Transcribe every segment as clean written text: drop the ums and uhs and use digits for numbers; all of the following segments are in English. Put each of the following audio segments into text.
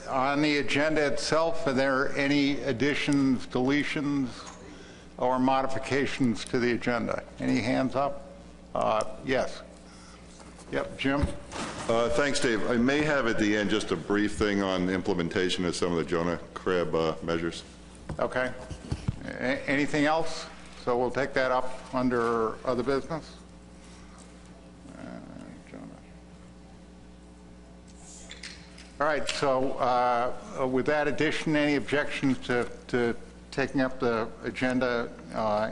on the agenda itself, are there any additions, deletions, or modifications to the agenda? Any hands up? Yes. Yep, Jim? Thanks, Dave. I may have at the end just a brief thing on implementation of some of the Jonah Crab measures. Okay. Anything else? So we'll take that up under other business. All right, so with that addition, any objections to taking up the agenda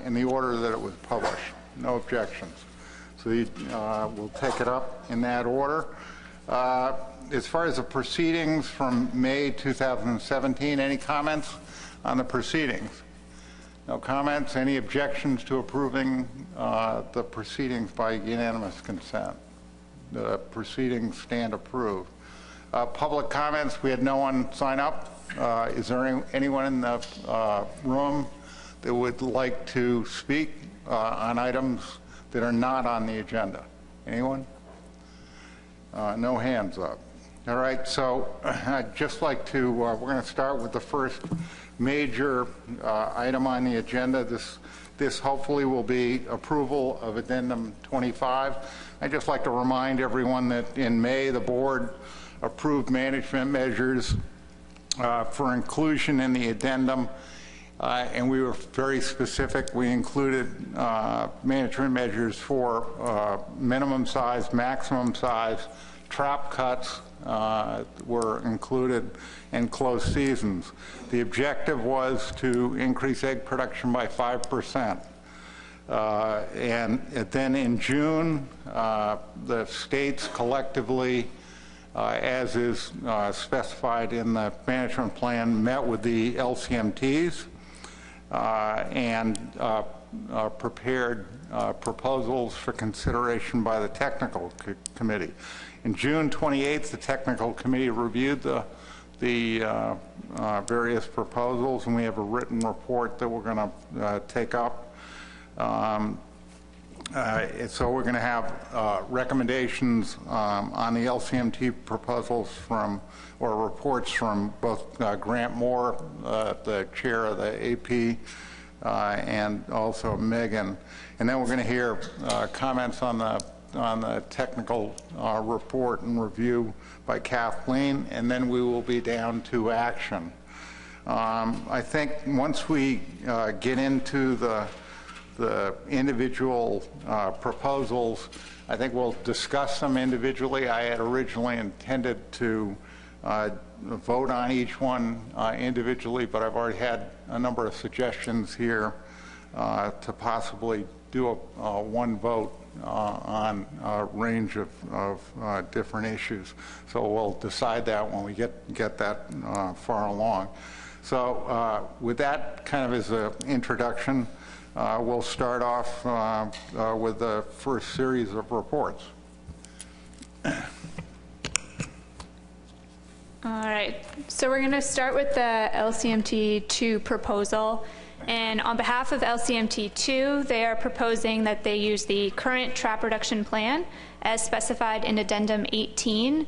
in the order that it was published? No objections. So we'll take it up in that order. As far as the proceedings from May 2017, any comments on the proceedings? No comments. Any objections to approving the proceedings by unanimous consent? The proceedings stand approved. Public comments, we had no one sign up. Is there anyone in the room that would like to speak on items that are not on the agenda? Anyone? No hands up. All right, so I'd just like to, we're going to start with the first major item on the agenda. This hopefully will be approval of Addendum 25. I'd just like to remind everyone that in May the board approved management measures for inclusion in the addendum, and we were very specific. We included management measures for minimum size, maximum size, trap cuts were included, and closed seasons. The objective was to increase egg production by 5%. And then in June, the states collectively, as is specified in the management plan, met with the LCMTs and prepared proposals for consideration by the technical committee. In June 28th, the technical committee reviewed the various proposals, and we have a written report that we're going to take up. So we're going to have recommendations on the LCMT proposals from, or reports from both Grant Moore, the chair of the AP, and also Megan. And then we're going to hear comments on the technical report and review by Kathleen, and then we will be down to action. I think once we get into the individual proposals, I think we'll discuss them individually. I had originally intended to vote on each one individually, but I've already had a number of suggestions here to possibly do a one vote on a range of different issues. So we'll decide that when we get that far along. So with that kind of as an introduction, we'll start off with the first series of reports. All right, so we're going to start with the LCMT2 proposal. And on behalf of LCMT2, they are proposing that they use the current trap reduction plan as specified in Addendum 18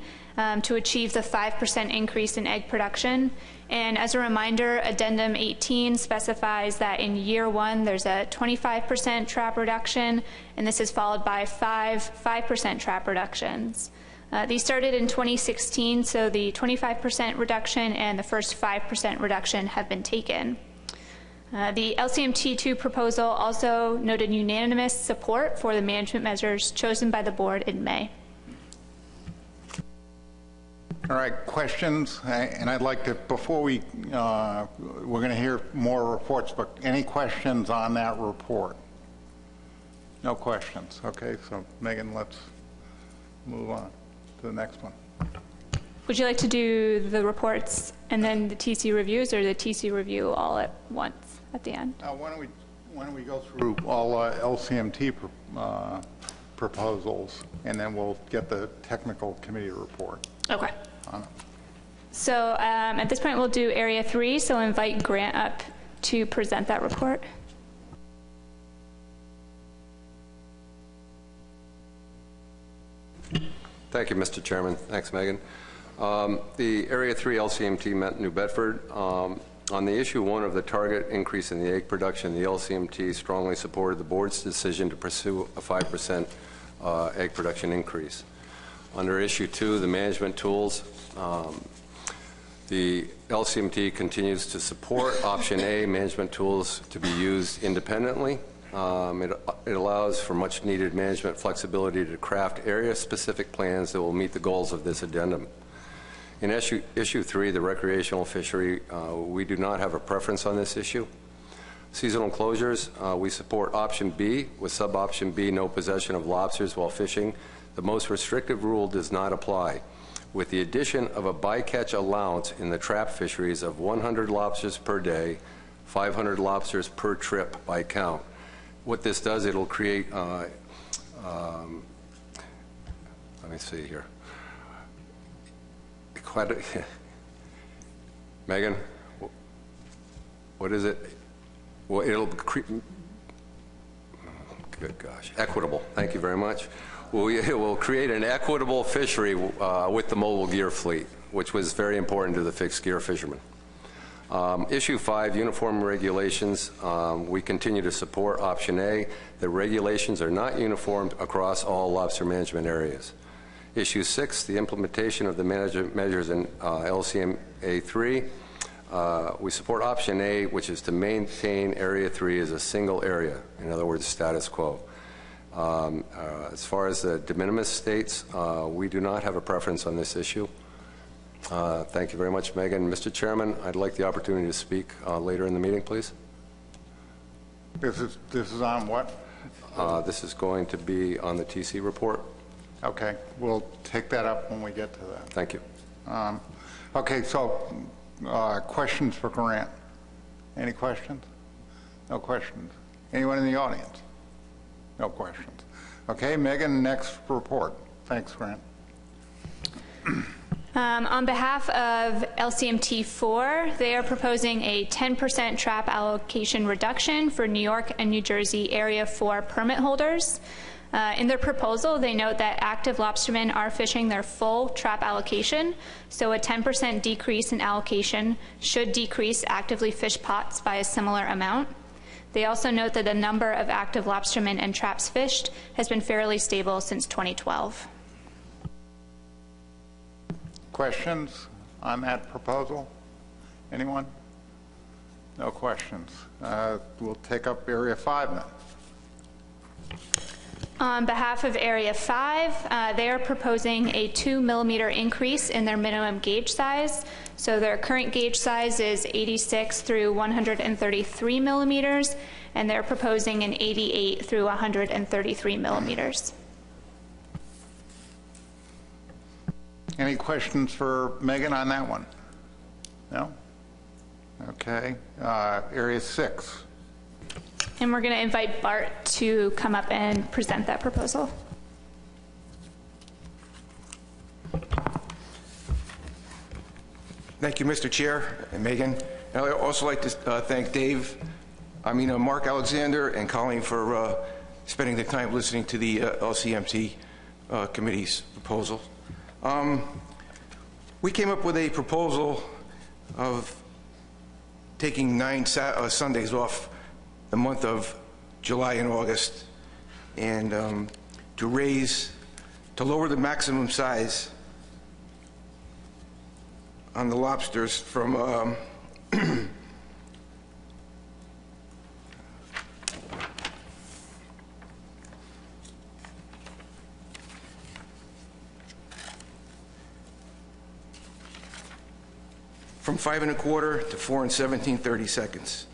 to achieve the 5% increase in egg production. And as a reminder, Addendum 18 specifies that in year one, there's a 25% trap reduction, and this is followed by 5% trap reductions. These started in 2016, so the 25% reduction and the first 5% reduction have been taken. The LCMT2 proposal also noted unanimous support for the management measures chosen by the board in May. All right, questions? And I'd like to, before we're going to hear more reports, but any questions on that report? No questions. Okay, so Megan, let's move on to the next one. Would you like to do the reports and then the TC reviews, or the TC review all at once at the end? Why don't we go through all LCMT proposals, and then we'll get the technical committee report. Okay. So at this point, we'll do Area 3, so I'll invite Grant up to present that report. Thank you, Mr. Chairman. Thanks, Megan. The Area 3 LCMT met New Bedford. On the issue 1 of the target increase in the egg production, the LCMT strongly supported the board's decision to pursue a 5% egg production increase. Under issue 2, the management tools, the LCMT continues to support option A, management tools to be used independently. It allows for much needed management flexibility to craft area-specific plans that will meet the goals of this addendum. In issue 3, the recreational fishery, we do not have a preference on this issue. Seasonal closures, we support option B, with sub-option B, no possession of lobsters while fishing. The most restrictive rule does not apply. With the addition of a bycatch allowance in the trap fisheries of 100 lobsters per day, 500 lobsters per trip by count. What this does, it'll create, let me see here. Megan, what is it? Well, it'll create, good gosh, equitable. Thank you very much. It will create an equitable fishery with the mobile gear fleet, which was very important to the fixed gear fishermen. Issue 5, uniform regulations. We continue to support option A. The regulations are not uniform across all lobster management areas. Issue 6, the implementation of the management measures in LCMA 3. We support option A, which is to maintain Area 3 as a single area, in other words, status quo. As far as the de minimis states, we do not have a preference on this issue. Thank you very much, Megan. Mr. Chairman, I'd like the opportunity to speak later in the meeting, please. This is on what? This is going to be on the TC report. Okay, we'll take that up when we get to that. Thank you. Okay, so questions for Grant? Any questions? No questions. Anyone in the audience? No questions. Okay, Megan, next report. Thanks, Grant. On behalf of LCMT 4, they are proposing a 10% trap allocation reduction for New York and New Jersey Area 4 permit holders. In their proposal, they note that active lobstermen are fishing their full trap allocation, so a 10% decrease in allocation should decrease actively fished pots by a similar amount. They also note that the number of active lobstermen and traps fished has been fairly stable since 2012. Questions on that proposal? Anyone? No questions. We'll take up Area 5 then. On behalf of Area 5, they are proposing a 2 millimeter increase in their minimum gauge size. So their current gauge size is 86 through 133 millimeters, and they're proposing an 88 through 133 millimeters. Any questions for Megan on that one? No? Okay. Area 6. And we're going to invite Bart to come up and present that proposal. Thank you, Mr. Chair and Megan. And I'd also like to thank Mark Alexander and Colleen for spending the time listening to the LCMT committee's proposal. We came up with a proposal of taking 9 Sundays off the month of July and August, and to lower the maximum size on the lobsters from from 5 1/4 to 4 17/32,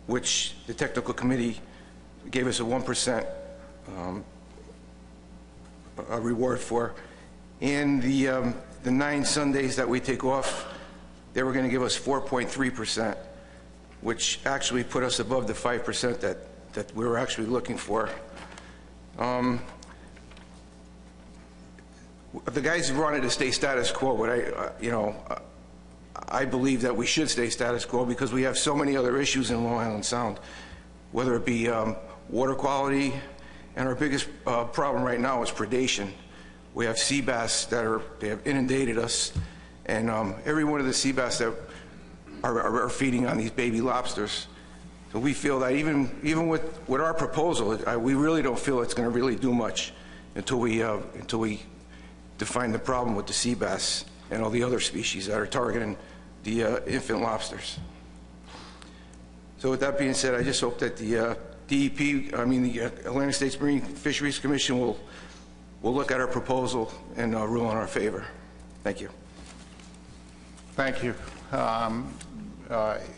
which the technical committee gave us a 1% reward for. And the 9 Sundays that we take off, they were going to give us 4.3%, which actually put us above the 5% that we were actually looking for. The guys wanted to stay status quo, but I believe that we should stay status quo because we have so many other issues in Long Island Sound, whether it be water quality, and our biggest problem right now is predation. We have sea bass they have inundated us, and every one of the sea bass that are feeding on these baby lobsters. So we feel that even with our proposal, we really don't feel it's going to really do much until we define the problem with the sea bass and all the other species that are targeting the infant lobsters. So with that being said, I just hope that the the Atlantic States Marine Fisheries Commission will look at our proposal and rule in our favor. Thank you. Thank you.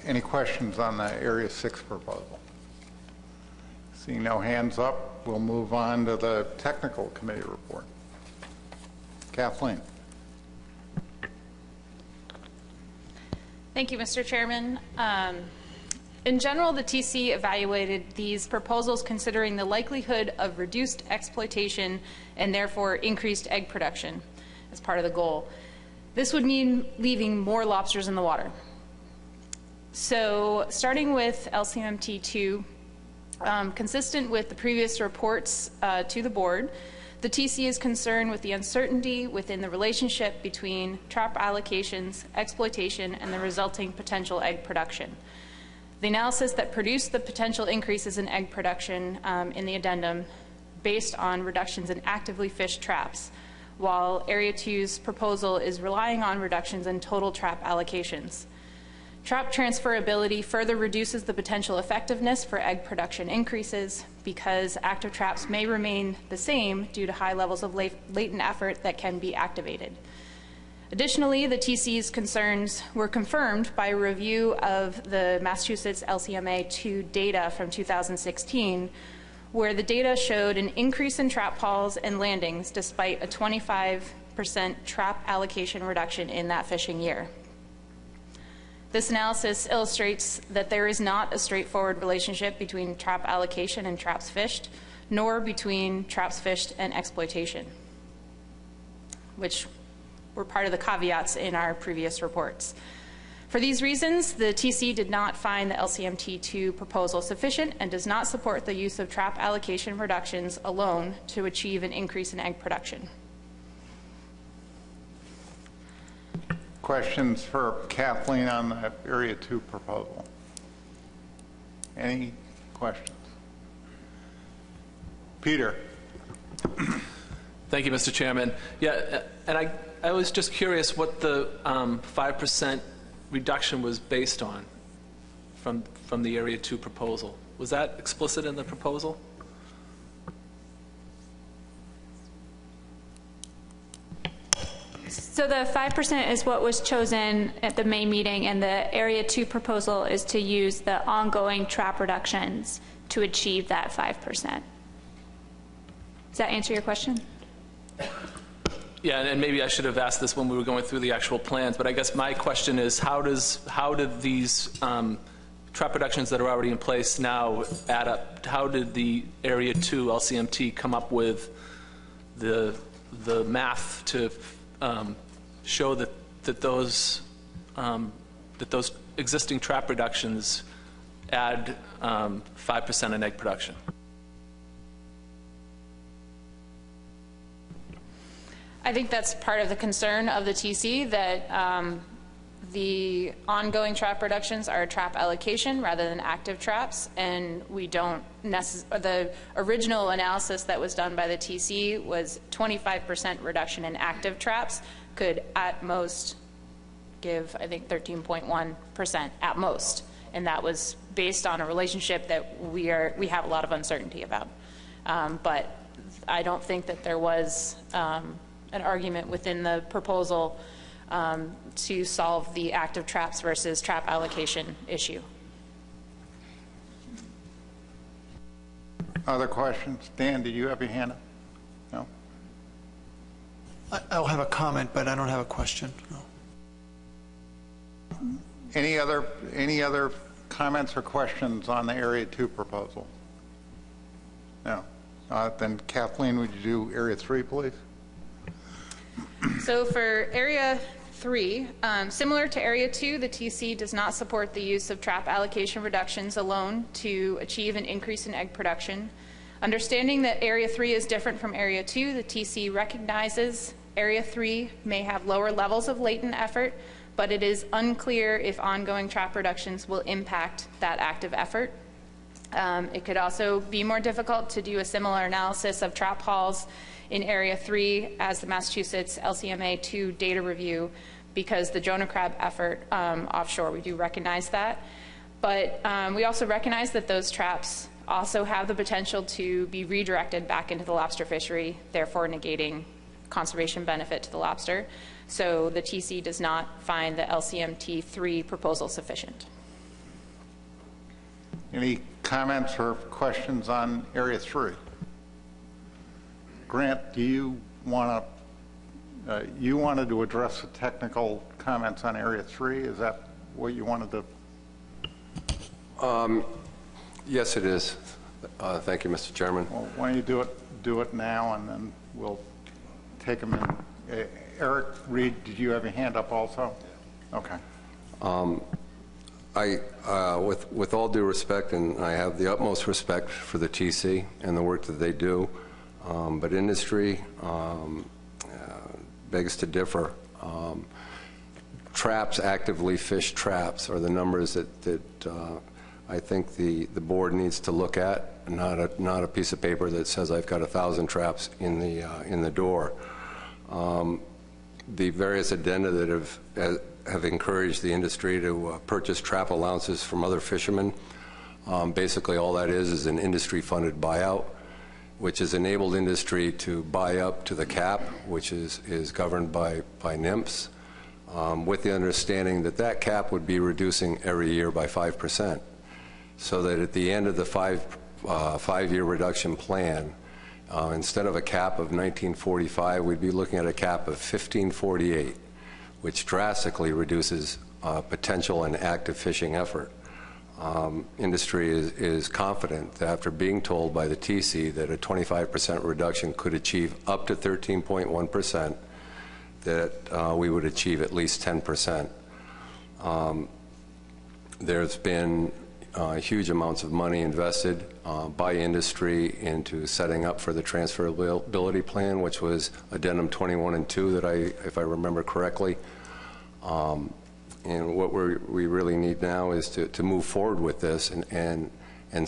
Any questions on the Area 6 proposal? Seeing no hands up, we'll move on to the technical committee report. Kathleen. Thank you, Mr. Chairman. In general, the TC evaluated these proposals considering the likelihood of reduced exploitation and therefore increased egg production as part of the goal. This would mean leaving more lobsters in the water. So starting with LCMT 2, consistent with the previous reports to the board, the TC is concerned with the uncertainty within the relationship between trap allocations, exploitation, and the resulting potential egg production. The analysis that produced the potential increases in egg production in the addendum based on reductions in actively fished traps, while Area 2's proposal is relying on reductions in total trap allocations. Trap transferability further reduces the potential effectiveness for egg production increases because active traps may remain the same due to high levels of latent effort that can be activated. Additionally, the TC's concerns were confirmed by a review of the Massachusetts LCMA 2 data from 2016, where the data showed an increase in trap hauls and landings despite a 25% trap allocation reduction in that fishing year. This analysis illustrates that there is not a straightforward relationship between trap allocation and traps fished, nor between traps fished and exploitation, which were part of the caveats in our previous reports. For these reasons, the TC did not find the LCMT2 proposal sufficient and does not support the use of trap allocation reductions alone to achieve an increase in egg production. Questions for Kathleen on the Area 2 proposal? Any questions? Peter. Thank you, Mr. Chairman. Yeah, and I was just curious what the 5% reduction was based on from the Area 2 proposal. Was that explicit in the proposal? So the 5% is what was chosen at the May meeting, and the Area 2 proposal is to use the ongoing trap reductions to achieve that 5%. Does that answer your question? Yeah, and maybe I should have asked this when we were going through the actual plans, but I guess my question is how did these trap reductions that are already in place now add up? How did the Area 2 LCMT come up with the math to show that those existing trap reductions add 5% in egg production? I think that's part of the concern of the TC, that the ongoing trap reductions are trap allocation rather than active traps, and we don't the original analysis that was done by the TC was 25% reduction in active traps could at most give, I think, 13.1% at most, and that was based on a relationship that we have a lot of uncertainty about. But I don't think that there was an argument within the proposal to solve the active traps versus trap allocation issue. Other questions? Dan, did you have your hand up? No? I'll have a comment, but I don't have a question. No. Any other comments or questions on the Area 2 proposal? No. Then Kathleen, would you do Area 3, please? So for Area 3, similar to Area 2, the TC does not support the use of trap allocation reductions alone to achieve an increase in egg production. Understanding that Area 3 is different from Area 2, the TC recognizes Area 3 may have lower levels of latent effort, but it is unclear if ongoing trap reductions will impact that active effort. It could also be more difficult to do a similar analysis of trap hauls in Area 3 as the Massachusetts LCMA 2 data review, because the Jonah crab effort offshore, we do recognize that. But we also recognize that those traps also have the potential to be redirected back into the lobster fishery, therefore negating conservation benefit to the lobster. So the TC does not find the LCMT 3 proposal sufficient. Any comments or questions on Area 3? Grant, do you want to, you wanted to address the technical comments on Area 3? Is that what you wanted to? Yes, it is. Thank you, Mr. Chairman. Well, why don't you do it now, and then we'll take them in. Eric Reed, did you have your hand up also? Okay. With all due respect, and I have the utmost respect for the TC and the work that they do, but industry begs to differ. Traps, actively fished traps, are the numbers that I think the board needs to look at, not a piece of paper that says I've got 1,000 traps in the door. The various addenda that have encouraged the industry to purchase trap allowances from other fishermen, basically all that is an industry-funded buyout, which has enabled industry to buy up to the cap, which is governed by NIMS, with the understanding that that cap would be reducing every year by 5%, so that at the end of the five-year reduction plan, instead of a cap of 1945, we'd be looking at a cap of 1548, which drastically reduces potential and active fishing effort. Industry is confident that after being told by the TC that a 25% reduction could achieve up to 13.1%, that we would achieve at least 10%. There's been huge amounts of money invested by industry into setting up for the transferability plan, which was Addendum 21 and 2 that if I remember correctly. And what we really need now is to move forward with this and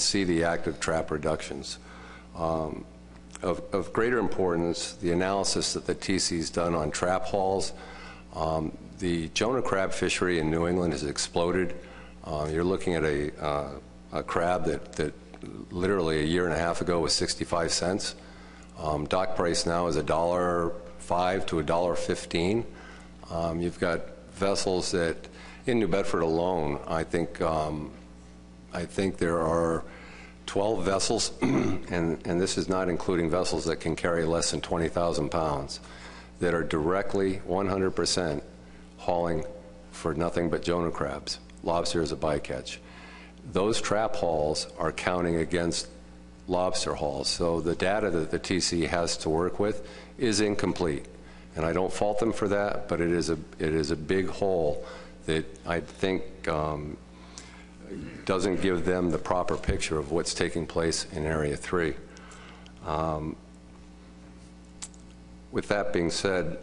see the active trap reductions. Of greater importance, the analysis that the TC's done on trap hauls. The Jonah crab fishery in New England has exploded. You're looking at a crab that literally a year and a half ago was 65 cents. Dock price now is $1.05 to $1.15. You've got vessels that in New Bedford alone, I think there are 12 vessels, and this is not including vessels that can carry less than 20,000 pounds, that are directly 100% hauling for nothing but Jonah crabs. Lobster is a bycatch. Those trap hauls are counting against lobster hauls, so the data that the TC has to work with is incomplete, and I don't fault them for that, but it is a big hole that I think doesn't give them the proper picture of what's taking place in Area 3. With that being said,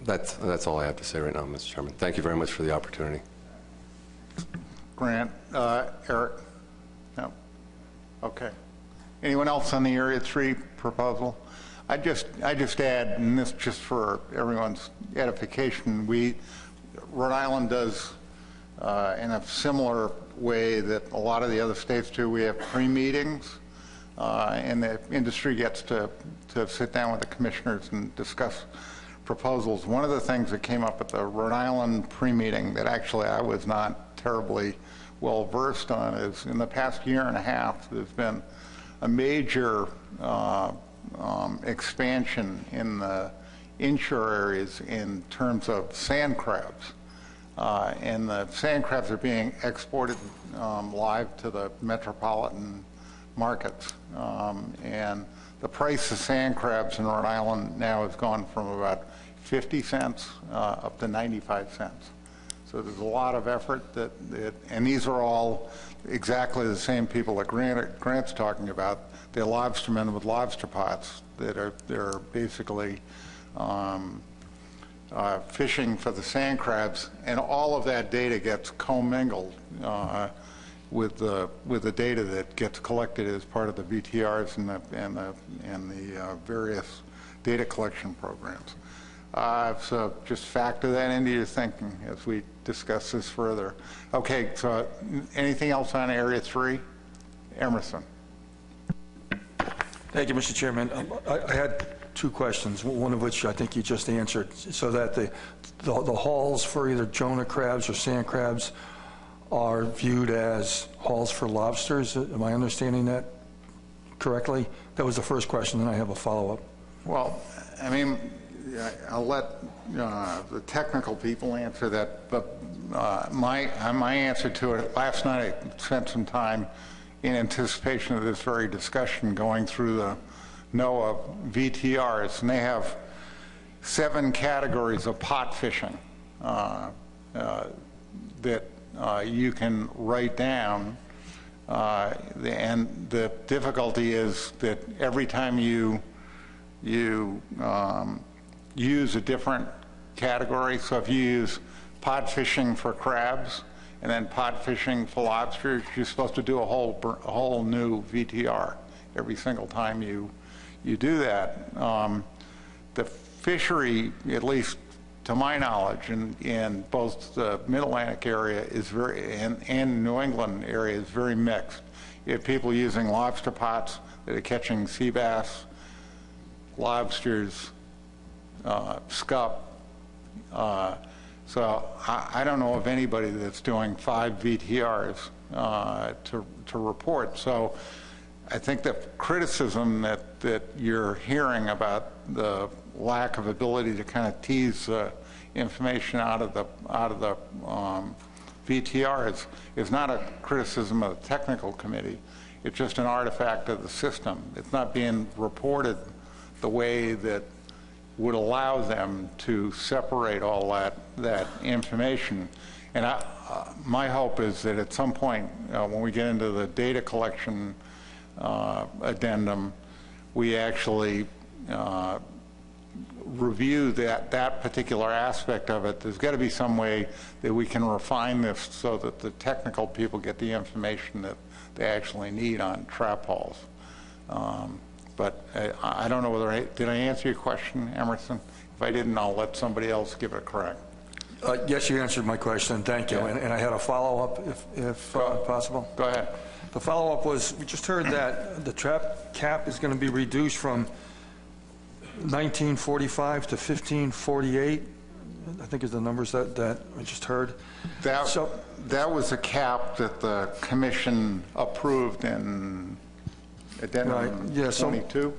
that's all I have to say right now, Mr. Chairman. Thank you very much for the opportunity. Grant, Eric? No? Okay. Anyone else on the Area 3 proposal? I just add, and this just for everyone's edification, Rhode Island does in a similar way that a lot of the other states do. We have pre-meetings, and the industry gets to sit down with the commissioners and discuss proposals. One of the things that came up at the Rhode Island pre-meeting that actually I was not terribly well versed on is in the past year and a half, there's been a major expansion in the inshore areas in terms of sand crabs. And the sand crabs are being exported live to the metropolitan markets. And the price of sand crabs in Rhode Island now has gone from about 50 cents up to 95 cents. So there's a lot of effort and these are all exactly the same people that Grant's talking about. They're lobstermen with lobster pots they're basically fishing for the sand crabs, and all of that data gets commingled with the data that gets collected as part of the VTRs and the various data collection programs. So just factor that into your thinking as we discuss this further. Okay, so anything else on Area 3? Emerson. Thank you, Mr. Chairman. I had two questions, one of which I think you just answered, so that the hauls for either Jonah crabs or sand crabs are viewed as hauls for lobsters. Am I understanding that correctly? That was the first question, then I have a follow-up. Well, I mean, I'll let the technical people answer that, but my answer to it, last night I spent some time in anticipation of this very discussion going through the NOAA VTRs, and they have 7 categories of pot fishing that you can write down, and the difficulty is that every time you use a different category, so if you use pot fishing for crabs and then pot fishing for lobsters, you're supposed to do a whole new VTR every single time you do that. The fishery, at least to my knowledge, in both the Mid-Atlantic area is and New England area is very mixed. You have people using lobster pots that are catching sea bass, lobsters, scup. So I don't know of anybody that's doing 5 VTRs to report. So I think the criticism that you're hearing about the lack of ability to kind of tease information out of the VTRs is not a criticism of the technical committee. It's just an artifact of the system. It's not being reported the way that would allow them to separate all that information. And my hope is that at some point, when we get into the data collection addendum, we actually review that particular aspect of it. There's got to be some way that we can refine this so that the technical people get the information that they actually need on trap hauls. But I don't know whether did I answer your question, Emerson? If I didn't, I'll let somebody else give it a crack. Yes, you answered my question. Thank you. Yeah. And I had a follow-up, if possible. Go ahead. The follow-up was, we just heard that the trap cap is going to be reduced from 1945 to 1548. I think is the numbers that I just heard. That was a cap that the commission approved in Addendum 22.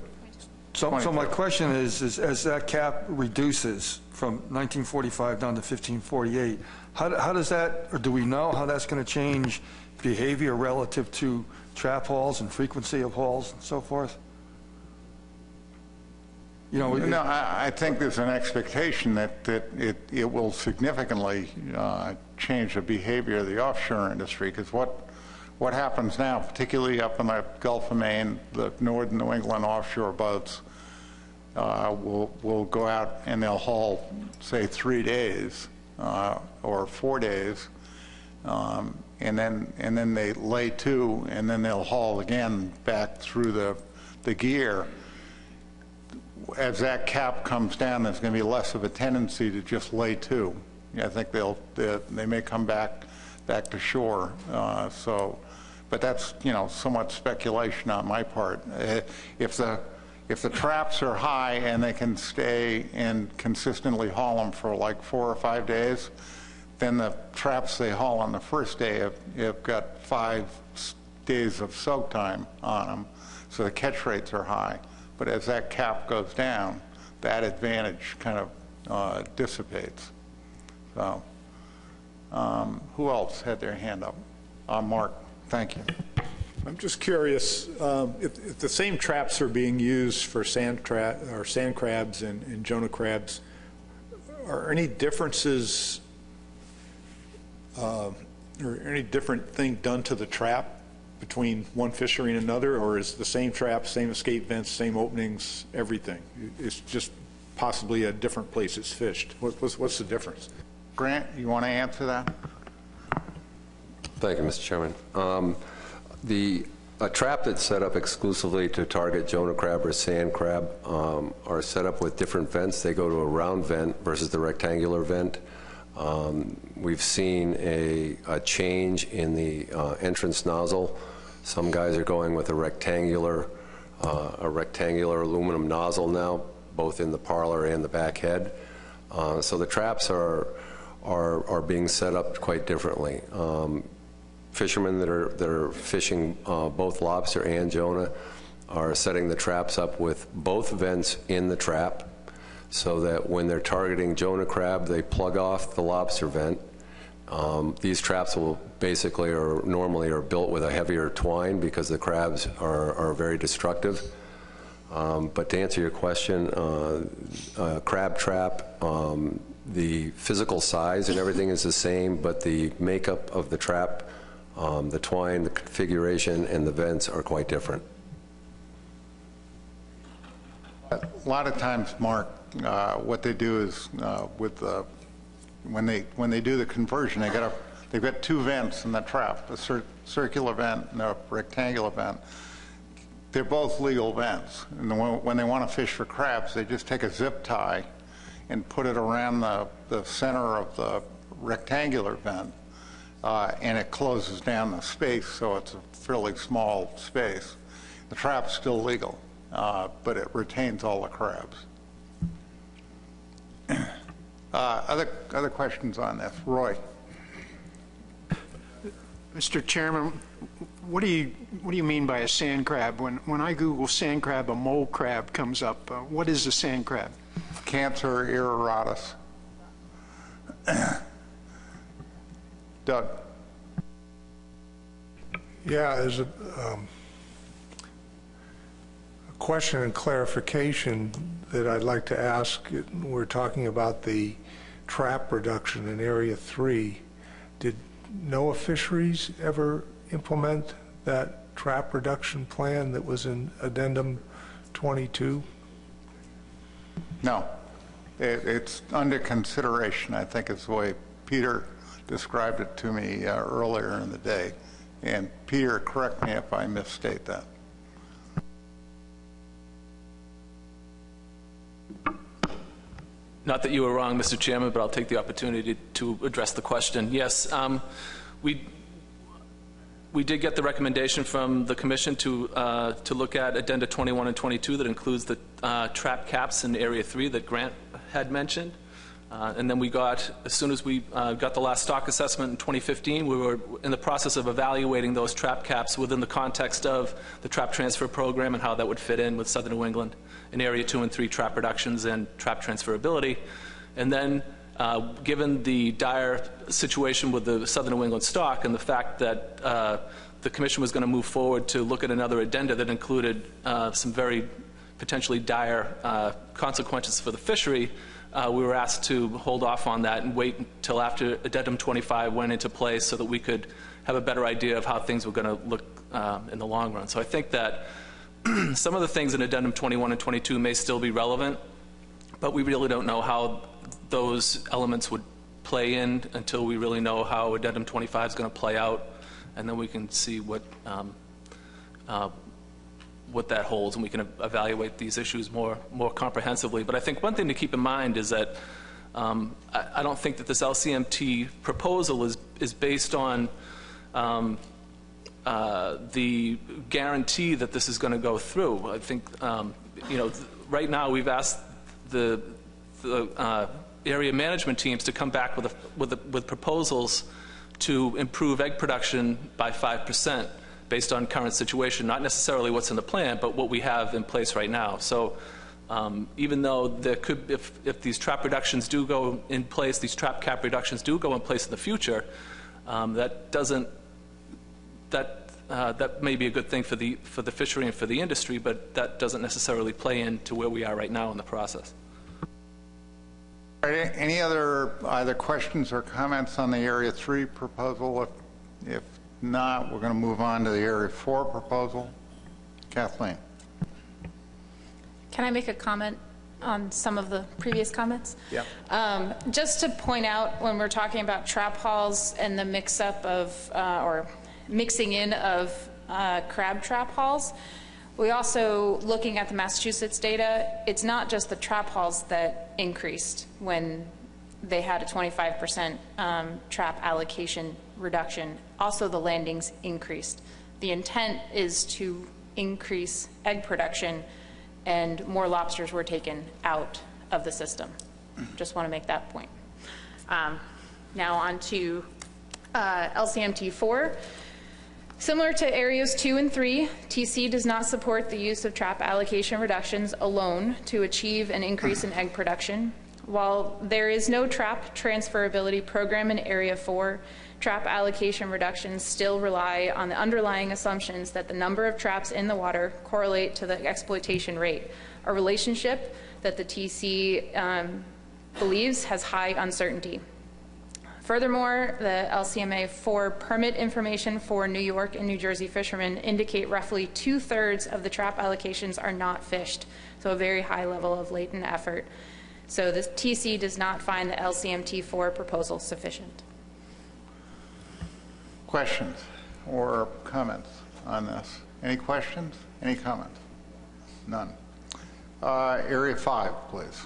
So my question is as that cap reduces from 1945 down to 1548, how does that, or do we know how that's going to change behavior relative to trap hauls and frequency of hauls and so forth? You know, no, I think there's an expectation that it will significantly change the behavior of the offshore industry, because what happens now, particularly up in the Gulf of Maine, the northern New England offshore boats will go out and they'll haul, say, 3 days or 4 days, and then they lay to, and then they'll haul again back through the gear. As that cap comes down, there's going to be less of a tendency to just lay to. I think they may come back to shore. But that's somewhat speculation on my part. If the traps are high and they can stay and consistently haul them for like 4 or 5 days, then the traps they haul on the first day have got 5 days of soak time on them, so the catch rates are high. But as that cap goes down, that advantage kind of dissipates. So, who else had their hand up? Mark, thank you. I'm just curious, if the same traps are being used for sand crabs and Jonah crabs, are any differences or any different thing done to the trap between one fishery and another, or is the same trap, same escape vents, same openings, everything? It's just possibly a different place it's fished. What's the difference? Grant, you want to answer that? Thank you, Mr. Chairman. A trap that's set up exclusively to target Jonah crab or sand crab are set up with different vents. They go to a round vent versus the rectangular vent. We've seen a change in the entrance nozzle. Some guys are going with a rectangular aluminum nozzle now, both in the parlor and the back head. So the traps are being set up quite differently. Fishermen that are fishing both lobster and Jonah are setting the traps up with both vents in the trap, so that when they're targeting Jonah crab, they plug off the lobster vent. These traps will basically normally are built with a heavier twine because the crabs are very destructive. But to answer your question, crab trap, the physical size and everything is the same, but the makeup of the trap, the twine, the configuration, and the vents are quite different. A lot of times, Mark, what they do is when they do the conversion, they've got two vents in the trap, a circular vent and a rectangular vent. They're both legal vents, and when they want to fish for crabs, they just take a zip tie and put it around the center of the rectangular vent, and it closes down the space, so it's a fairly small space. The trap's still legal, but it retains all the crabs. Other questions on this? Roy. Mr. Chairman, what do you mean by a sand crab? When I Google sand crab, a mole crab comes up. What is a sand crab? Cancer irroratus. Doug. Yeah, as a question and clarification that I'd like to ask. We're talking about the trap reduction in Area 3. Did NOAA Fisheries ever implement that trap reduction plan that was in Addendum 22? No. It's under consideration, I think is the way Peter described it to me earlier in the day. And Peter, correct me if I misstate that. Not that you were wrong, Mr. Chairman, but I'll take the opportunity to address the question. Yes, we did get the recommendation from the Commission to look at Addenda 21 and 22 that includes the trap caps in Area 3 that Grant had mentioned. And then we got, as soon as we got the last stock assessment in 2015, we were in the process of evaluating those trap caps within the context of the trap transfer program and how that would fit in with Southern New England in Area 2 and 3 trap reductions and trap transferability. And then given the dire situation with the Southern New England stock and the fact that the Commission was going to move forward to look at another addenda that included some very potentially dire consequences for the fishery, we were asked to hold off on that and wait until after Addendum 25 went into place so that we could have a better idea of how things were going to look in the long run. So I think that some of the things in Addendum 21 and 22 may still be relevant, but we really don't know how those elements would play in until we really know how Addendum 25 is going to play out, and then we can see what that holds, and we can evaluate these issues more comprehensively. But I think one thing to keep in mind is that I don't think that this LCMT proposal is based on the guarantee that this is going to go through. I think right now we've asked the area management teams to come back with proposals to improve egg production by 5%. Based on current situation, not necessarily what's in the plan, but what we have in place right now. So even though there could, if these trap reductions do go in place, these trap cap reductions do go in place in the future, that may be a good thing for the fishery and for the industry, but that doesn't necessarily play into where we are right now in the process. All right, any other either questions or comments on the Area 3 proposal? If not, we're going to move on to the Area 4 proposal. Kathleen. Can I make a comment on some of the previous comments? Yeah. Just to point out, when we're talking about trap halls and the mix-up of, or mixing in of crab trap halls, we also, looking at the Massachusetts data, it's not just the trap halls that increased when they had a 25% trap allocation reduction. Also, the landings increased. The intent is to increase egg production, and more lobsters were taken out of the system. Just want to make that point. Now on to LCMT 4. Similar to areas 2 and 3, TC does not support the use of trap allocation reductions alone to achieve an increase in egg production. While there is no trap transferability program in Area 4, trap allocation reductions still rely on the underlying assumptions that the number of traps in the water correlate to the exploitation rate, a relationship that the TC believes has high uncertainty. Furthermore, the LCMA 4 permit information for New York and New Jersey fishermen indicate roughly 2/3 of the trap allocations are not fished, so a very high level of latent effort. So the TC does not find the LCMT 4 proposal sufficient. Questions or comments on this? Any questions? Any comments? None. Area 5, please.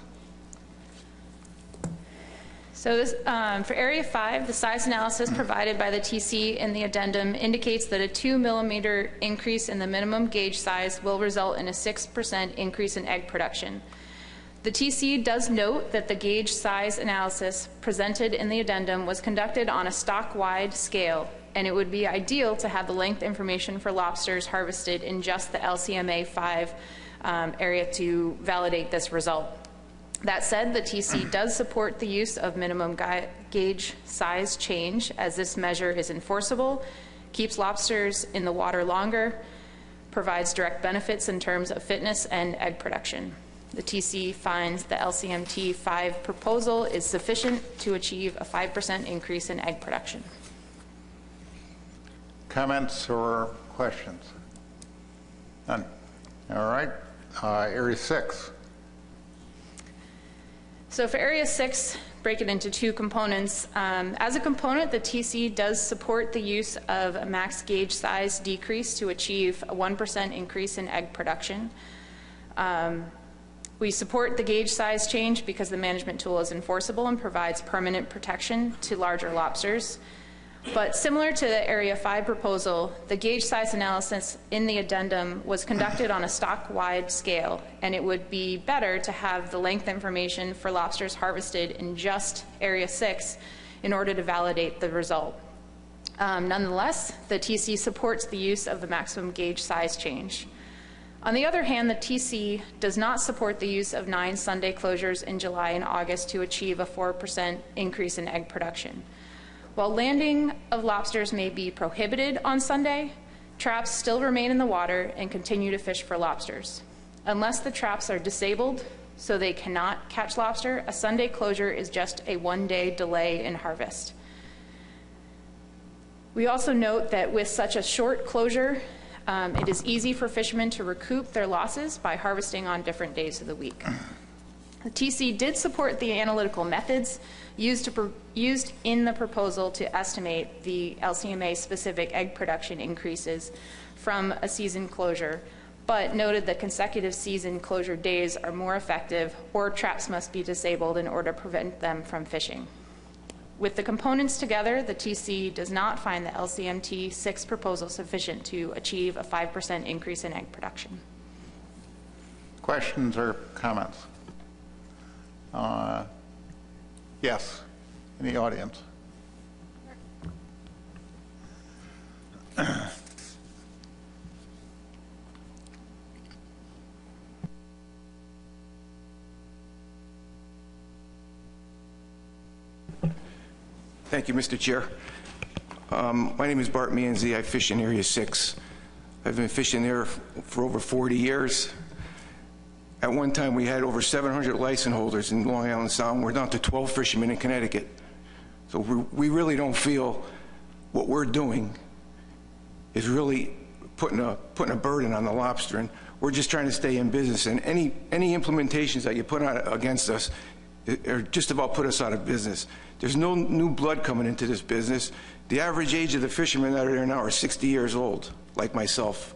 So this, for Area 5, the size analysis provided by the TC in the addendum indicates that a 2 millimeter increase in the minimum gauge size will result in a 6% increase in egg production. The TC does note that the gauge size analysis presented in the addendum was conducted on a stock-wide scale, and it would be ideal to have the length information for lobsters harvested in just the LCMA 5 area to validate this result. That said, the TC does support the use of minimum gauge size change, as this measure is enforceable, keeps lobsters in the water longer, provides direct benefits in terms of fitness and egg production. The TC finds the LCMT 5 proposal is sufficient to achieve a 5% increase in egg production. Comments or questions? None. All right. Area 6. So for Area 6, break it into two components. As a component, the TC does support the use of a max gauge size decrease to achieve a 1% increase in egg production. We support the gauge size change because the management tool is enforceable and provides permanent protection to larger lobsters. But similar to the Area 5 proposal, the gauge size analysis in the addendum was conducted on a stock-wide scale, and it would be better to have the length information for lobsters harvested in just Area 6 in order to validate the result. Nonetheless, the TC supports the use of the maximum gauge size change. On the other hand, the TC does not support the use of 9 Sunday closures in July and August to achieve a 4% increase in egg production. While landing of lobsters may be prohibited on Sunday, traps still remain in the water and continue to fish for lobsters. Unless the traps are disabled so they cannot catch lobster, a Sunday closure is just a 1-day delay in harvest. We also note that with such a short closure, it is easy for fishermen to recoup their losses by harvesting on different days of the week. The TC did support the analytical methods used in the proposal to estimate the LCMA-specific egg production increases from a season closure, but noted that consecutive season closure days are more effective, or traps must be disabled in order to prevent them from fishing. With the components together, the TC does not find the LCMT 6 proposal sufficient to achieve a 5% increase in egg production. Questions or comments? Yes, in the audience. Thank you, Mr. Chair. My name is Bart Manzi. I fish in Area 6. I've been fishing there for over 40 years. At one time, we had over 700 license holders in Long Island Sound. We're down to 12 fishermen in Connecticut. So we really don't feel what we're doing is really putting a burden on the lobster, and we're just trying to stay in business. And any implementations that you put on against us are just about put us out of business. There's no new blood coming into this business. The average age of the fishermen that are there now are 60 years old, like myself.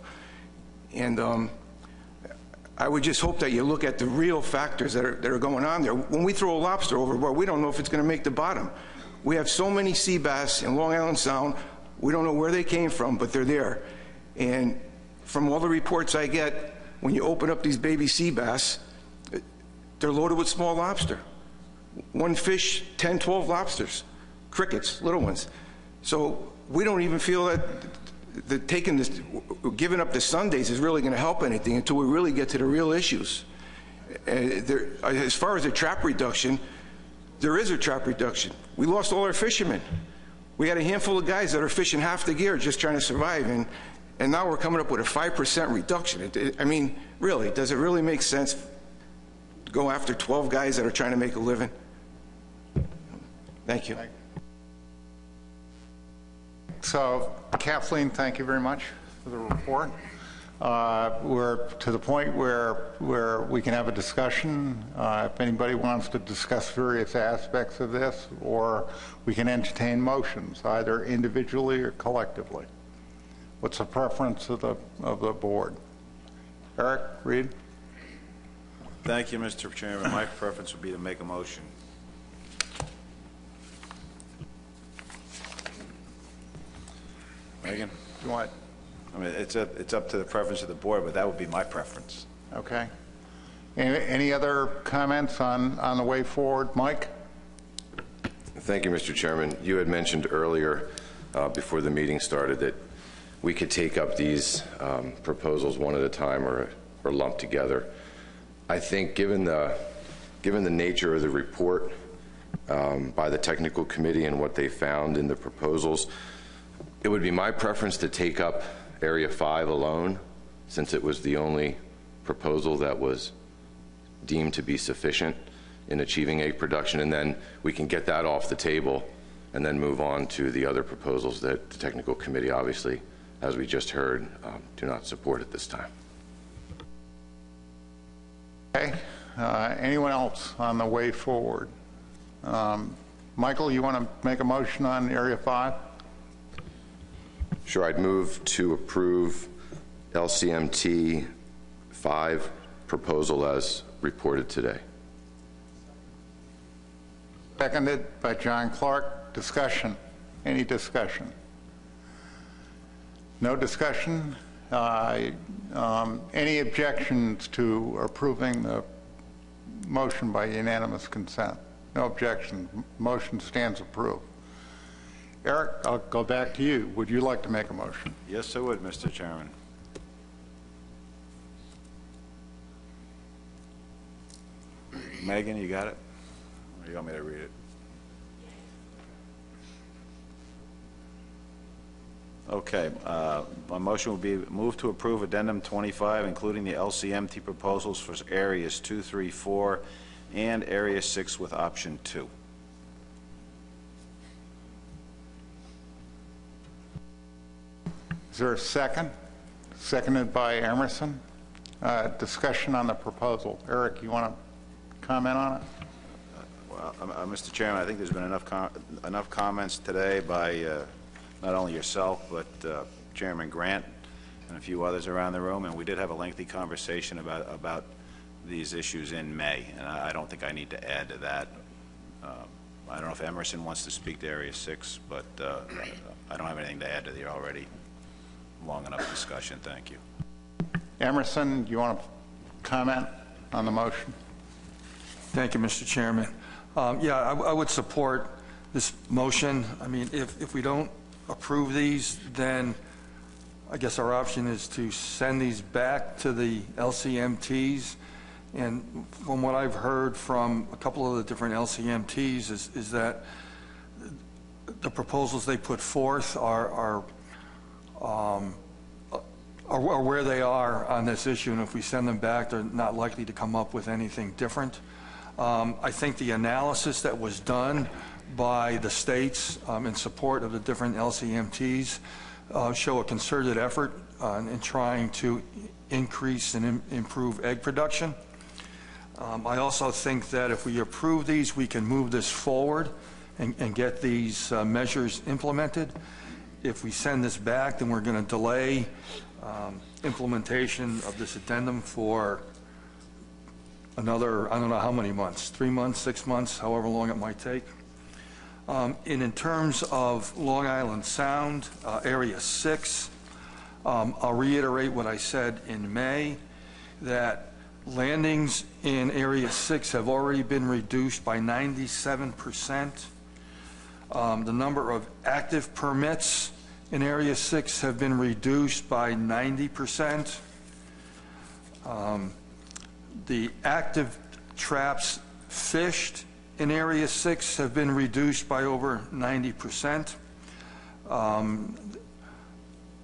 And I would just hope that you look at the real factors that are going on there. When we throw a lobster overboard, we don't know if it's going to make the bottom. We have so many sea bass in Long Island Sound. We don't know where they came from, but they're there. And from all the reports I get, when you open up these baby sea bass, they're loaded with small lobster. One fish, 10, 12 lobsters, crickets, little ones. So we don't even feel that giving up the Sundays is really going to help anything until we really get to the real issues. As far as the trap reduction, there is a trap reduction. We lost all our fishermen. We had a handful of guys that are fishing half the gear just trying to survive, and now we're coming up with a 5% reduction. I mean, really, does it really make sense to go after 12 guys that are trying to make a living? Thank you. So, Kathleen, thank you very much for the report. We're to the point where we can have a discussion if anybody wants to discuss various aspects of this, or we can entertain motions, either individually or collectively. What's the preference of the board? Eric, Reed? Thank you, Mr. Chairman. My preference would be to make a motion. Megan? You want? I mean, it's up to the preference of the board, but that would be my preference. Okay. Any other comments on the way forward? Mike? Thank you, Mr. Chairman. You had mentioned earlier, before the meeting started, that we could take up these proposals one at a time or lumped together. I think given the nature of the report by the technical committee and what they found in the proposals, it would be my preference to take up Area 5 alone, since it was the only proposal that was deemed to be sufficient in achieving egg production, and then we can get that off the table and then move on to the other proposals that the technical committee, obviously, as we just heard, do not support at this time. Okay. Anyone else on the way forward? Michael, you want to make a motion on Area 5? Sure. I'd move to approve LCMT 5 proposal as reported today. Seconded by John Clark. Discussion. Any discussion? No discussion? Any objections to approving the motion by unanimous consent? No objection. Motion stands approved. Eric, I'll go back to you. Would you like to make a motion? Yes, I would, Mr. Chairman. Megan, you got it? Or you want me to read it? Okay. My motion will be move to approve Addendum 25, including the LCMT proposals for Areas 2, 3, 4, and Area 6 with Option 2. Is there a second? Seconded by Emerson. Discussion on the proposal. Eric, you want to comment on it? Well, Mr. Chairman, I think there's been enough comments today by not only yourself, but Chairman Grant and a few others around the room, and we did have a lengthy conversation about these issues in May, and I don't think I need to add to that. I don't know if Emerson wants to speak to Area 6, but I don't have anything to add to the already long enough discussion. Thank you. Emerson, you want to comment on the motion? Thank you, Mr. Chairman. Yeah, I would support this motion. I mean, if we don't approve these, then I guess our option is to send these back to the LCMTs. And from what I've heard from a couple of the different LCMTs is that the proposals they put forth are or where they are on this issue, and if we send them back, they're not likely to come up with anything different. I think the analysis that was done by the states in support of the different LCMTs show a concerted effort in trying to increase and improve egg production. I also think that if we approve these, we can move this forward and get these measures implemented. If we send this back, then we're going to delay implementation of this addendum for another, I don't know how many months, 3 months, 6 months, however long it might take. In terms of Long Island Sound, Area 6, I'll reiterate what I said in May, that landings in Area 6 have already been reduced by 97%. The number of active permits in Area 6 have been reduced by 90%. The active traps fished in Area 6 have been reduced by over 90%.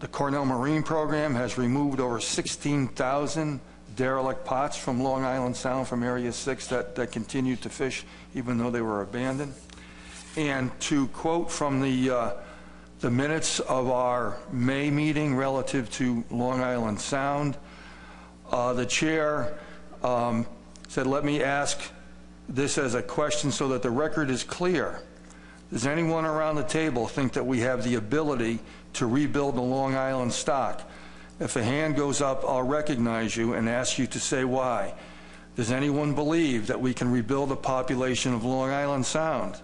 The Cornell Marine Program has removed over 16,000 derelict pots from Long Island Sound from Area 6 that continued to fish even though they were abandoned. And to quote from the minutes of our May meeting relative to Long Island Sound, the chair said, "Let me ask this as a question so that the record is clear. Does anyone around the table think that we have the ability to rebuild the Long Island stock? If a hand goes up, I'll recognize you and ask you to say why. Does anyone believe that we can rebuild the population of Long Island Sound?"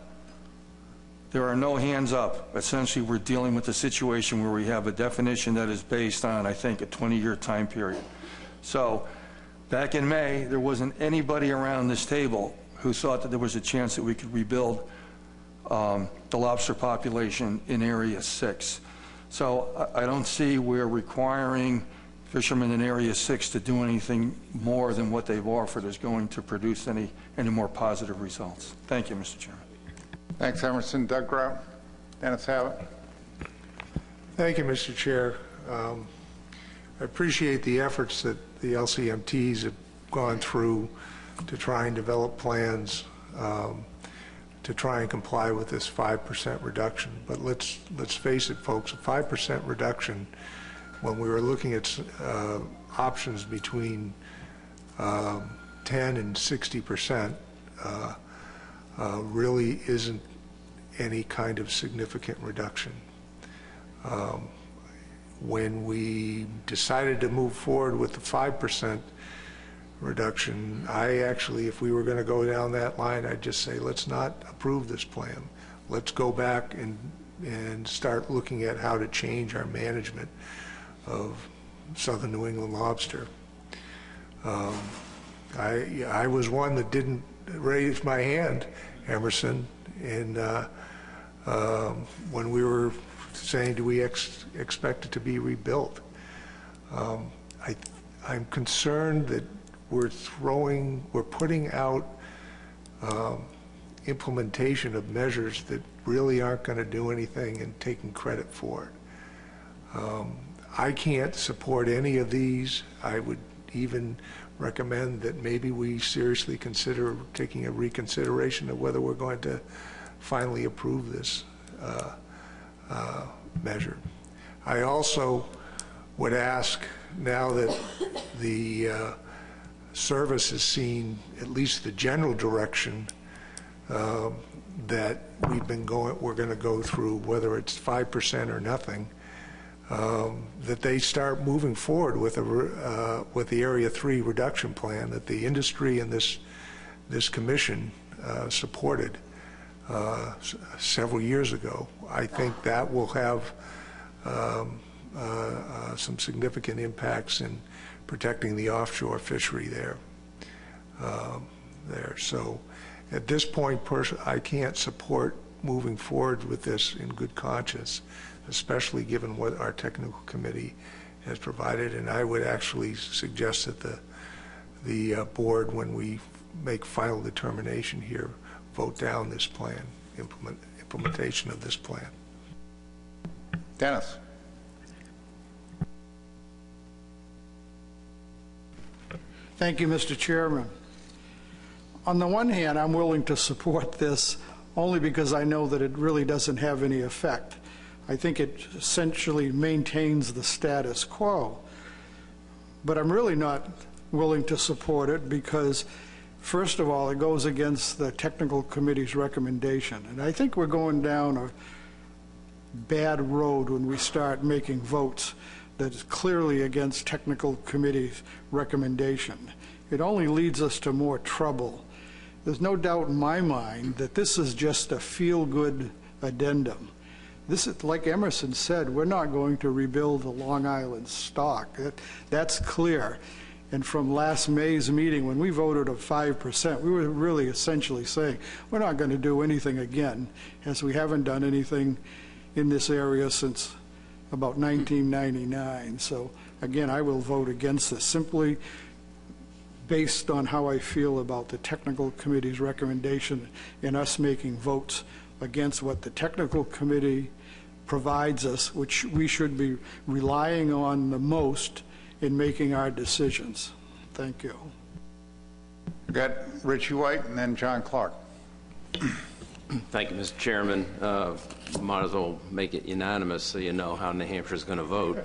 There are no hands up. Essentially, we're dealing with a situation where we have a definition that is based on, I think, a 20-year time period. So back in May, there wasn't anybody around this table who thought that there was a chance that we could rebuild the lobster population in Area 6. So I don't see where requiring fishermen in Area 6 to do anything more than what they've offered is going to produce any more positive results. Thank you, Mr. Chairman. Thanks, Emerson. Doug Grout. Dennis Abbott. Thank you, Mr. Chair. I appreciate the efforts that the LCMTs have gone through to try and develop plans to try and comply with this 5% reduction. But let's face it, folks, a 5% reduction, when we were looking at options between 10 and 60%, really isn't any kind of significant reduction. When we decided to move forward with the 5% reduction, I actually, if we were going to go down that line, I'd just say, let's not approve this plan. Let's go back and start looking at how to change our management of Southern New England lobster. I was one that didn't raise my hand, Emerson, and when we were saying, do we expect it to be rebuilt? I'm concerned that we're putting out implementation of measures that really aren't going to do anything and taking credit for it. I can't support any of these. I would even recommend that maybe we seriously consider taking a reconsideration of whether we're going to finally approve this measure. I also would ask, now that the service has seen at least the general direction that we're going to go through, whether it's 5% or nothing, that they start moving forward with the Area 3 reduction plan that the industry and this commission supported several years ago. I think that will have some significant impacts in protecting the offshore fishery there. So at this point, I can't support moving forward with this in good conscience, especially given what our technical committee has provided. And I would actually suggest that the board, when we make final determination here, vote down this plan, implementation of this plan. Dennis. Thank you, Mr. Chairman. On the one hand, I'm willing to support this only because I know that it really doesn't have any effect. I think it essentially maintains the status quo. But I'm really not willing to support it because, first of all, it goes against the technical committee's recommendation. And I think we're going down a bad road when we start making votes that is clearly against technical committee's recommendation. It only leads us to more trouble. There's no doubt in my mind that this is just a feel-good addendum. This is, like Emerson said, we're not going to rebuild the Long Island stock. That's clear. And from last May's meeting, when we voted of 5%, we were really essentially saying we're not going to do anything again, as we haven't done anything in this area since about 1999. So again, I will vote against this simply based on how I feel about the technical committee's recommendation and us making votes against what the technical committee provides us, which we should be relying on the most in making our decisions. Thank you. We got Richie White and then John Clark. Thank you, Mr. Chairman. Might as well make it unanimous so you know how New Hampshire is going to vote.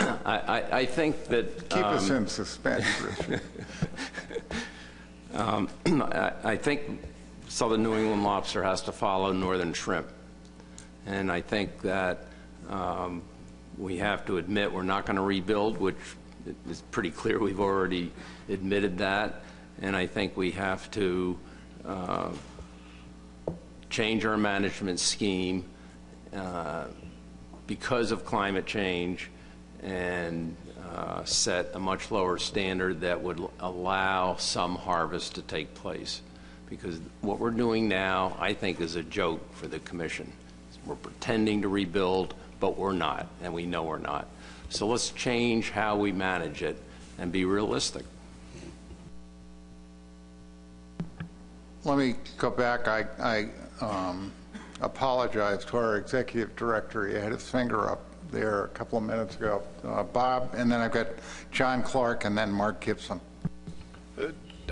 I think that... Keep us in suspense, Richie. I think Southern New England lobster has to follow Northern shrimp. And I think that we have to admit we're not going to rebuild, which is pretty clear. We've already admitted that. And I think we have to change our management scheme because of climate change and set a much lower standard that would allow some harvest to take place. Because what we're doing now, I think, is a joke for the Commission. We're pretending to rebuild, but we're not, and we know we're not. So let's change how we manage it and be realistic. Let me go back. I apologize to our executive director. He had his finger up there a couple of minutes ago. Bob, and then I've got John Clark and then Mark Gibson.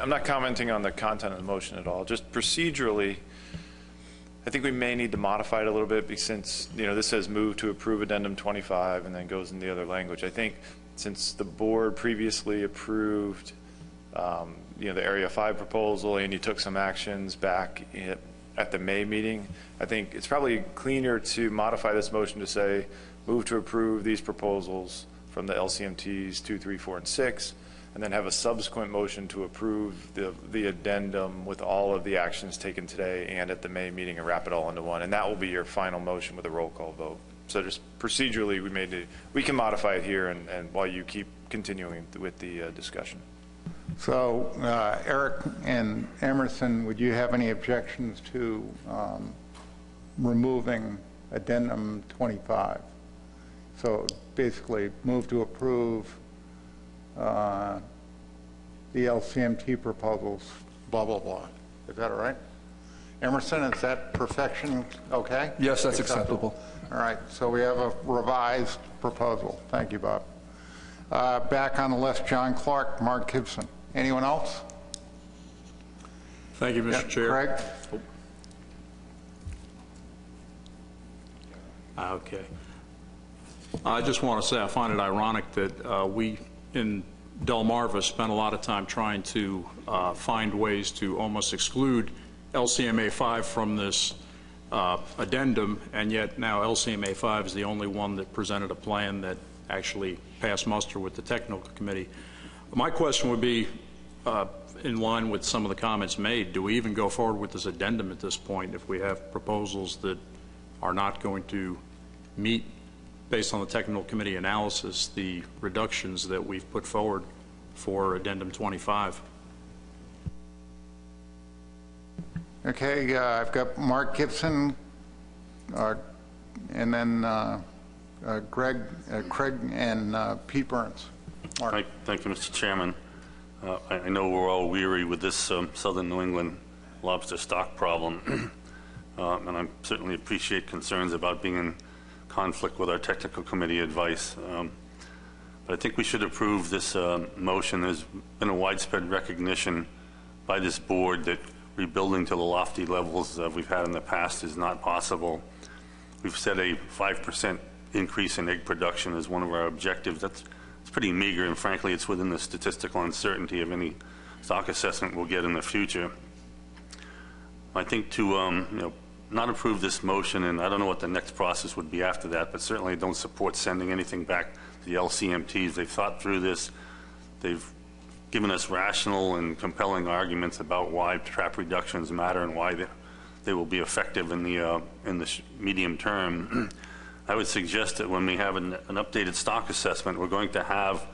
I'm not commenting on the content of the motion at all. Just procedurally, I think we may need to modify it a little bit because since, this says move to approve Addendum 25 and then goes in the other language. I think since the board previously approved, the Area 5 proposal and you took some actions back at the May meeting, I think it's probably cleaner to modify this motion to say move to approve these proposals from the LCMTs 2, 3, 4, and 6, and then have a subsequent motion to approve the addendum with all of the actions taken today and at the May meeting and wrap it all into one. And that will be your final motion with a roll call vote. So just procedurally, we can modify it here and while you keep continuing with the discussion. So Eric and Emerson, would you have any objections to removing Addendum 25? So basically move to approve the LCMT proposals, blah, blah, blah. Is that all right? Emerson, is that perfection okay? Yes, that's acceptable. All right, so we have a revised proposal. Thank you, Bob. Back on the list, John Clark, Mark Gibson. Anyone else? Thank you, Mr. Chair. Craig? Okay. I just want to say I find it ironic that we in Delmarva spent a lot of time trying to find ways to almost exclude LCMA 5 from this addendum, and yet now LCMA 5 is the only one that presented a plan that actually passed muster with the technical committee. My question would be, in line with some of the comments made, do we even go forward with this addendum at this point if we have proposals that are not going to meet, based on the technical committee analysis, the reductions that we've put forward for Addendum 25? Okay, I've got Mark Gibson, and then Craig and Pete Burns. Mark. Thank you, Mr. Chairman. I know we're all weary with this Southern New England lobster stock problem, and I certainly appreciate concerns about being in conflict with our technical committee advice. But I think we should approve this motion. There's been a widespread recognition by this board that rebuilding to the lofty levels we've had in the past is not possible. We've set a 5% increase in egg production as one of our objectives. It's pretty meager, and frankly, it's within the statistical uncertainty of any stock assessment we'll get in the future. I think to not approve this motion, and I don't know what the next process would be after that, but certainly I don't support sending anything back to the LCMTs. They've thought through this. They've given us rational and compelling arguments about why trap reductions matter and why they will be effective in the medium term. I would suggest that when we have an updated stock assessment, we're going to have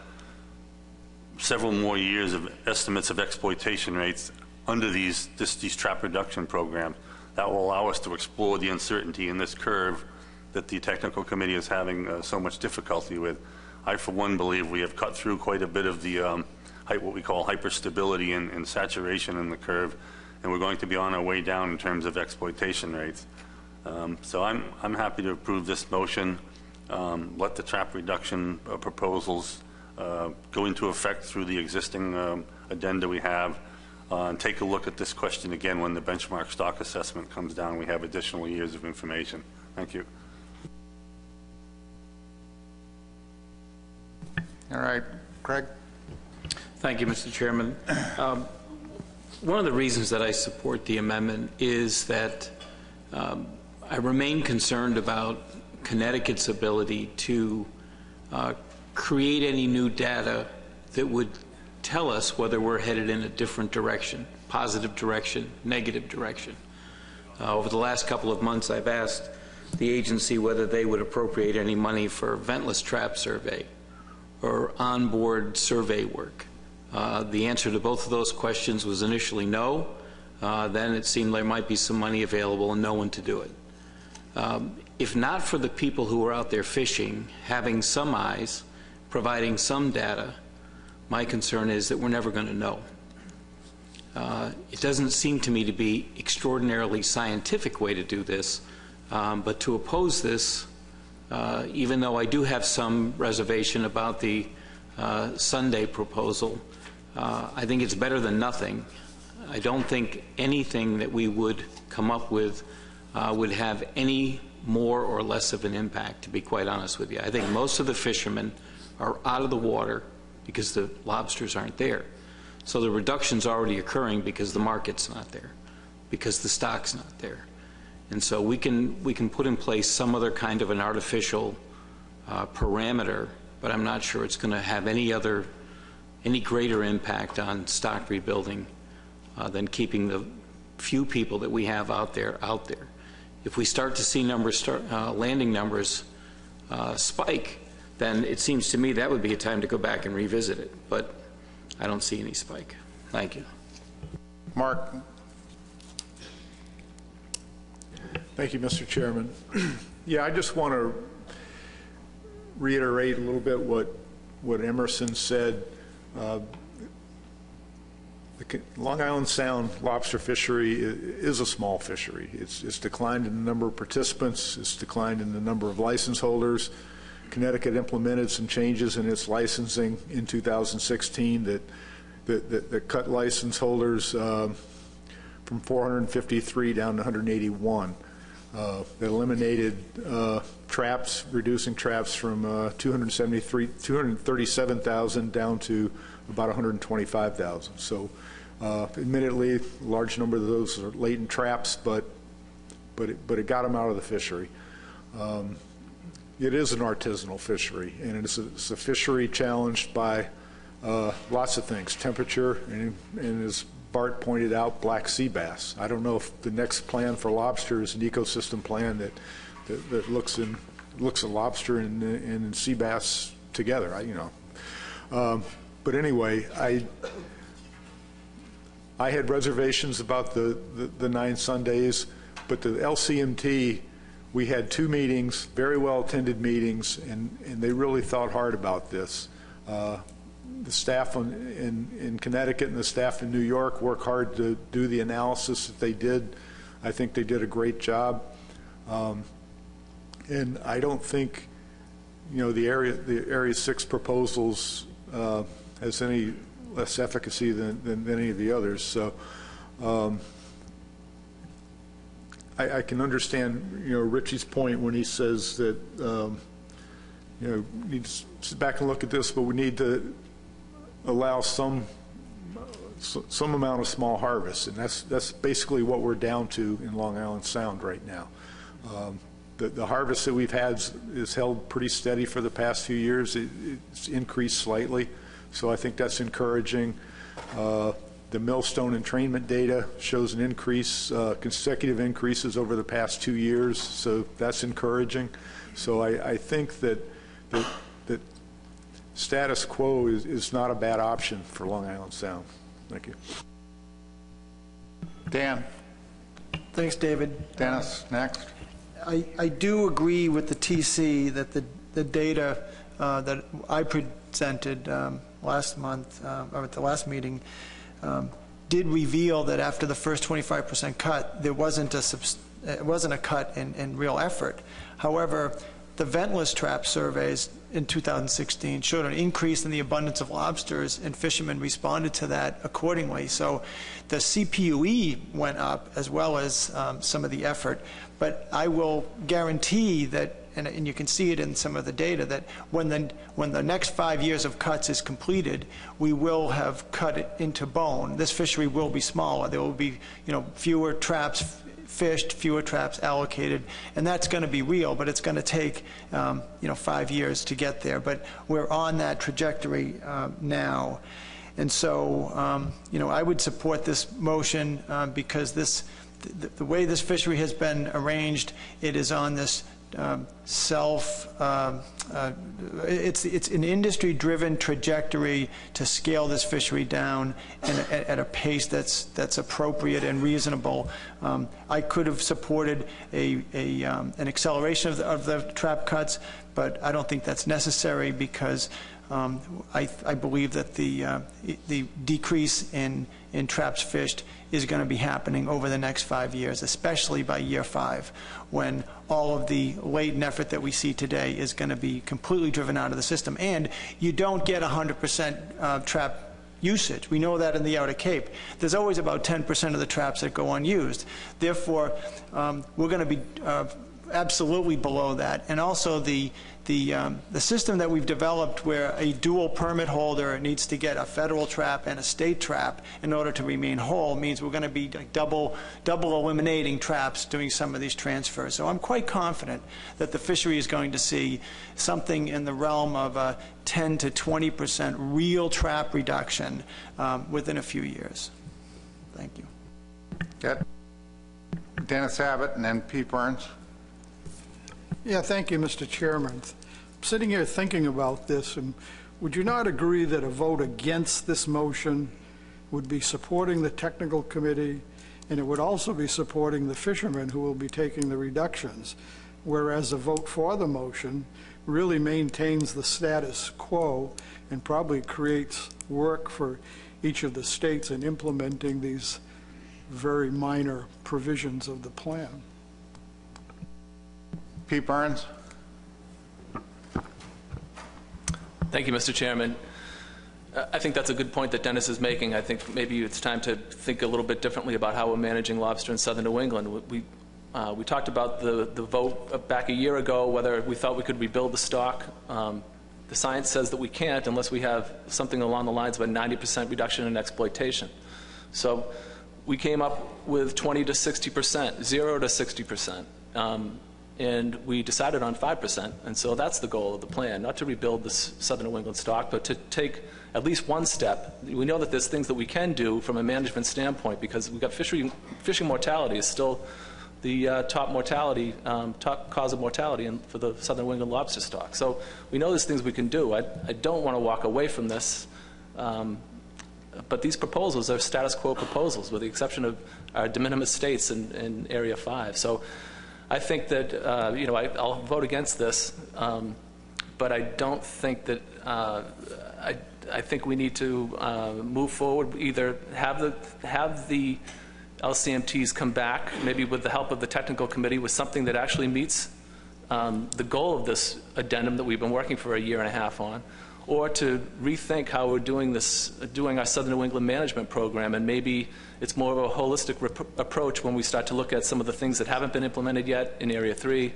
several more years of estimates of exploitation rates under these trap reduction programs. That will allow us to explore the uncertainty in this curve that the technical committee is having so much difficulty with. I, for one, believe we have cut through quite a bit of the what we call hyperstability and saturation in the curve, and we're going to be on our way down in terms of exploitation rates. So I'm happy to approve this motion. Let the trap reduction proposals go into effect through the existing addenda we have, and take a look at this question again when the benchmark stock assessment comes down. We have additional years of information. Thank you. All right, Craig. Thank you, Mr. Chairman. One of the reasons that I support the amendment is that I remain concerned about Connecticut's ability to create any new data that would tell us whether we're headed in a different direction, positive direction, negative direction. Over the last couple of months, I've asked the agency whether they would appropriate any money for ventless trap survey or onboard survey work. The answer to both of those questions was initially no. Then it seemed there might be some money available and no one to do it. If not for the people who are out there fishing, having some eyes, providing some data, my concern is that we're never going to know. It doesn't seem to me to be extraordinarily scientific way to do this, but to oppose this, even though I do have some reservation about the Sunday proposal, I think it's better than nothing. I don't think anything that we would come up with would have any more or less of an impact, to be quite honest with you. I think most of the fishermen are out of the water because the lobsters aren't there. So the reduction's already occurring because the market's not there, because the stock's not there. And so we can put in place some other kind of an artificial parameter, but I'm not sure it's going to have any greater impact on stock rebuilding than keeping the few people that we have out there. If we start to see landing numbers spike, then it seems to me that would be a time to go back and revisit it. But I don't see any spike. Thank you. Mark. Thank you, Mr. Chairman. Yeah, I just want to reiterate a little bit what Emerson said. The Long Island Sound lobster fishery is a small fishery. It's declined in the number of participants. It's declined in the number of license holders. Connecticut implemented some changes in its licensing in 2016 that cut license holders from 453 down to 181. They eliminated traps, reducing traps from 237,000 down to about 125,000. So admittedly, a large number of those are latent traps, but it got them out of the fishery. It is an artisanal fishery, and it's a fishery challenged by lots of things, temperature, and as Bart pointed out, black sea bass. I don't know if the next plan for lobster is an ecosystem plan that looks at lobster and sea bass together. But anyway, I had reservations about the 9 Sundays, but the LCMT, we had 2 meetings, very well attended meetings, and they really thought hard about this. The staff in Connecticut and the staff in New York work hard to do the analysis that they did. I think they did a great job. And I don't think the Area 6 proposals has any less efficacy than any of the others. So I can understand, Richie's point when he says that, need to sit back and look at this, but we need to allow some amount of small harvest, and that's basically what we're down to in Long Island Sound right now. The harvest that we've had is held pretty steady for the past few years. It's increased slightly, so I think that's encouraging. The millstone entrainment data shows an increase, consecutive increases over the past 2 years, so that's encouraging. So I think that status quo is not a bad option for Long Island Sound. Thank you. Dan. Thanks, David. Dennis, next. I do agree with the TC that the data that I presented last month, or at the last meeting, did reveal that after the first 25% cut, there wasn't a cut in real effort. However, the ventless trap surveys in 2016 showed an increase in the abundance of lobsters, and fishermen responded to that accordingly. So the CPUE went up as well as some of the effort. But I will guarantee that, and you can see it in some of the data, that when the next 5 years of cuts is completed, we will have cut it into bone. This fishery will be smaller. There will be fewer traps fished, fewer traps allocated, and that's going to be real, but it's going to take 5 years to get there. But we're on that trajectory now. And so I would support this motion because the way this fishery has been arranged, it is on this it's an industry-driven trajectory to scale this fishery down at a pace that's appropriate and reasonable. I could have supported an acceleration of the trap cuts, but I don't think that's necessary because I believe that the decrease in traps fished is going to be happening over the next 5 years, especially by year 5, when all of the latent effort that we see today is going to be completely driven out of the system. And you don't get 100% trap usage. We know that in the Outer Cape. There's always about 10% of the traps that go unused. Therefore, we're going to be absolutely below that. And also the system that we've developed where a dual permit holder needs to get a federal trap and a state trap in order to remain whole means we're going to be like double eliminating traps doing some of these transfers. So I'm quite confident that the fishery is going to see something in the realm of a 10 to 20% real trap reduction within a few years. Thank you. Good. Dennis Abbott and then Pete Burns. Yeah, thank you, Mr. Chairman. I'm sitting here thinking about this, and would you not agree that a vote against this motion would be supporting the technical committee, and it would also be supporting the fishermen who will be taking the reductions, whereas a vote for the motion really maintains the status quo and probably creates work for each of the states in implementing these very minor provisions of the plan? Pete Burns. Thank you, Mr. Chairman. I think that's a good point that Dennis is making. I think maybe it's time to think a little bit differently about how we're managing lobster in southern New England. We talked about the vote back a year ago, whether we thought we could rebuild the stock. The science says that we can't unless we have something along the lines of a 90% reduction in exploitation. So we came up with 20 to 60%, 0 to 60%. And we decided on 5%, and so that's the goal of the plan, not to rebuild the southern New England stock, but to take at least one step. We know that there's things that we can do from a management standpoint because we've got fishing mortality is still the top cause of mortality for the southern New England lobster stock. So we know there's things we can do. I don't want to walk away from this, but these proposals are status quo proposals with the exception of our de minimis states in Area 5. So I think that, I'll vote against this, but I don't think that, I think we need to move forward, either have the LCMTs come back, maybe with the help of the technical committee, with something that actually meets the goal of this addendum that we've been working for a year and a half on, or to rethink how we're doing our Southern New England management program, and maybe it's more of a holistic approach when we start to look at some of the things that haven't been implemented yet in Area 3,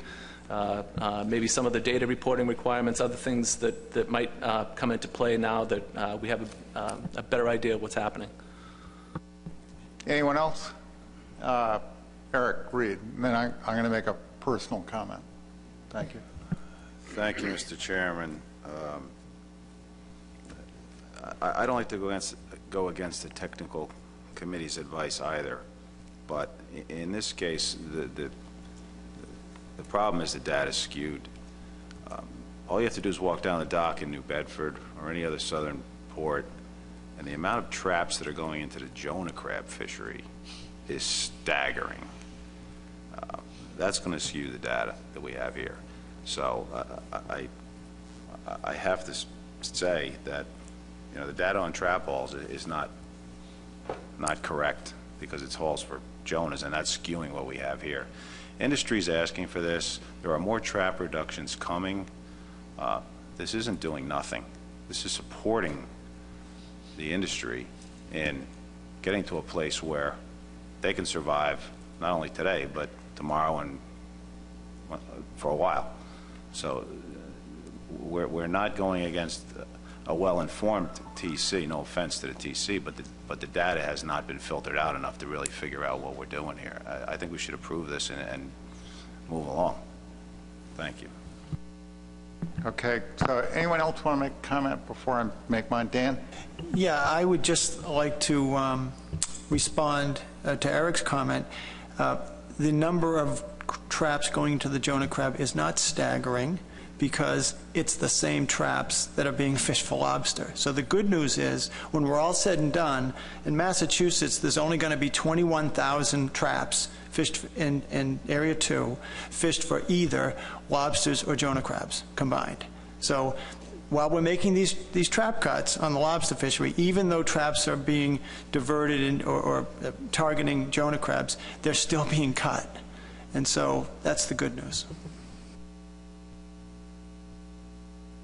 maybe some of the data reporting requirements, other things that might come into play now that we have a better idea of what's happening. Anyone else? Eric, Reed, and then I'm going to make a personal comment. Thank you. Thank you, Mr. Chairman. I don't like to go against the technical committee's advice either, but in this case, the problem is the data is skewed. All you have to do is walk down the dock in New Bedford or any other southern port, and the amount of traps that are going into the Jonah crab fishery is staggering. That's going to skew the data that we have here. So I have to say that, you know, the data on trap hauls is not correct, because it's hauls for Jonahs, and that's skewing what we have here. Industry's asking for this. There are more trap reductions coming. This isn't doing nothing. This is supporting the industry in getting to a place where they can survive not only today but tomorrow and for a while. So we're not going against a well-informed TC. No offense to the TC, but the data has not been filtered out enough to really figure out what we're doing here. I think we should approve this and move along. Thank you. Okay, so anyone else want to make a comment before I make mine? Dan? Yeah, I would just like to respond to Eric's comment. The number of traps going to the Jonah crab is not staggering, because it's the same traps that are being fished for lobster. So the good news is, when we're all said and done, in Massachusetts there's only going to be 21,000 traps fished in Area 2, fished for either lobsters or Jonah crabs combined. So while we're making these trap cuts on the lobster fishery, even though traps are being diverted or targeting Jonah crabs, they're still being cut. And so that's the good news.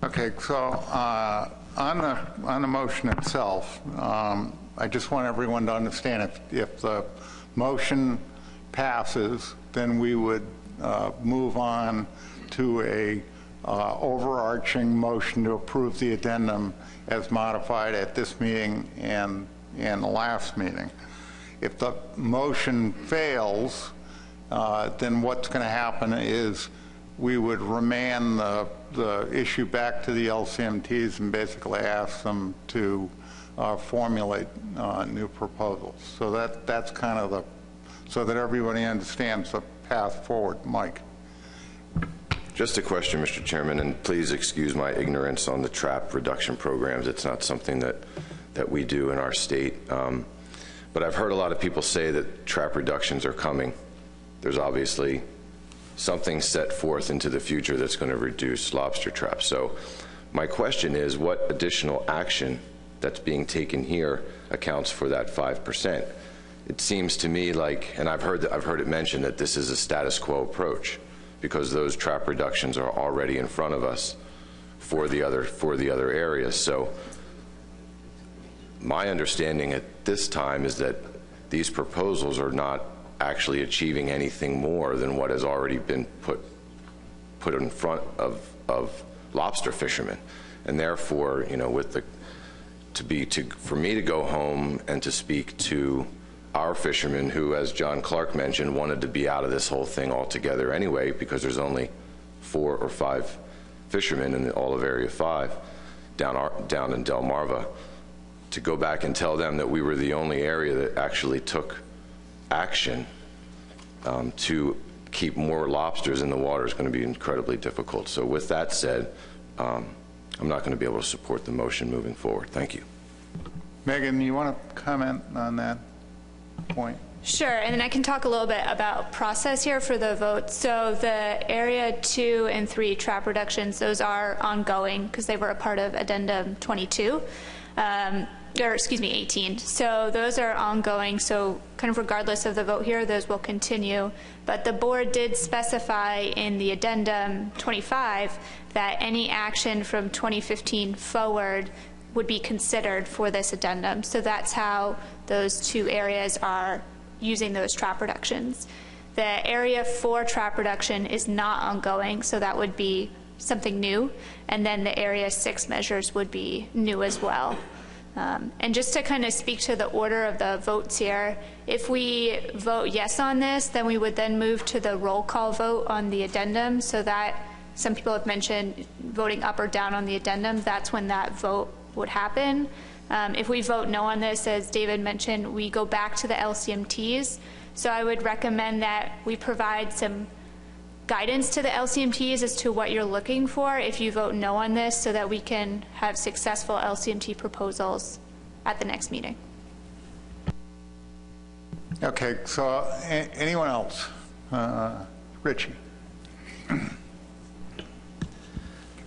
Okay, so on the motion itself, I just want everyone to understand, if the motion passes, then we would move on to a overarching motion to approve the addendum as modified at this meeting and the last meeting. If the motion fails, then what's going to happen is we would remand the issue back to the LCMTs and basically ask them to formulate new proposals. So that's kind of so that everybody understands the path forward. Mike. Just a question, Mr. Chairman, and please excuse my ignorance on the trap reduction programs. It's not something that we do in our state. But I've heard a lot of people say that trap reductions are coming. There's obviously something set forth into the future that's going to reduce lobster traps. So my question is, what additional action that's being taken here accounts for that 5%? It seems to me like, and I've heard it mentioned, that this is a status quo approach, because those trap reductions are already in front of us for the other areas. So my understanding at this time is that these proposals are not actually achieving anything more than what has already been put in front of lobster fishermen. And therefore, you know, for me to go home and to speak to our fishermen who, as John Clark mentioned, wanted to be out of this whole thing altogether anyway, because there's only 4 or 5 fishermen in all of Area 5 down in Delmarva, to go back and tell them that we were the only area that actually took action to keep more lobsters in the water is going to be incredibly difficult. So with that said, I'm not going to be able to support the motion moving forward. Thank you. Megan, you want to comment on that point? Sure, and then I can talk a little bit about process here for the vote. So the Area 2 and 3 trap reductions, those are ongoing because they were a part of Addendum 22. or excuse me, 18. So those are ongoing. So kind of regardless of the vote here, those will continue. But the board did specify in the Addendum 25 that any action from 2015 forward would be considered for this addendum. So that's how those two areas are using those trap reductions. The area 4 trap reduction is not ongoing, so that would be something new. And then the area 6 measures would be new as well. And just to kind of speak to the order of the votes here, if we vote yes on this, then we would then move to the roll call vote on the addendum. So that some people have mentioned voting up or down on the addendum. That's when that vote would happen. If we vote no on this, as David mentioned, we go back to the LCMTs. So I would recommend that we provide some guidance to the LCMTs as to what you're looking for if you vote no on this, so that we can have successful LCMT proposals at the next meeting. Okay, so anyone else? Richie.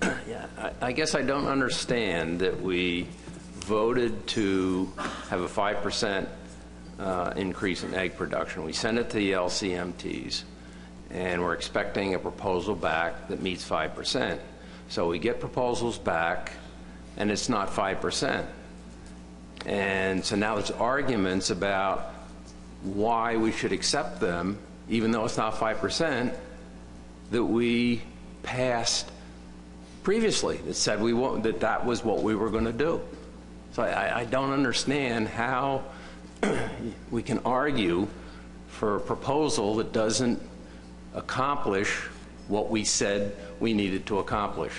Yeah, I guess I don't understand that we voted to have a 5% increase in egg production. We sent it to the LCMTs, and we're expecting a proposal back that meets 5%. So we get proposals back, and it's not 5%. And so now there's arguments about why we should accept them, even though it's not 5%, that we passed previously that said that was what we were going to do. So I don't understand how we can argue for a proposal that doesn't accomplish what we said we needed to accomplish.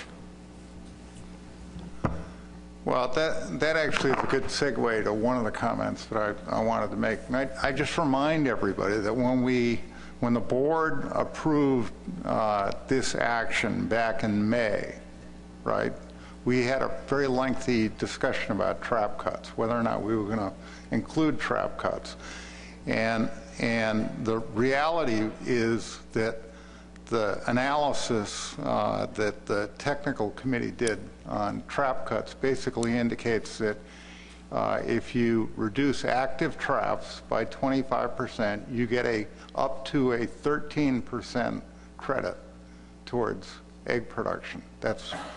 Well, that actually is a good segue to one of the comments that I wanted to make. And I just remind everybody that when the board approved this action back in May, right, we had a very lengthy discussion about trap cuts, whether or not we were going to include trap cuts. And the reality is that the analysis that the technical committee did on trap cuts basically indicates that if you reduce active traps by 25%, you get up to a 13% credit towards egg production.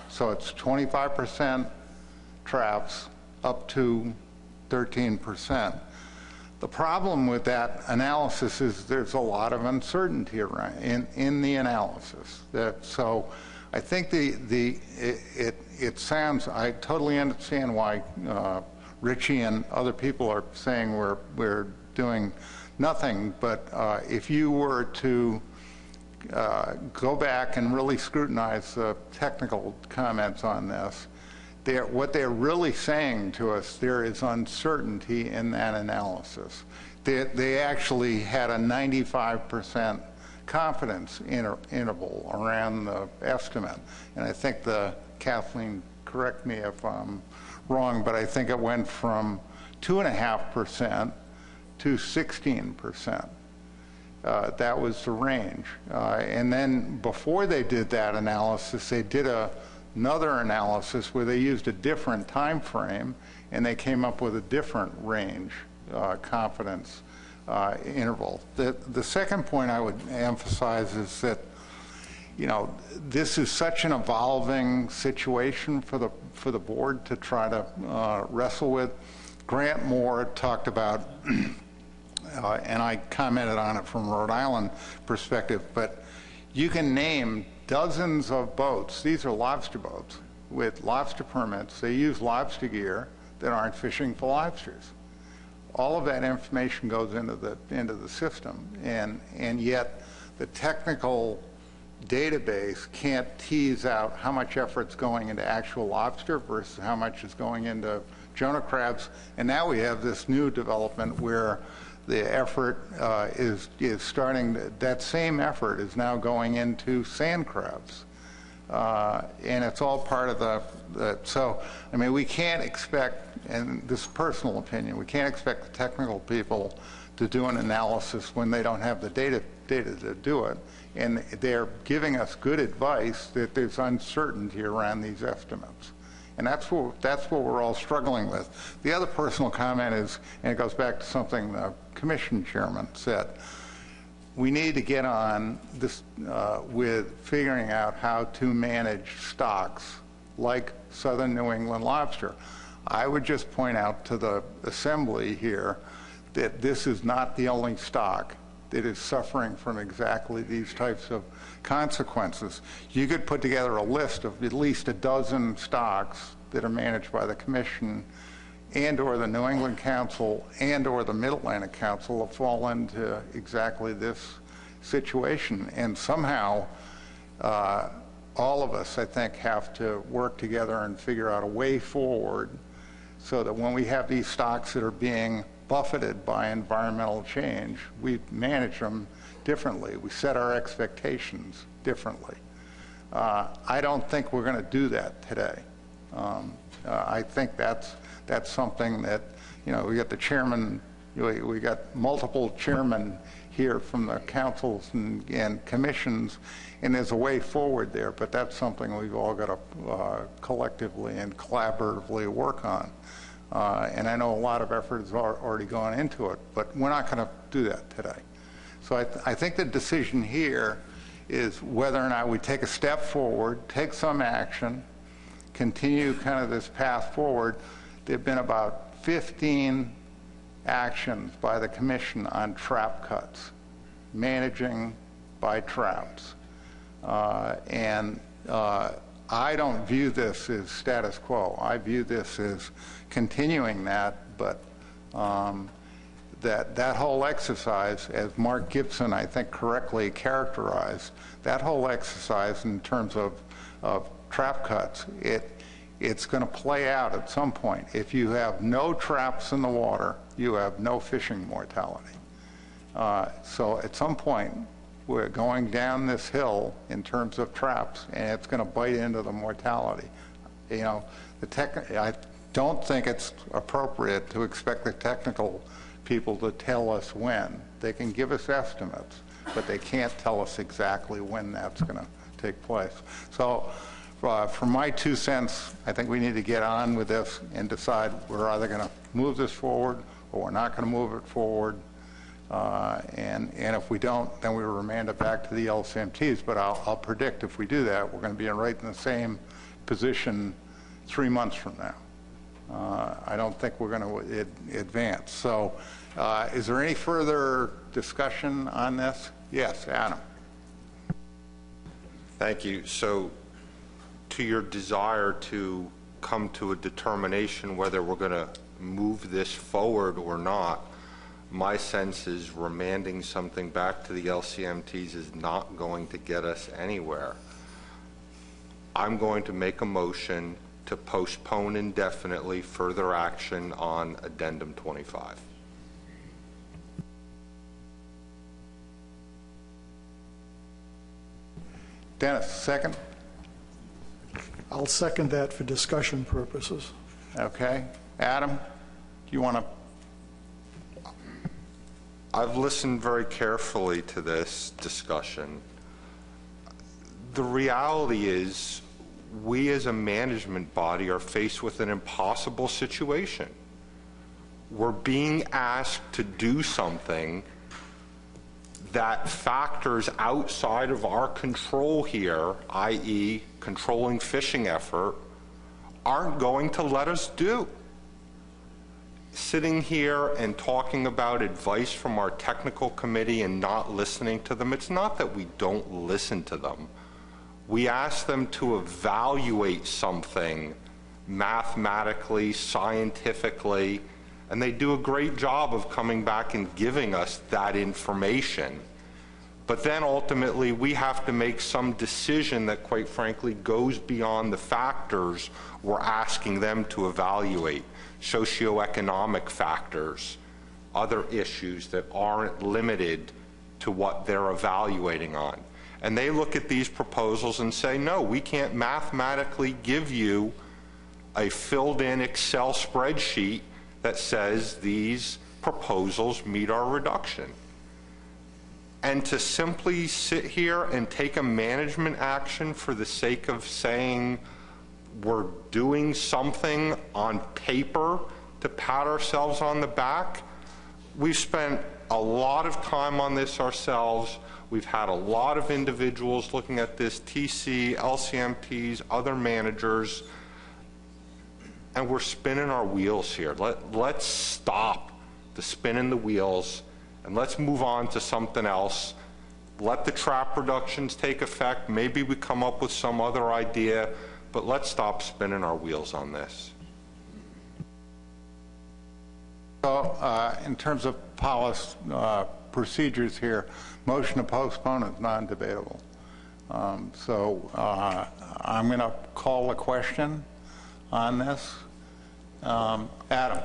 So it's 25% traps up to 13%. The problem with that analysis is there's a lot of uncertainty around in the analysis. So I think it sounds, I totally understand why Richie and other people are saying we're doing nothing, but if you were to go back and really scrutinize the technical comments on this, what they're really saying to us, there is uncertainty in that analysis. They actually had a 95% confidence interval around the estimate. And I think Kathleen, correct me if I'm wrong, but I think it went from 2.5% to 16%. That was the range. And then before they did that analysis, they did another analysis where they used a different time frame, and they came up with a different range confidence interval. The second point I would emphasize is that, this is such an evolving situation for the board to try to wrestle with. Grant Moore talked about, and I commented on it from Rhode Island perspective, but you can name dozens of boats. These are lobster boats with lobster permits. They use lobster gear that aren't fishing for lobsters. All of that information goes into the system, and yet the technical database can't tease out how much effort's going into actual lobster versus how much is going into Jonah crabs. And now we have this new development where the effort is starting, that same effort is now going into sand crabs. And it's all part of so, I mean, we can't expect, and this is personal opinion, we can't expect the technical people to do an analysis when they don't have the data to do it. And they're giving us good advice that there's uncertainty around these estimates. And that's what we're all struggling with. The other personal comment is, and it goes back to something the commission chairman said, we need to get on this with figuring out how to manage stocks like Southern New England lobster. I would just point out to the assembly here that this is not the only stock that is suffering from exactly these types of consequences. You could put together a list of at least a dozen stocks that are managed by the Commission and or the New England Council and or the Mid-Atlantic Council that fall into exactly this situation. And somehow all of us, I think, have to work together and figure out a way forward so that when we have these stocks that are being buffeted by environmental change, we manage them differently. We set our expectations differently. I don't think we're going to do that today. I think that's something that, you know, we got the chairman, we got multiple chairmen here from the councils and commissions, and there's a way forward there, but that's something we've all got to collectively and collaboratively work on. And I know a lot of effort has already gone into it, but we're not going to do that today. So I think the decision here is whether or not we take a step forward, take some action, continue kind of this path forward. There have been about 15 actions by the Commission on trap cuts, managing by traps. I don't view this as status quo. I view this as continuing that, but that whole exercise, as Mark Gibson, I think, correctly characterized, that whole exercise in terms of trap cuts, it's going to play out at some point. If you have no traps in the water, you have no fishing mortality. So at some point, we're going down this hill in terms of traps, and it's going to bite into the mortality. You know, I don't think it's appropriate to expect the technical people to tell us when. They can give us estimates, but they can't tell us exactly when that's going to take place. So for my 2 cents, I think we need to get on with this and decide we're either going to move this forward or we're not going to move it forward. And if we don't, then we remand it back to the LCMTs. But I'll predict if we do that, we're going to be right in the same position 3 months from now. I don't think we're going to advance. So is there any further discussion on this? Yes, Adam. Thank you. So to your desire to come to a determination whether we're going to move this forward or not, my sense is remanding something back to the LCMTs is not going to get us anywhere. I'm going to make a motion to postpone indefinitely further action on Addendum 25. Dennis, second? I'll second that for discussion purposes. Okay. Adam, do you want to? I've listened very carefully to this discussion. The reality is we as a management body are faced with an impossible situation. We're being asked to do something that factors outside of our control here, i.e. controlling fishing effort, aren't going to let us do. Sitting here and talking about advice from our technical committee and not listening to them, it's not that we don't listen to them. We ask them to evaluate something mathematically, scientifically, and they do a great job of coming back and giving us that information. But then ultimately we have to make some decision that quite frankly goes beyond the factors we're asking them to evaluate. Socioeconomic factors, other issues that aren't limited to what they're evaluating on. And they look at these proposals and say, no, we can't mathematically give you a filled-in Excel spreadsheet that says these proposals meet our reduction. And to simply sit here and take a management action for the sake of saying we're doing something on paper to pat ourselves on the back. We've spent a lot of time on this ourselves. We've had a lot of individuals looking at this, TC, LCMTs, other managers, and we're spinning our wheels here. Let's stop the spinning the wheels and let's move on to something else. Let the trap reductions take effect. Maybe we come up with some other idea, but let's stop spinning our wheels on this. So, in terms of policy procedures here, motion to postpone is non-debatable. So I'm going to call a question on this. Adam.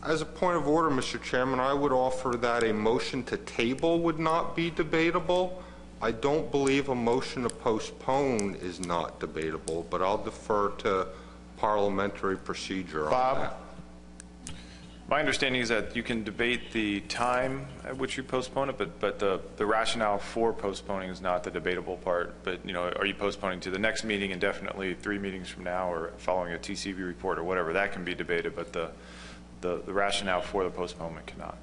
As a point of order, Mr. Chairman, I would offer that a motion to table would not be debatable. I don't believe a motion to postpone is not debatable, but I'll defer to parliamentary procedure on that. My understanding is that you can debate the time at which you postpone it, but the rationale for postponing is not the debatable part. But, you know, are you postponing to the next meeting indefinitely, 3 meetings from now, or following a TCV report or whatever? That can be debated, but the rationale for the postponement cannot.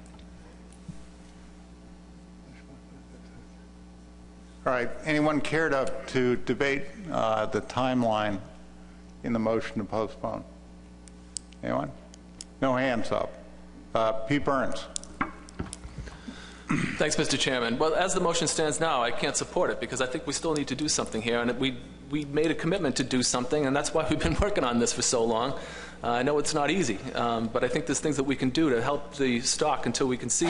All right. Anyone care to debate the timeline in the motion to postpone? Anyone? No hands up. Pete Burns. Thanks, Mr. Chairman. Well, as the motion stands now, I can't support it because I think we still need to do something here, and we made a commitment to do something, and that's why we've been working on this for so long. I know it's not easy, but I think there's things that we can do to help the stock until we can see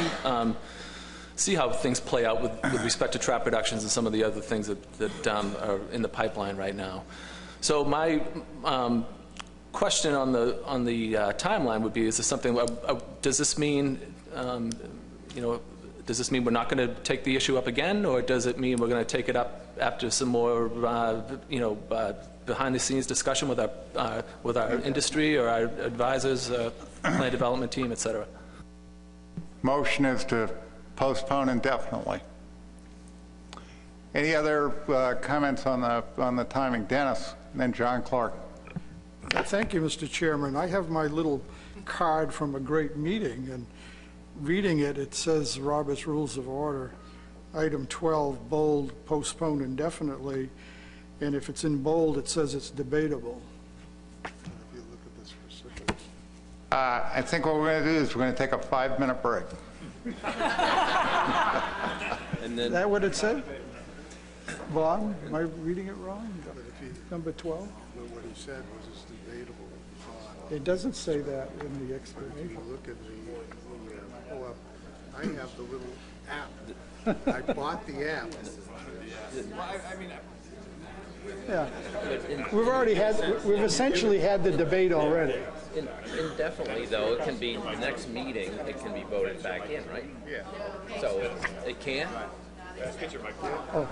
how things play out with respect to trap reductions and some of the other things that are in the pipeline right now. So my question on the timeline would be: is this something? Does this mean, does this mean we're not going to take the issue up again, or does it mean we're going to take it up after some more, behind-the-scenes discussion with our industry or our advisors, plan development team, et cetera? Motion is to postpone indefinitely. Any other comments on the timing? Dennis, and then John Clark. Thank you, Mr. Chairman. I have my little card from a great meeting, and reading it, it says Robert's Rules of Order, item 12, bold, postpone indefinitely, and if it's in bold, it says it's debatable. If you look at the specifics. I think what we're going to do is we're going to take a 5-minute break. And then, is that what it said? Bob, am I reading it wrong? Number 12? What he said was it's debatable. It doesn't say that in the explanation. If you look at the pull up, I have the little app. I bought the app. Yeah, we've essentially had the debate already. Indefinitely, though, it can be the next meeting, it can be voted back in, right? Yeah. So it can? Oh.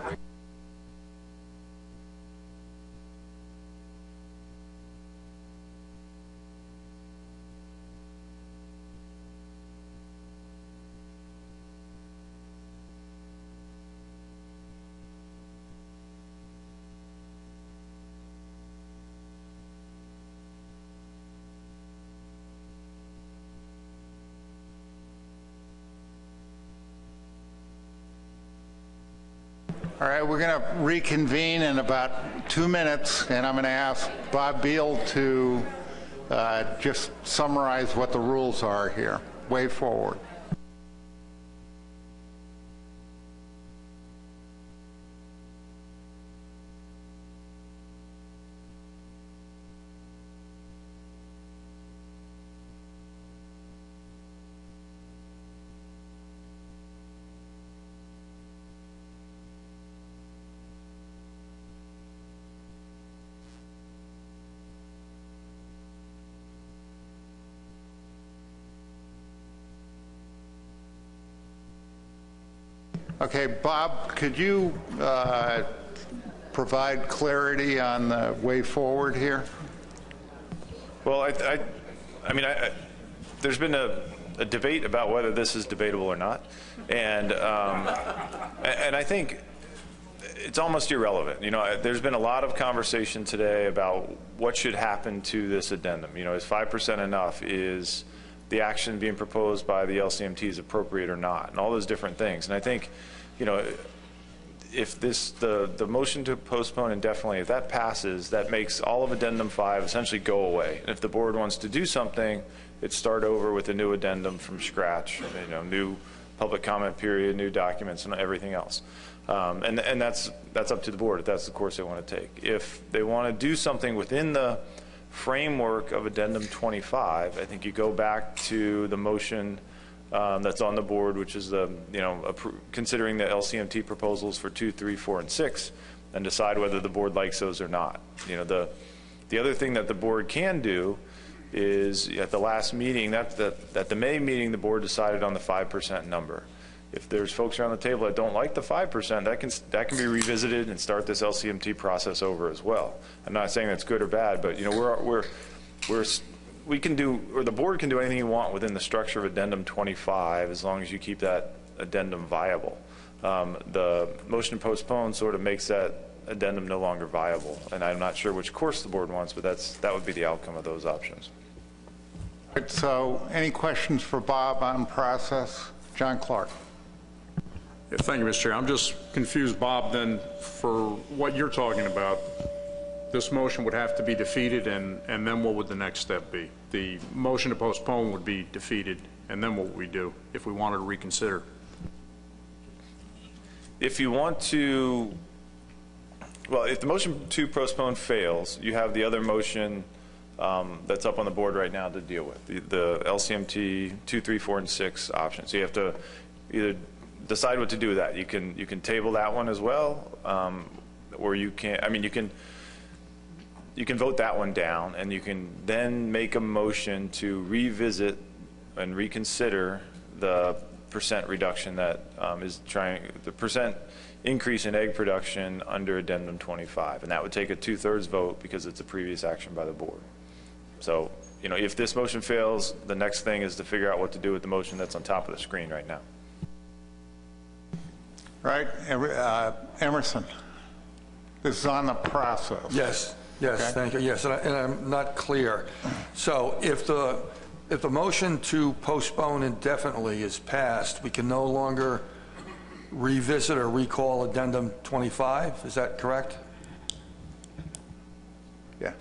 All right, we're going to reconvene in about 2 minutes, and I'm going to ask Bob Beal to just summarize what the rules are here. Way forward. Okay, Bob, could you provide clarity on the way forward here? Well, there's been a debate about whether this is debatable or not, and I think it's almost irrelevant. You know, there's been a lot of conversation today about what should happen to this addendum. You know, is 5% enough? Is the action being proposed by the LCMTs appropriate or not? And all those different things. And I think, you know, if the motion to postpone indefinitely, if that passes, that makes all of Addendum 5 essentially go away. And if the board wants to do something, it's start over with a new addendum from scratch, you know, new public comment period, new documents, and everything else. And that's up to the board if that's the course they want to take. If they want to do something within the framework of Addendum 25, I think you go back to the motion that's on the board, which is the, you know, considering the LCMT proposals for 2, 3, 4, and 6, and decide whether the board likes those or not. You know, the other thing that the board can do is at the last meeting, at the May meeting, the board decided on the 5% number. If there's folks around the table that don't like the 5%, that can be revisited and start this LCMT process over as well. I'm not saying that's good or bad, but you know, we can do, or the board can do anything you want within the structure of Addendum 25 as long as you keep that addendum viable. The motion to postpone sort of makes that addendum no longer viable, and I'm not sure which course the board wants, but that would be the outcome of those options. All right, so any questions for Bob on process? John Clark. Yeah, thank you, Mr. Chair. I'm just confused, Bob, then, for what you're talking about. This motion would have to be defeated, and then what would the next step be? The motion to postpone would be defeated, and then what would we do if we wanted to reconsider? If you want to, well, if the motion to postpone fails, you have the other motion that's up on the board right now to deal with, the LCMT 2, 3, 4, and 6 options. So you have to either decide what to do with that. You can table that one as well, or you can. I mean, you can vote that one down, and you can then make a motion to revisit and reconsider the percent reduction that is the percent increase in egg production under Addendum 25, and that would take a 2/3 vote because it's a previous action by the board. So, you know, if this motion fails, the next thing is to figure out what to do with the motion that's on top of the screen right now. Right, Emerson, this is on the process. Yes, Okay. thank you. Yes, and I'm not clear. So if the motion to postpone indefinitely is passed, we can no longer revisit or recall Addendum 25. Is that correct? Yeah.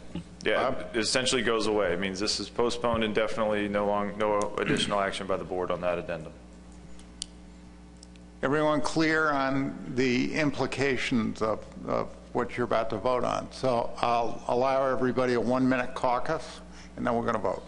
Yeah, it essentially goes away. It means this is postponed indefinitely, no additional action by the board on that addendum. Everyone clear on the implications of what you're about to vote on? So I'll allow everybody a 1-minute caucus, and then we're going to vote.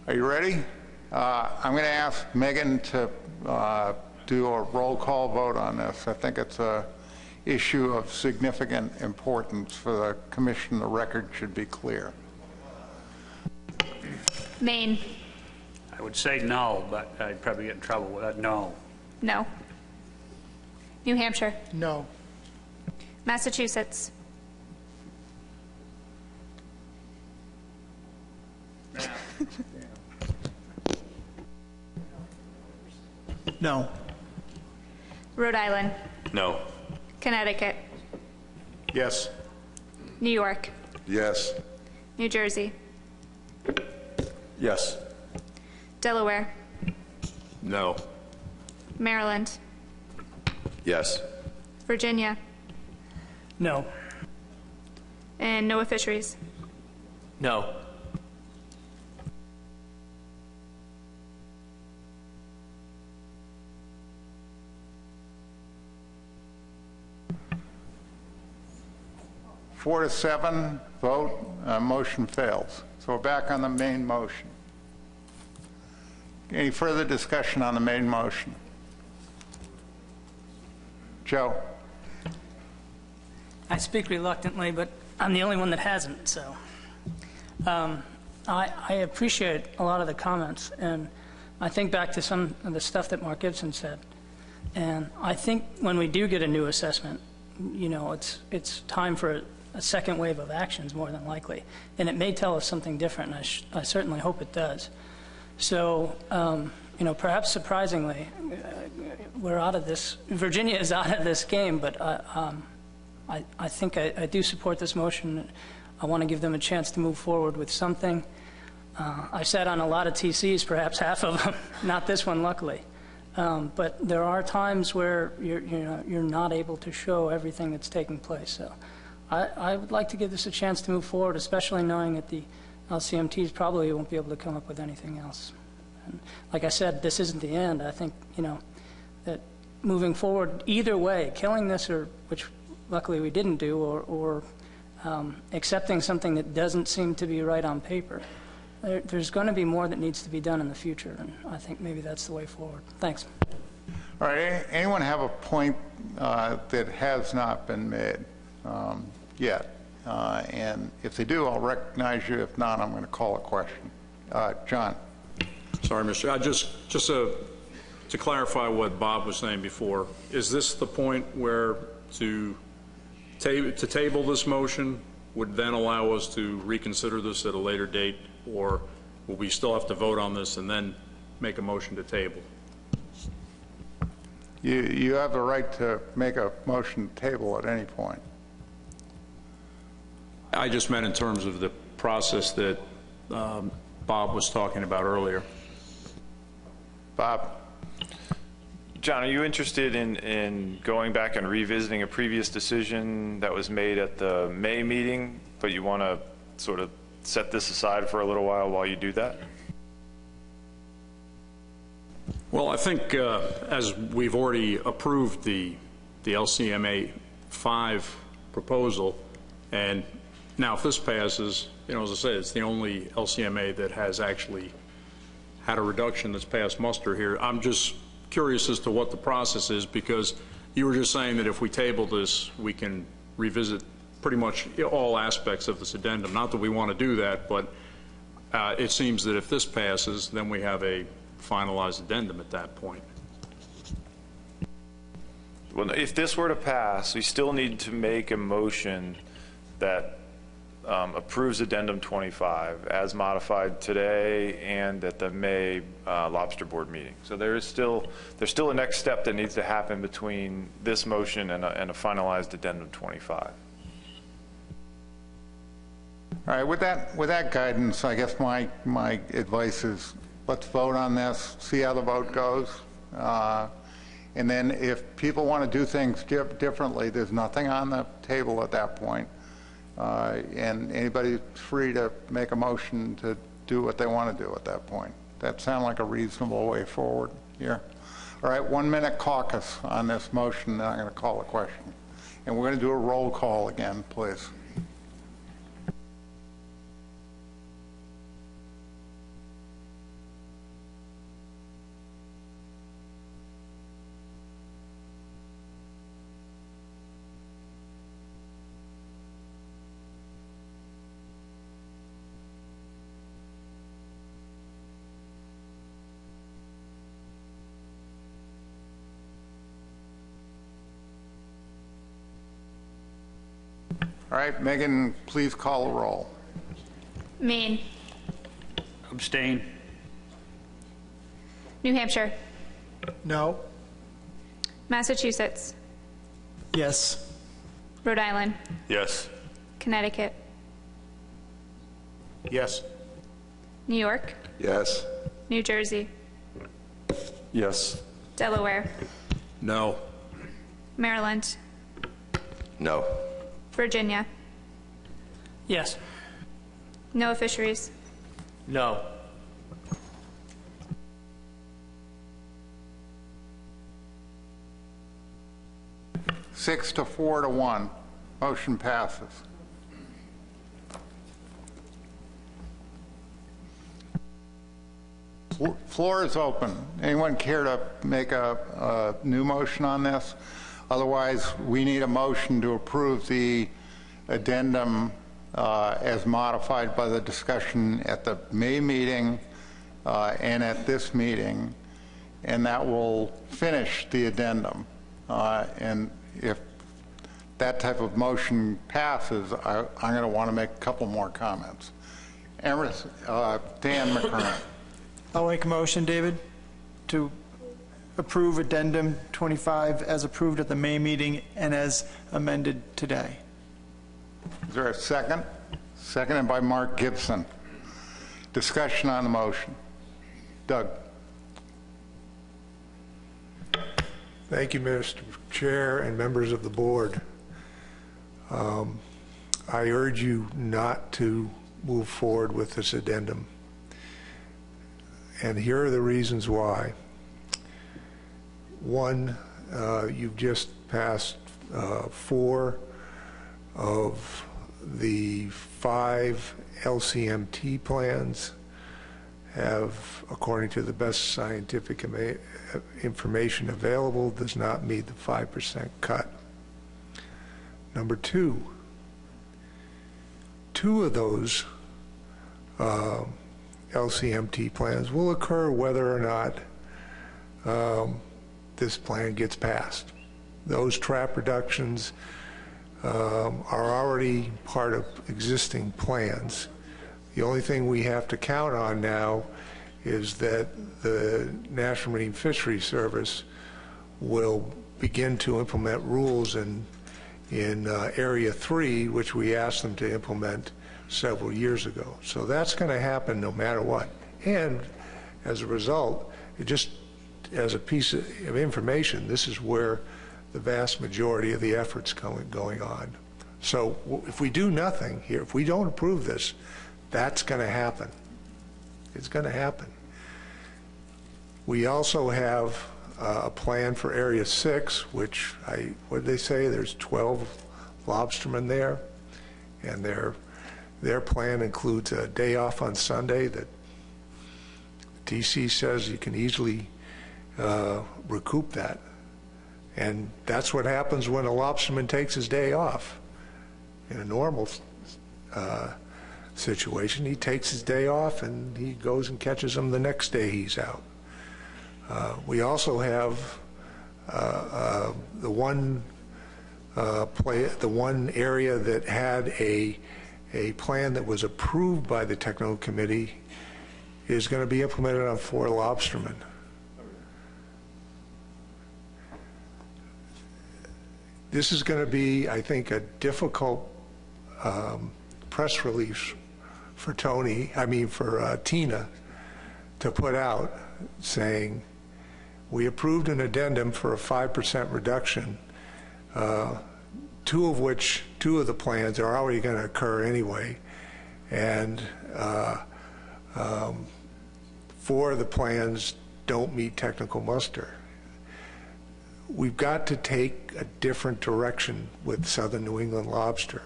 Are you ready? I'm going to ask Megan to do a roll call vote on this. I think it's an issue of significant importance for the commission. The record should be clear. Maine. I would say no, but I'd probably get in trouble with that. No. No. New Hampshire. No. Massachusetts. No. Rhode Island. No. Connecticut. Yes. New York. Yes. New Jersey. Yes. Delaware. No. Maryland. Yes. Virginia. No. And NOAA Fisheries. No. Four to 7 vote, motion fails. So we're back on the main motion. Any further discussion on the main motion? Joe? I speak reluctantly, but I'm the only one that hasn't, so. I appreciate a lot of the comments, and I think back to some of the stuff that Mark Gibson said. And I think when we do get a new assessment, it's time for a second wave of actions more than likely. And it may tell us something different, and I certainly hope it does. So, perhaps surprisingly, we're out of this, Virginia is out of this game, but I think I do support this motion. I want to give them a chance to move forward with something. I've sat on a lot of TCs, perhaps half of them, not this one, luckily. But there are times where you're not able to show everything that's taking place. So I would like to give this a chance to move forward, especially knowing that the LCMTs probably won't be able to come up with anything else. And like I said, this isn't the end. I think, that moving forward, either way, killing this, or which luckily we didn't do, or accepting something that doesn't seem to be right on paper, there's going to be more that needs to be done in the future, and I think maybe that's the way forward. Thanks. All right, anyone have a point that has not been made yet? And if they do, I'll recognize you. If not, I'm going to call a question. John. Sorry, Mr. Just to clarify what Bob was saying before, is this the point where to table this motion would then allow us to reconsider this at a later date, or will we still have to vote on this and then make a motion to table? You have the right to make a motion to table at any point. I just meant in terms of the process that Bob was talking about earlier. Bob. John, are you interested in going back and revisiting a previous decision that was made at the May meeting, but you want to sort of set this aside for a little while you do that? Well, I think as we've already approved the LCMA 5 proposal, and now if this passes, as I say, it's the only LCMA that has actually had a reduction that's passed muster here. I'm just curious as to what the process is, because you were just saying that if we table this, we can revisit pretty much all aspects of this addendum. Not that we want to do that, but it seems that if this passes, then we have a finalized addendum at that point. Well, if this were to pass, we still need to make a motion that approves Addendum 25 as modified today and at the May Lobster Board meeting. So there's still a next step that needs to happen between this motion and a finalized Addendum 25. All right, with that guidance, I guess my advice is let's vote on this, see how the vote goes, and then if people want to do things differently, there's nothing on the table at that point. And anybody's free to make a motion to do what they want to do at that point. That sounds like a reasonable way forward here. All right, 1 minute caucus on this motion, then I'm going to call a question. And we're going to do a roll call again, please. All right, Megan, please call a roll. Maine. Abstain. New Hampshire. No. Massachusetts. Yes. Rhode Island. Yes. Connecticut. Yes. New York. Yes. New Jersey. Yes. Delaware. No. Maryland. No. Virginia. Yes. No fisheries. No. Six to 4 to 1. Motion passes. Floor is open. Anyone care to make a new motion on this? Otherwise, we need a motion to approve the addendum as modified by the discussion at the May meeting and at this meeting, and that will finish the addendum. And if that type of motion passes, I'm going to want to make a couple more comments. Dan McKernan. I'll make a motion, David, to approve Addendum 25 as approved at the May meeting and as amended today. Is there a second? Seconded by Mark Gibson. Discussion on the motion. Doug. Thank you, Mr. Chair and members of the board. I urge you not to move forward with this addendum. And here are the reasons why. One, you've just passed 4 of the 5 LCMT plans have, according to the best scientific information available, does not meet the 5% cut. Number 2, 2 of those LCMT plans will occur whether or not this plan gets passed. Those trap reductions are already part of existing plans. The only thing we have to count on now is that the National Marine Fisheries Service will begin to implement rules in Area 3, which we asked them to implement several years ago. So that's going to happen no matter what. And as a result, just as a piece of information, this is where the vast majority of the effort's going on. So if we do nothing here, if we don't approve this, that's going to happen. It's going to happen. We also have a plan for Area 6, which what did they say? There's 12 lobstermen there, and their plan includes a day off on Sunday that DC says you can easily recoup that. And that's what happens when a lobsterman takes his day off. In a normal situation, he takes his day off and he goes and catches them the next day he's out. We also have the one area that had a plan that was approved by the technical committee is going to be implemented on 4 lobstermen. This is going to be, I think, a difficult press release for Tina to put out, saying we approved an addendum for a 5% reduction, 2 of the plans are already going to occur anyway, and 4 of the plans don't meet technical muster. We've got to take a different direction with Southern New England lobster.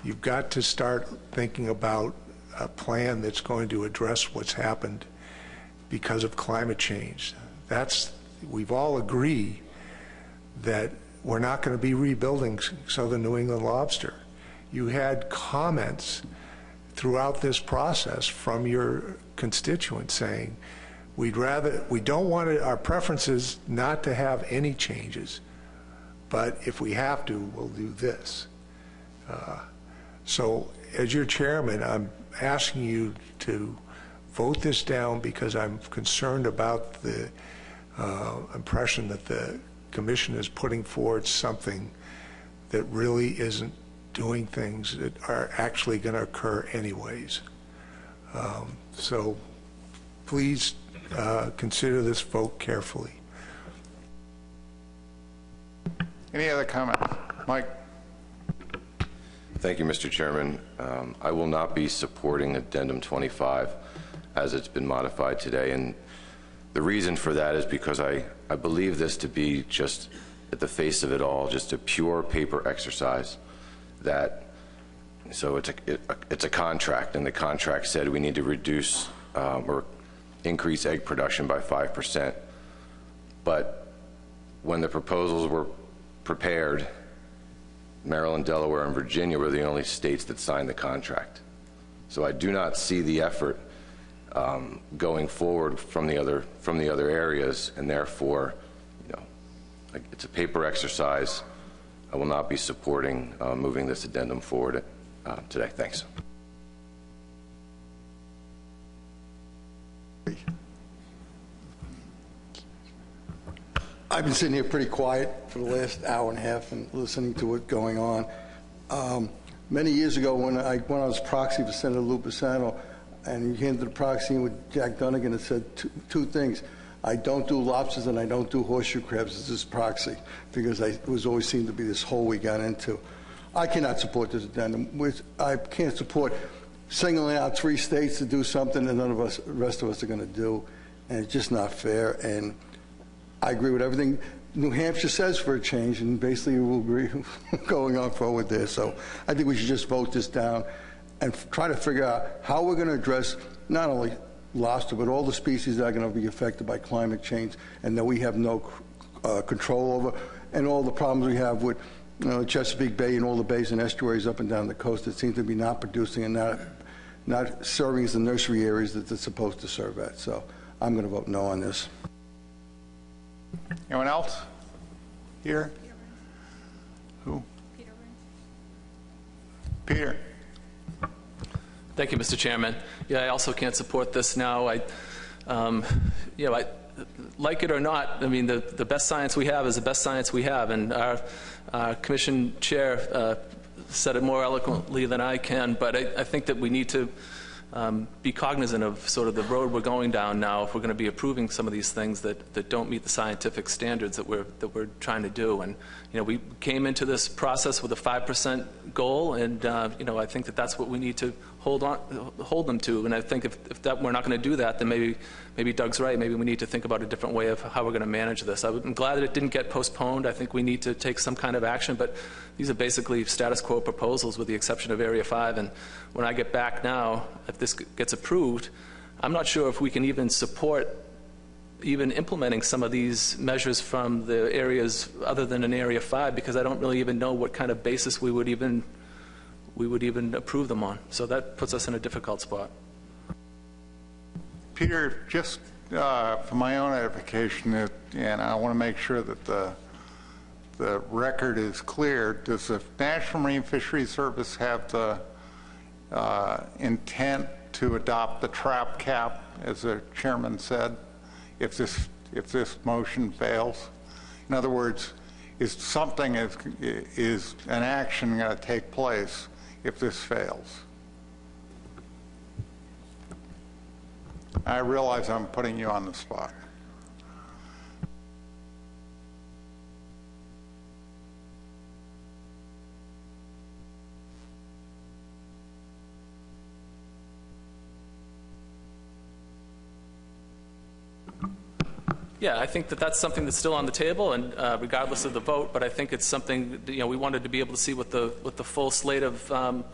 You've got to start thinking about a plan that's going to address what's happened because of climate change. We've all agreed that we're not going to be rebuilding Southern New England lobster. You had comments throughout this process from your constituents saying, we don't want our preferences not to have any changes, but if we have to, we'll do this. So as your chairman, I'm asking you to vote this down because I'm concerned about the impression that the commission is putting forward something that really isn't doing things that are actually going to occur anyways. So please consider this vote carefully. Any other comments? Mike? Thank you, Mr. Chairman. I will not be supporting Addendum 25 as it's been modified today, and the reason for that is because I believe this to be just, at the face of it all, just a pure paper exercise. So it's a contract, and the contract said we need to reduce or increase egg production by 5%. But when the proposals were prepared, Maryland, Delaware, and Virginia were the only states that signed the contract. So I do not see the effort going forward from the other areas, and therefore, it's a paper exercise. I will not be supporting moving this addendum forward today. Thanks. I've been sitting here pretty quiet for the last hour and a half and listening to what's going on. Many years ago, when I was proxy for Senator Lupasano, and he handed the proxy in with Jack Dunnigan, it said two things. I don't do lobsters and I don't do horseshoe crabs as this proxy, because it was always seemed to be this hole we got into. I cannot support this addendum. I can't support singling out 3 states to do something that none of us, the rest of us, are going to do, and it's just not fair. And I agree with everything New Hampshire says for a change, and basically we'll agree going on forward there. So I think we should just vote this down and try to figure out how we're going to address not only lobster, but all the species that are going to be affected by climate change and that we have no control over, and all the problems we have with Chesapeake Bay and all the bays and estuaries up and down the coast that seem to be not producing and not serving as the nursery areas that they're supposed to serve at. So I'm going to vote no on this. Anyone else here? Who? Peter. Thank you, Mr. Chairman. Yeah, I also can't support this now. I like it or not, I mean, the best science we have is the best science we have, and our commission chair said it more eloquently than I can, but I think that we need to be cognizant of sort of the road we're going down now if we're going to be approving some of these things that don't meet the scientific standards that we're trying to do. And we came into this process with a 5% goal, and I think that's what we need to hold them to. And I think if we're not going to do that, then maybe Doug's right. Maybe we need to think about a different way of how we're going to manage this. I'm glad that it didn't get postponed. I think we need to take some kind of action, but these are basically status quo proposals with the exception of Area 5. And when I get back now, if this gets approved, I'm not sure if we can even support even implementing some of these measures from the areas other than in Area 5, because I don't really even know what kind of basis we would even approve them on. So that puts us in a difficult spot. Peter, just for my own edification, and I want to make sure that the record is clear, does the National Marine Fisheries Service have the intent to adopt the trap cap, as the chairman said, if this motion fails? In other words, is an action going to take place if this fails? I realize I'm putting you on the spot. Yeah, I think that's something that's still on the table, and regardless of the vote. But I think it's something we wanted to be able to see what the full slate of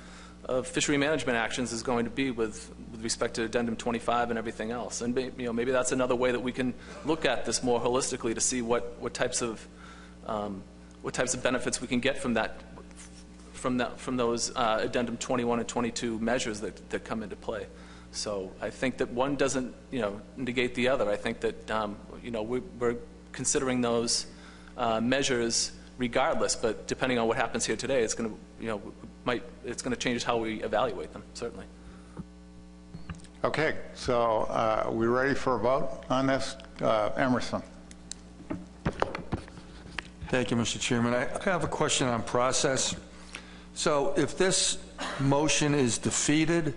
fishery management actions is going to be with respect to Addendum 25 and everything else. And maybe that's another way that we can look at this more holistically to see what types of benefits we can get from those Addendum 21 and 22 measures that come into play. So I think that one doesn't, negate the other. I think that, we're considering those measures regardless, but depending on what happens here today, it's going to change how we evaluate them, certainly. Okay, so are we ready for a vote on this? Emerson. Thank you, Mr. Chairman. I have a question on process. So if this motion is defeated,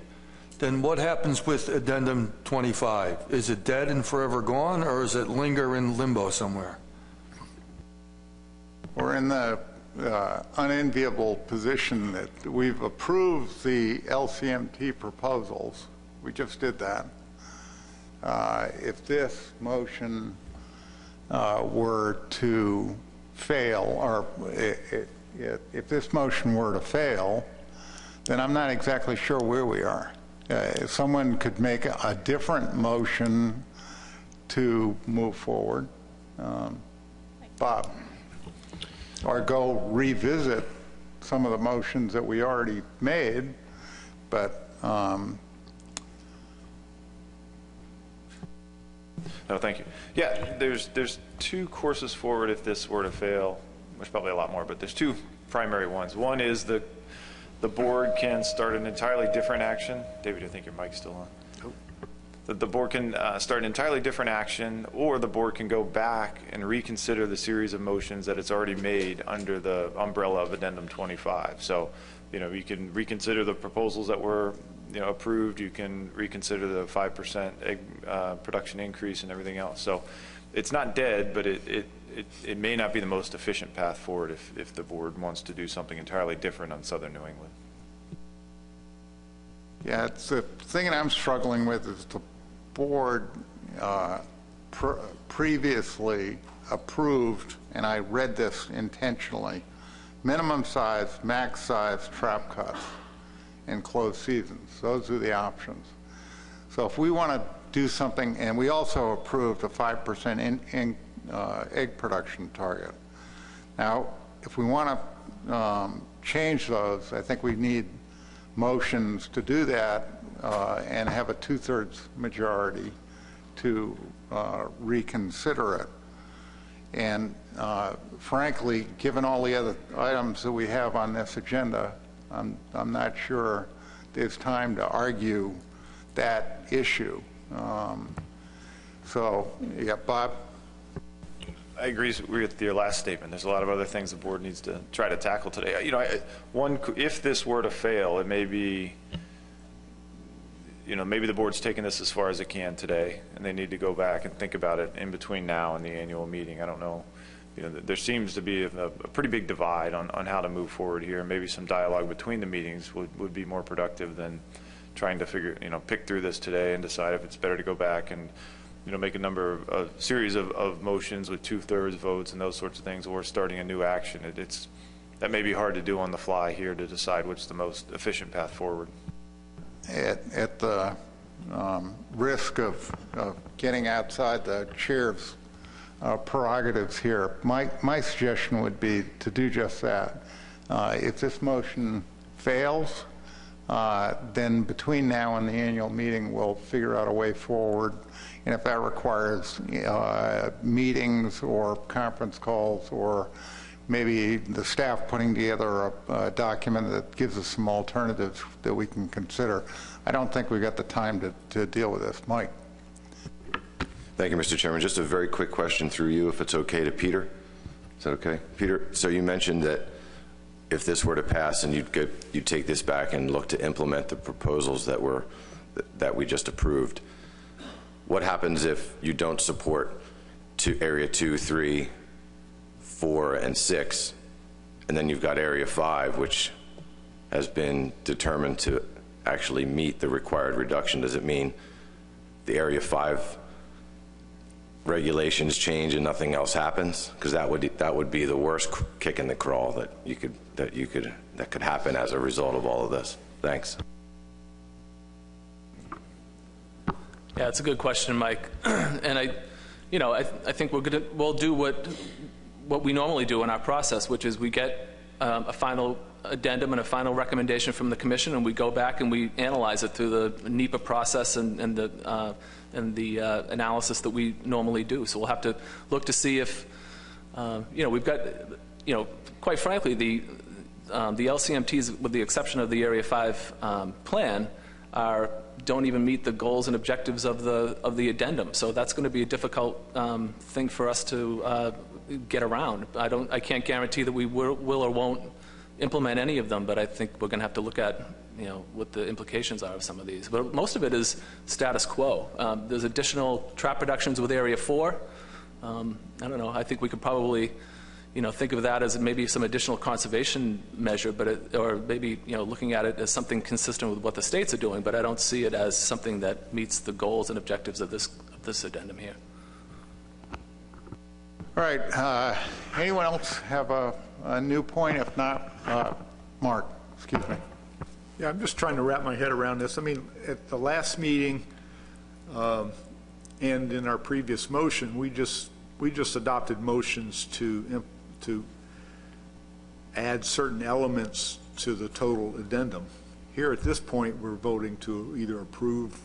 then what happens with Addendum 25? Is it dead and forever gone, or does it linger in limbo somewhere? We're in the unenviable position that we've approved the LCMT proposals. We just did that. If this motion were to fail, or if this motion were to fail, then I'm not exactly sure where we are. If someone could make a different motion to move forward, Bob, or go revisit some of the motions that we already made, but No, thank you. Yeah, there's two courses forward if this were to fail. There's probably a lot more, but there's two primary ones. One is the board can start an entirely different action. David, I think your mic's still on. The board can start an entirely different action, or the board can go back and reconsider the series of motions that it's already made under the umbrella of Addendum 25. So, you can reconsider the proposals that were, approved. You can reconsider the 5% egg production increase and everything else. So, it's not dead, but it may not be the most efficient path forward if the board wants to do something entirely different on Southern New England. Yeah, it's the thing that I'm struggling with is the board previously approved, and I read this intentionally, minimum size, max size trap cuts in closed seasons. Those are the options. So if we want to do something, and we also approved a 5% egg production target. Now, if we want to change those, I think we need motions to do that and have a 2/3 majority to reconsider it. And frankly, given all the other items that we have on this agenda, I'm not sure there's time to argue that issue. So, yeah, Bob? I agree with your last statement. There's a lot of other things the board needs to try to tackle today. If this were to fail, it may be, maybe the board's taken this as far as it can today, and they need to go back and think about it in between now and the annual meeting. I don't know. There seems to be a pretty big divide on how to move forward here. Maybe some dialogue between the meetings would be more productive than trying to pick through this today and decide if it's better to go back and make a series of motions with 2/3 votes and those sorts of things, or starting a new action. That may be hard to do on the fly here to decide what's the most efficient path forward. At the risk of getting outside the chair's prerogatives here, my suggestion would be to do just that. If this motion fails, then between now and the annual meeting, we'll figure out a way forward. And if that requires meetings or conference calls, or maybe the staff putting together a document that gives us some alternatives that we can consider, I don't think we've got the time to deal with this. Mike? Thank you, Mr. Chairman. Just a very quick question through you, if it's okay, to Peter. Is that okay? Peter, so you mentioned that if this were to pass and you'd take this back and look to implement the proposals that we just approved. What happens if you don't support Area 2, 3, 4, and 6, and then you've got Area 5, which has been determined to actually meet the required reduction? Does it mean the Area 5 regulations change and nothing else happens? Because that would be the worst kick in the crawl that could happen as a result of all of this. Thanks. Yeah, it's a good question, Mike. And I think we'll do what we normally do in our process, which is we get a final addendum and a final recommendation from the commission, and we go back and we analyze it through the NEPA process and the analysis that we normally do. So we'll have to look to see if we've got quite frankly the LCMTs, with the exception of the Area 5 plan, don't even meet the goals and objectives of the addendum. So that's going to be a difficult thing for us to get around. I can't guarantee that we will or won't implement any of them, but I think we're going to have to look at what the implications are of some of these. But most of it is status quo. There's additional trap reductions with Area 4. I don't know. I think we could probably think of that as maybe some additional conservation measure, or maybe looking at it as something consistent with what the states are doing. But I don't see it as something that meets the goals and objectives of this addendum here. All right. Anyone else have a new point? If not, Mark, excuse me. Yeah, I'm just trying to wrap my head around this. I mean, at the last meeting and in our previous motion, we just adopted motions to add certain elements to the total addendum. Here at this point, we're voting to either approve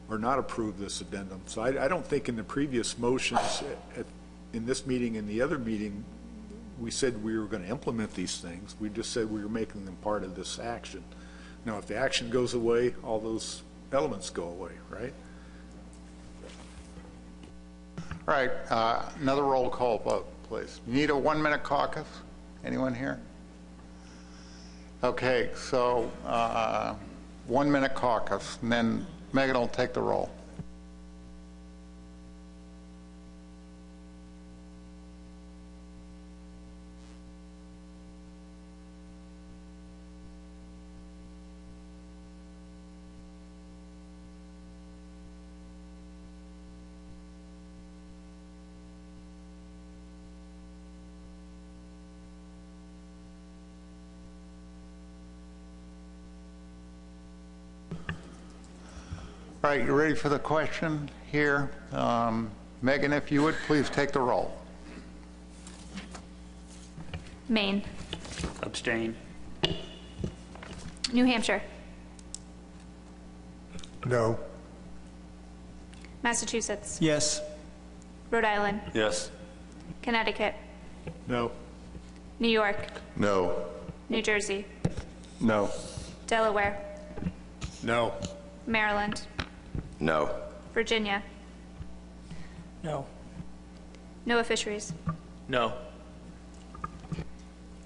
or not approve this addendum. So I don't think in the previous motions, in this meeting and the other meeting, we said we were going to implement these things. We just said we were making them part of this action. Now, if the action goes away, all those elements go away, right? All right, another roll call vote, please. You need a 1-minute caucus? Anyone here? Okay, so 1-minute caucus, and then Megan will take the roll. All right, you ready for the question here? Megan, if you would, please take the roll. Maine. Abstain. New Hampshire. No. Massachusetts. Yes. Rhode Island. Yes. Connecticut. No. New York. No. New Jersey. No. Delaware. No. Maryland. No. Virginia. No. NOAA Fisheries. No.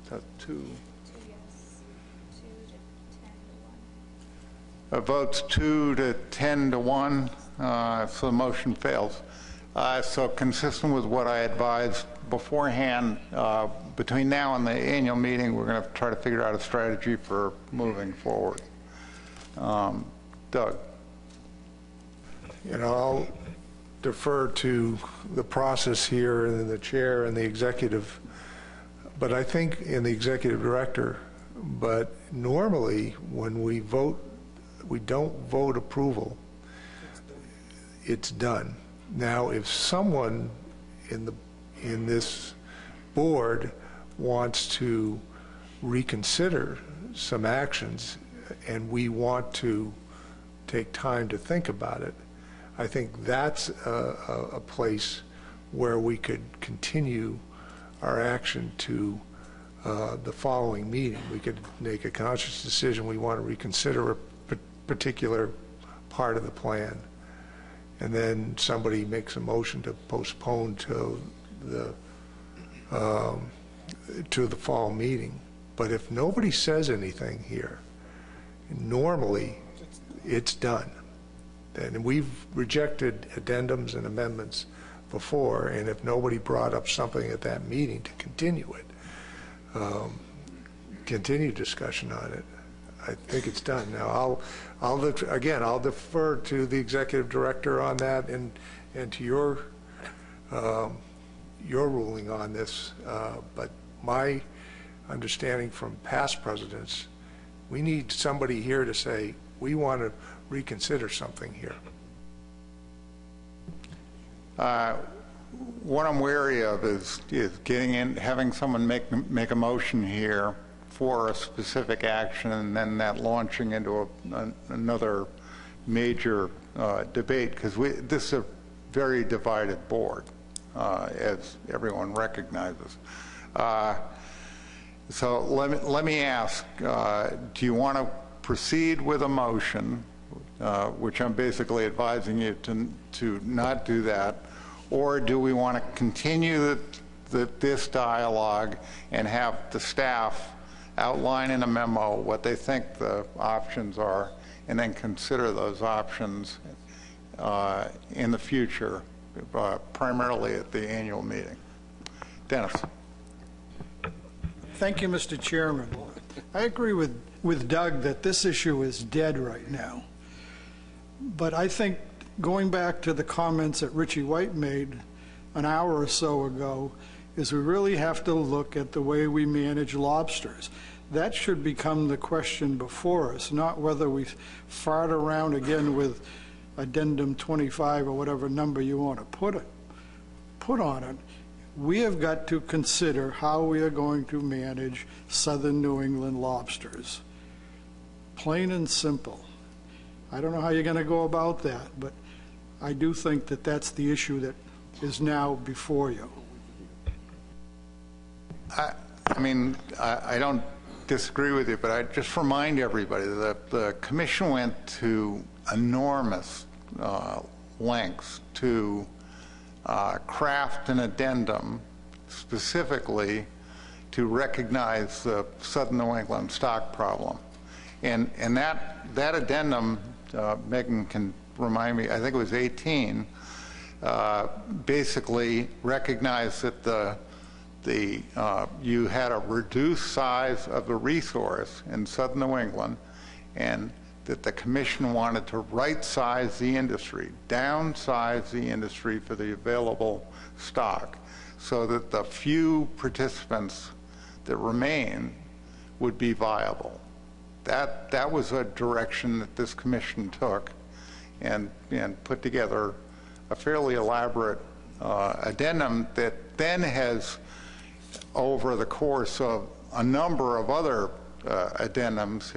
That's 2. Votes 2 to 10 to 1, so the motion fails. So consistent with what I advised beforehand, between now and the annual meeting, we're going to try to figure out a strategy for moving forward. Doug. You know, I'll defer to the process here and the chair and the executive, but I think in the executive director, but normally when we vote, we don't vote approval, it's done. Now, if someone in this board wants to reconsider some actions and we want to take time to think about it, I think that's a place where we could continue our action to the following meeting. We could make a conscious decision we want to reconsider a particular part of the plan, and then somebody makes a motion to postpone to the fall meeting. But if nobody says anything here, normally it's done. And we've rejected addendums and amendments before, and if nobody brought up something at that meeting to continue it, continue discussion on it, I think it's done. Now, I'll defer to the executive director on that and to your ruling on this. But my understanding from past presidents, we need somebody here to say, we want to reconsider something here. What I'm wary of is getting in, having someone make a motion here for a specific action, and then that launching into another major debate, because this is a very divided board, as everyone recognizes. So let me ask, do you want to proceed with a motion, which I'm basically advising you to not do that, or do we want to continue this dialogue and have the staff outline in a memo what they think the options are, and then consider those options in the future, primarily at the annual meeting? Dennis. Thank you, Mr. Chairman. I agree with Doug that this issue is dead right now. But I think going back to the comments that Richie White made an hour or so ago, is we really have to look at the way we manage lobsters. That should become the question before us, not whether we fart around again with Addendum 25 or whatever number you want to put on it. We have got to consider how we are going to manage southern New England lobsters. Plain and simple. I don't know how you're going to go about that, but I do think that that's the issue that is now before you. I mean, I don't disagree with you, but I just remind everybody that the commission went to enormous lengths to craft an addendum specifically to recognize the Southern New England stock problem. And that addendum, Megan can remind me, I think it was 18, basically recognized that you had a reduced size of the resource in Southern New England, and that the commission wanted to right-size the industry, downsize the industry for the available stock, so that the few participants that remain would be viable. That was a direction that this commission took, and put together a fairly elaborate addendum that then has, over the course of a number of other addendums,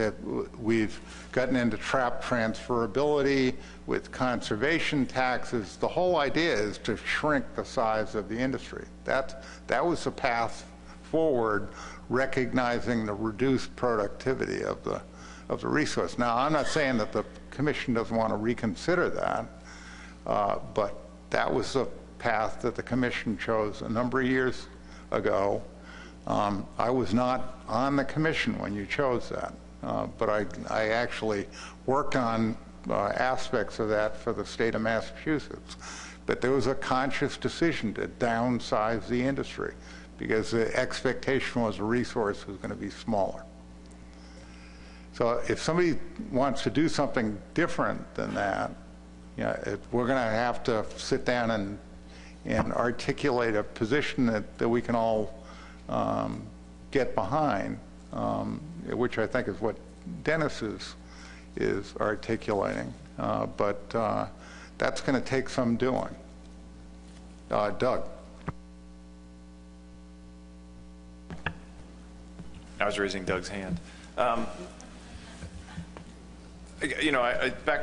we've gotten into trap transferability with conservation taxes. The whole idea is to shrink the size of the industry. That was the path forward, recognizing the reduced productivity of the resource. Now, I'm not saying that the commission doesn't want to reconsider that, but that was the path that the commission chose a number of years ago. I was not on the commission when you chose that, but I actually worked on aspects of that for the state of Massachusetts. But there was a conscious decision to downsize the industry because the expectation was the resource was going to be smaller. So if somebody wants to do something different than that, we're going to have to sit down and articulate a position that we can all get behind, which I think is what Dennis is articulating. But that's going to take some doing. Doug. I was raising Doug's hand. Back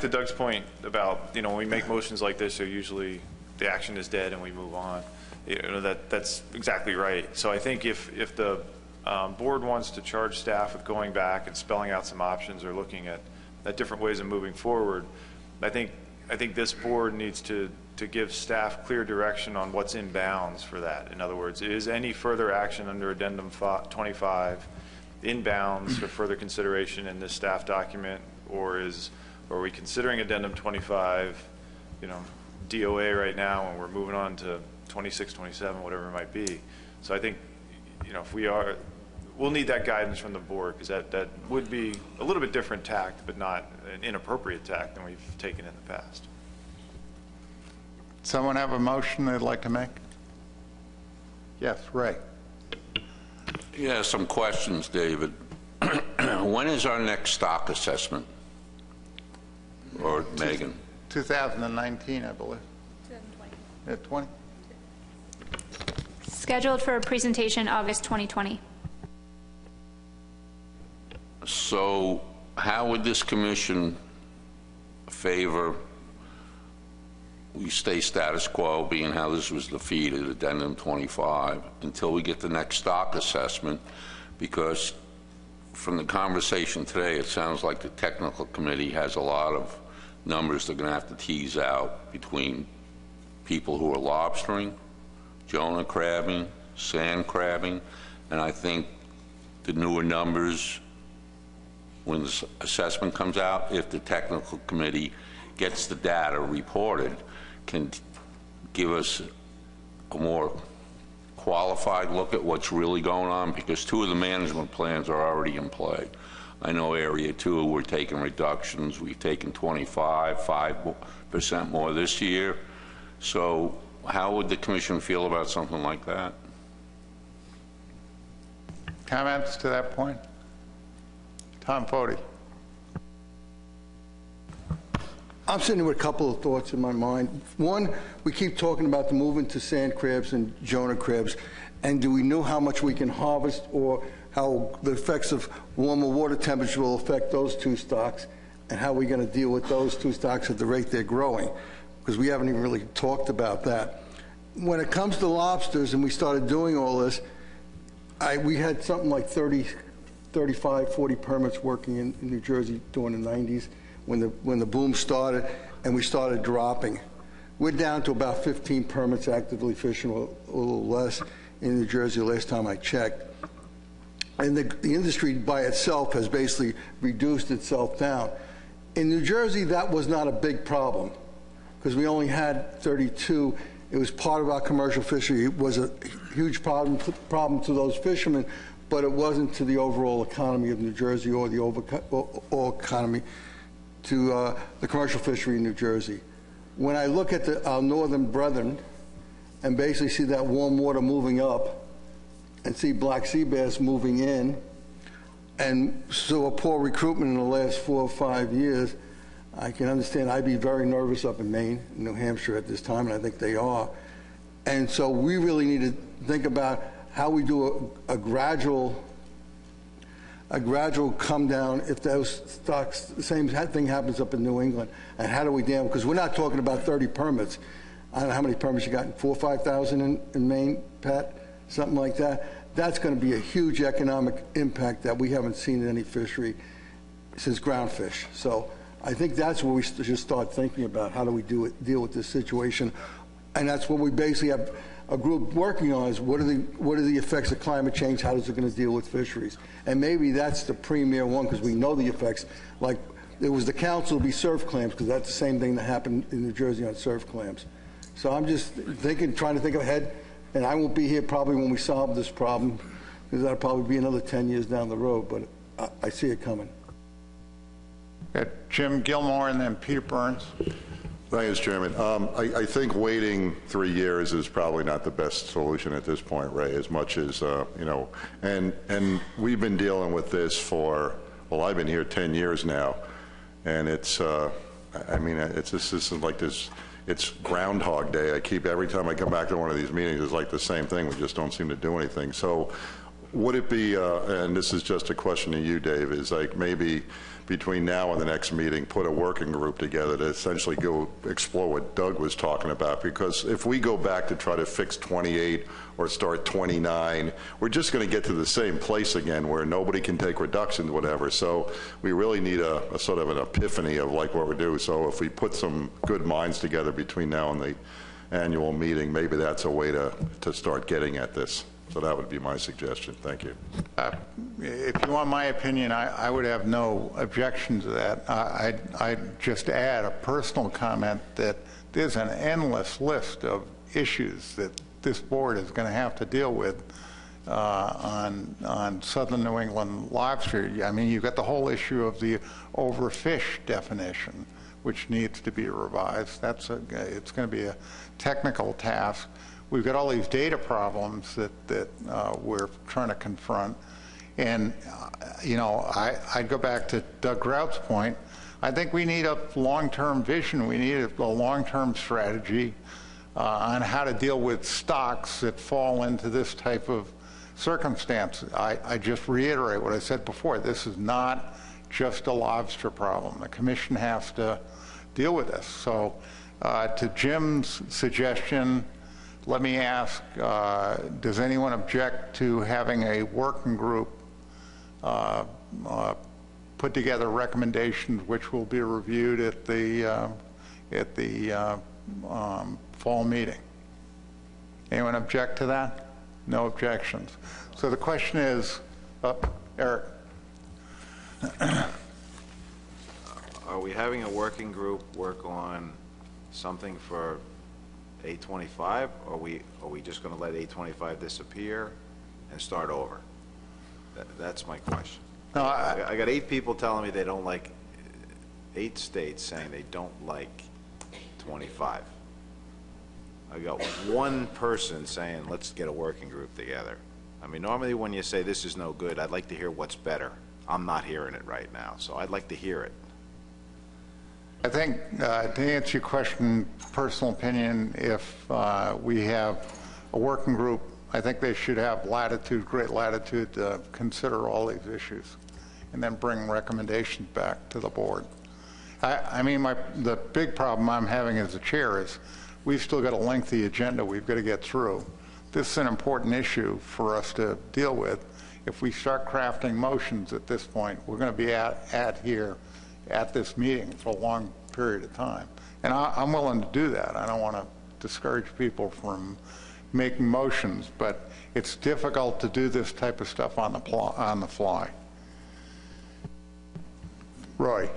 to Doug's point about, when we make motions like this, so usually the action is dead and we move on. That's exactly right. So I think if the board wants to charge staff with going back and spelling out some options or looking at different ways of moving forward, I think this board needs to give staff clear direction on what's in bounds for that. In other words, is any further action under Addendum 25 in bounds for further consideration in this staff document, or are we considering Addendum 25, DOA right now, and we're moving on to 26, 27, whatever it might be. So I think, if we are, we'll need that guidance from the board, because that would be a little bit different tact, but not an inappropriate tact than we've taken in the past. Someone have a motion they'd like to make? Yes, Ray. Yeah, some questions, David. When is our next stock assessment? Or Megan? 2019, I believe. 2020. Scheduled for a presentation August 2020. So how would this commission favor we stay status quo, being how this was defeated, Addendum 25, until we get the next stock assessment? Because from the conversation today, it sounds like the technical committee has a lot of numbers they're going to have to tease out between people who are lobstering, Jonah crabbing, sand crabbing, and I think the newer numbers, when the assessment comes out, if the technical committee gets the data reported, can give us a more qualified look at what's really going on, because two of the management plans are already in play. I know Area 2, we're taking reductions. We've taken 5% more this year. So how would the commission feel about something like that? Comments to that point? Tom Foti. I'm sitting with a couple of thoughts in my mind. One, we keep talking about the movement to sand crabs and Jonah crabs, and do we know how much we can harvest, or how the effects of warmer water temperature will affect those two stocks? and how are we going to deal with those two stocks at the rate they're growing, because we haven't even really talked about that. When it comes to lobsters, and we started doing all this, we had something like 35, 40 permits working in New Jersey during the 90s when the boom started, and we started dropping. We're down to about 15 permits actively fishing, a little less in New Jersey last time I checked. And the industry by itself has basically reduced itself down. In New Jersey, that was not a big problem because we only had 32. It was part of our commercial fishery. It was a huge problem to those fishermen, but it wasn't to the overall economy of New Jersey or the overall economy to the commercial fishery in New Jersey. When I look at our northern brethren and basically see that warm water moving up and see black sea bass moving in, and so a poor recruitment in the last 4 or 5 years, I can understand. I'd be very nervous up in Maine, New Hampshire at this time, and I think they are. And so we really need to think about how we do a gradual come down if those stocks, the same thing happens up in New England. And how do we dam? Because we're not talking about 30 permits. I don't know how many permits you got, 4,000 or 5,000 in Maine, Pat? Something like that. That's going to be a huge economic impact that we haven't seen in any fishery since groundfish. So I think that's where we should start thinking about how do we deal with this situation. And that's what we basically have a group working on, is what are the effects of climate change, how is it going to deal with fisheries? And maybe that's the premier one, because we know the effects. Like, it was the council to be surf clams, because that's the same thing that happened in New Jersey on surf clams. So I'm just trying to think ahead, and I won't be here probably when we solve this problem, because that'll probably be another 10 years down the road, but I see it coming. Got Jim Gilmore and then Peter Burns. Thank you, Mr. Chairman. I think waiting 3 years is probably not the best solution at this point, Ray, as much as, you know, and we've been dealing with this for, well, I've been here 10 years now, and it's, I mean, this is like this, it's Groundhog Day. Every time I come back to one of these meetings, it's like the same thing. We just don't seem to do anything. So would it be, and this is just a question to you, Dave, is like maybe between now and the next meeting, put a working group together to essentially go explore what Doug was talking about. Because if we go back to try to fix 28 or start 29, we're just going to get to the same place again where nobody can take reductions, whatever. So we really need a sort of an epiphany of like what we do. So if we put some good minds together between now and the annual meeting, maybe that's a way to start getting at this. So that would be my suggestion. Thank you. If you want my opinion, I would have no objection to that. I'd just add a personal comment that there's an endless list of issues that this board is going to have to deal with on southern New England lobster. I mean, you've got the whole issue of the overfish definition, which needs to be revised. It's going to be a technical task. We've got all these data problems that we're trying to confront. And, you know, I'd go back to Doug Grout's point. I think we need a long-term vision. We need a long-term strategy on how to deal with stocks that fall into this type of circumstance. I just reiterate what I said before. This is not just a lobster problem. The commission has to deal with this. So to Jim's suggestion, let me ask, does anyone object to having a working group put together recommendations which will be reviewed at the fall meeting? Anyone object to that? No objections. So the question is, Eric. Are we having a working group work on something for 825, or are we just going to let 825 disappear and start over? That's my question. No, I got 8 people telling me they don't like, 8 states saying they don't like 25. I got 1 person saying let's get a working group together. I mean, normally when you say this is no good, I'd like to hear what's better. I'm not hearing it right now, so I'd like to hear it. I think, to answer your question, personal opinion, if we have a working group, I think they should have latitude, great latitude to consider all these issues and then bring recommendations back to the board. I mean, the big problem I'm having as a chair is we've still got a lengthy agenda we've got to get through. This is an important issue for us to deal with. If we start crafting motions at this point, we're going to be at this meeting for a long period of time. And I'm willing to do that. I don't want to discourage people from making motions, but it's difficult to do this type of stuff on the fly. Roy.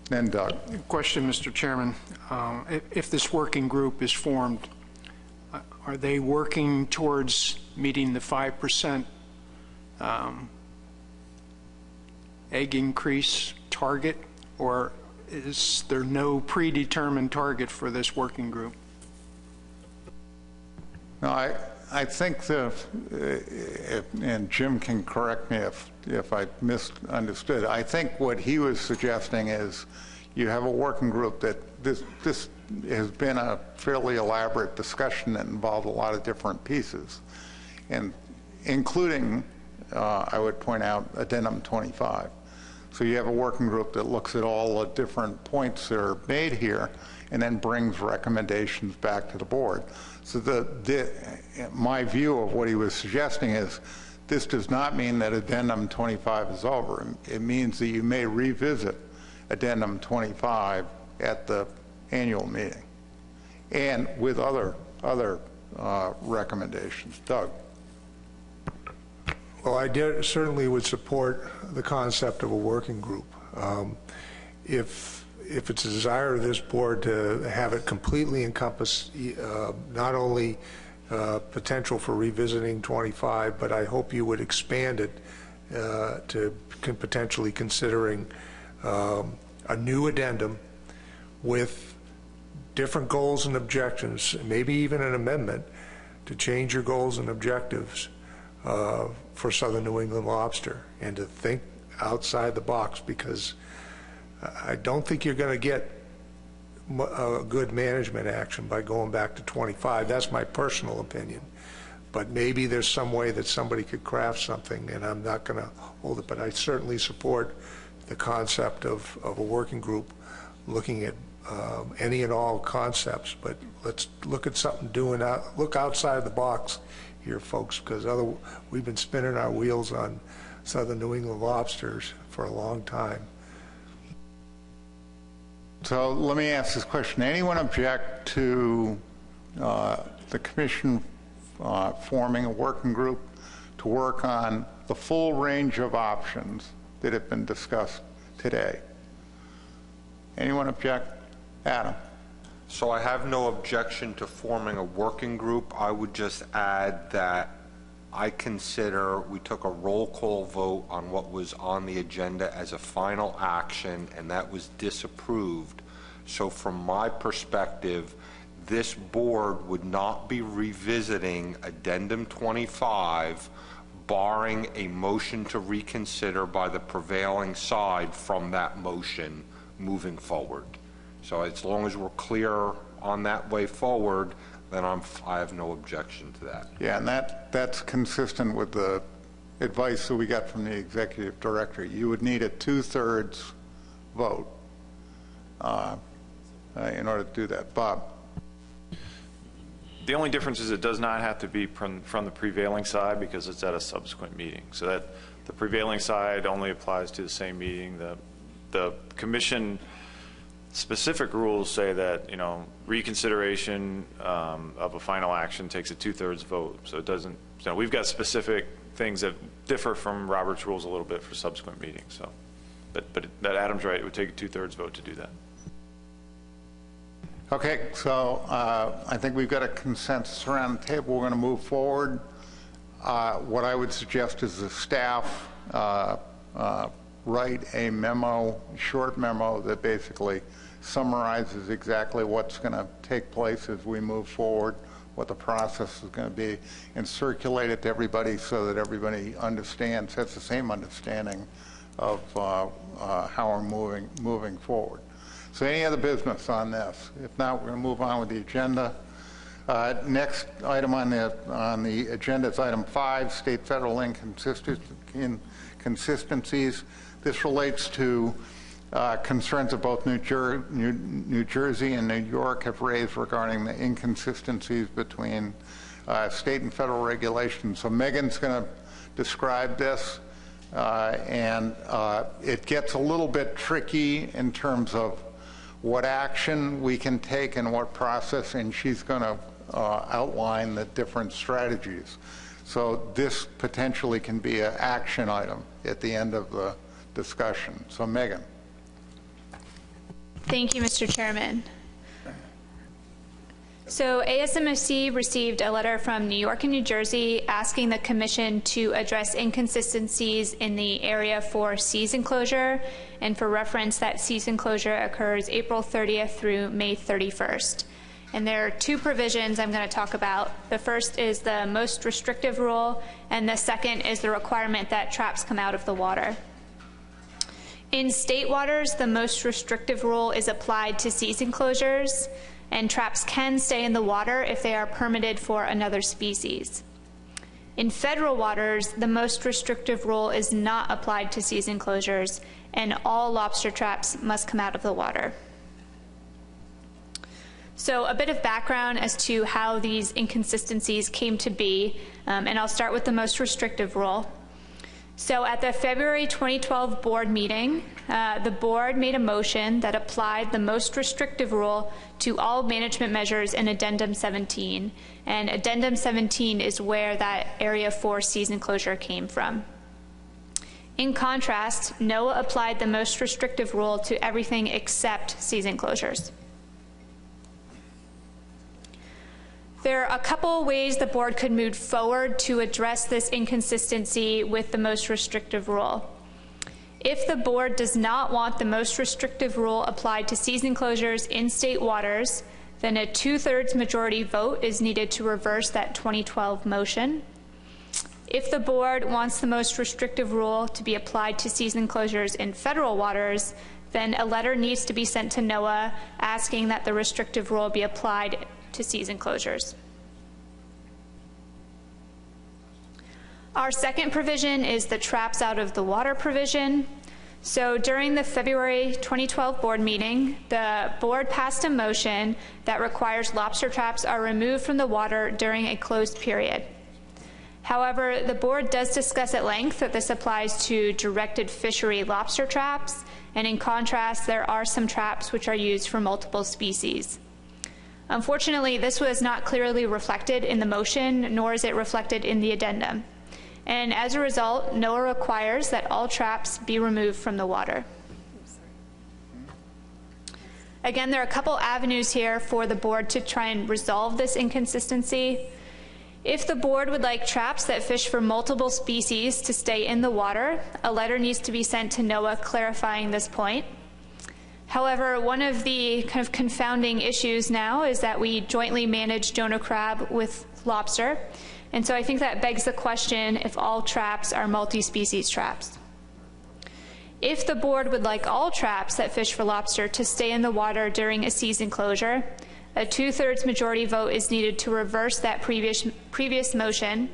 Then Doug. Question, Mr. Chairman. If this working group is formed, are they working towards meeting the 5% egg increase target, or is there no predetermined target for this working group? No, I think and Jim can correct me if I misunderstood. I think what he was suggesting is you have a working group that this has been a fairly elaborate discussion that involved a lot of different pieces, and including, I would point out, Addendum 25. So you have a working group that looks at all the different points that are made here and then brings recommendations back to the board. So my view of what he was suggesting is this does not mean that Addendum 25 is over. It means that you may revisit Addendum 25 at the annual meeting and with other recommendations. Doug. Well, I certainly would support the concept of a working group. If it's a desire of this board to have it completely encompass not only potential for revisiting 25, but I hope you would expand it to potentially considering a new addendum with different goals and objectives, maybe even an amendment to change your goals and objectives for Southern New England lobster, and to think outside the box, because I don't think you're going to get a good management action by going back to 25. That's my personal opinion. But maybe there's some way that somebody could craft something, and I'm not going to hold it. But I certainly support the concept of a working group looking at any and all concepts. But let's look at something look outside the box here, folks, because we've been spinning our wheels on Southern New England lobsters for a long time. So let me ask this question. Anyone object to the commission forming a working group to work on the full range of options that have been discussed today? Anyone object? Adam. So I have no objection to forming a working group. I would just add that I consider we took a roll call vote on what was on the agenda as a final action, and that was disapproved. So from my perspective, this board would not be revisiting Addendum 25, barring a motion to reconsider by the prevailing side from that motion moving forward. So as long as we're clear on that way forward, then I have no objection to that. Yeah, and that's consistent with the advice that we got from the executive director. You would need a 2/3 vote in order to do that. Bob. The only difference is it does not have to be from the prevailing side, because it's at a subsequent meeting. So that the prevailing side only applies to the same meeting. The commission specific rules say that, reconsideration of a final action takes a 2/3 vote. So it doesn't. So we've got specific things that differ from Robert's rules a little bit for subsequent meetings. So, but that Adam's right. It would take a 2/3 vote to do that. Okay, so I think we've got a consensus around the table. We're going to move forward. What I would suggest is the staff write a memo, short memo, that basically summarizes exactly what's going to take place as we move forward, what the process is going to be, and circulate it to everybody so that everybody understands, has the same understanding of how we're moving forward. So any other business on this? If not, we're going to move on with the agenda. Next item on the agenda is item 5, state-federal inconsistencies. This relates to concerns that both New Jersey and New York have raised regarding the inconsistencies between state and federal regulations. So Megan's going to describe this, and it gets a little bit tricky in terms of what action we can take and what process, and she's going to outline the different strategies. So this potentially can be an action item at the end of the discussion. So Megan. Thank you, Mr. Chairman. So ASMFC received a letter from New York and New Jersey asking the Commission to address inconsistencies in the Area 4 season closure, and for reference, that season closure occurs April 30th through May 31st. And there are two provisions I'm going to talk about. The first is the most restrictive rule, and the second is the requirement that traps come out of the water. In state waters, the most restrictive rule is applied to season closures, and traps can stay in the water if they are permitted for another species. In federal waters, the most restrictive rule is not applied to season closures, and all lobster traps must come out of the water. So a bit of background as to how these inconsistencies came to be, and I'll start with the most restrictive rule. So at the February 2012 board meeting, the board made a motion that applied the most restrictive rule to all management measures in Addendum 17. And Addendum 17 is where that Area 4 season closure came from. In contrast, NOAA applied the most restrictive rule to everything except season closures. There are a couple ways the board could move forward to address this inconsistency with the most restrictive rule. If the board does not want the most restrictive rule applied to season closures in state waters, then a 2/3 majority vote is needed to reverse that 2012 motion. If the board wants the most restrictive rule to be applied to season closures in federal waters, then a letter needs to be sent to NOAA asking that the restrictive rule be applied to season closures. Our second provision is the traps out of the water provision. So during the February 2012 board meeting, the board passed a motion that requires lobster traps are removed from the water during a closed period. However, the board does discuss at length that this applies to directed fishery lobster traps, and in contrast, there are some traps which are used for multiple species. Unfortunately, this was not clearly reflected in the motion, nor is it reflected in the addendum. And as a result, NOAA requires that all traps be removed from the water. Again, there are a couple avenues here for the board to try and resolve this inconsistency. If the board would like traps that fish for multiple species to stay in the water, a letter needs to be sent to NOAA clarifying this point. However, one of the kind of confounding issues now is that we jointly manage Jonah crab with lobster, and so I think that begs the question if all traps are multi-species traps. If the board would like all traps that fish for lobster to stay in the water during a season closure, a 2/3 majority vote is needed to reverse that previous motion.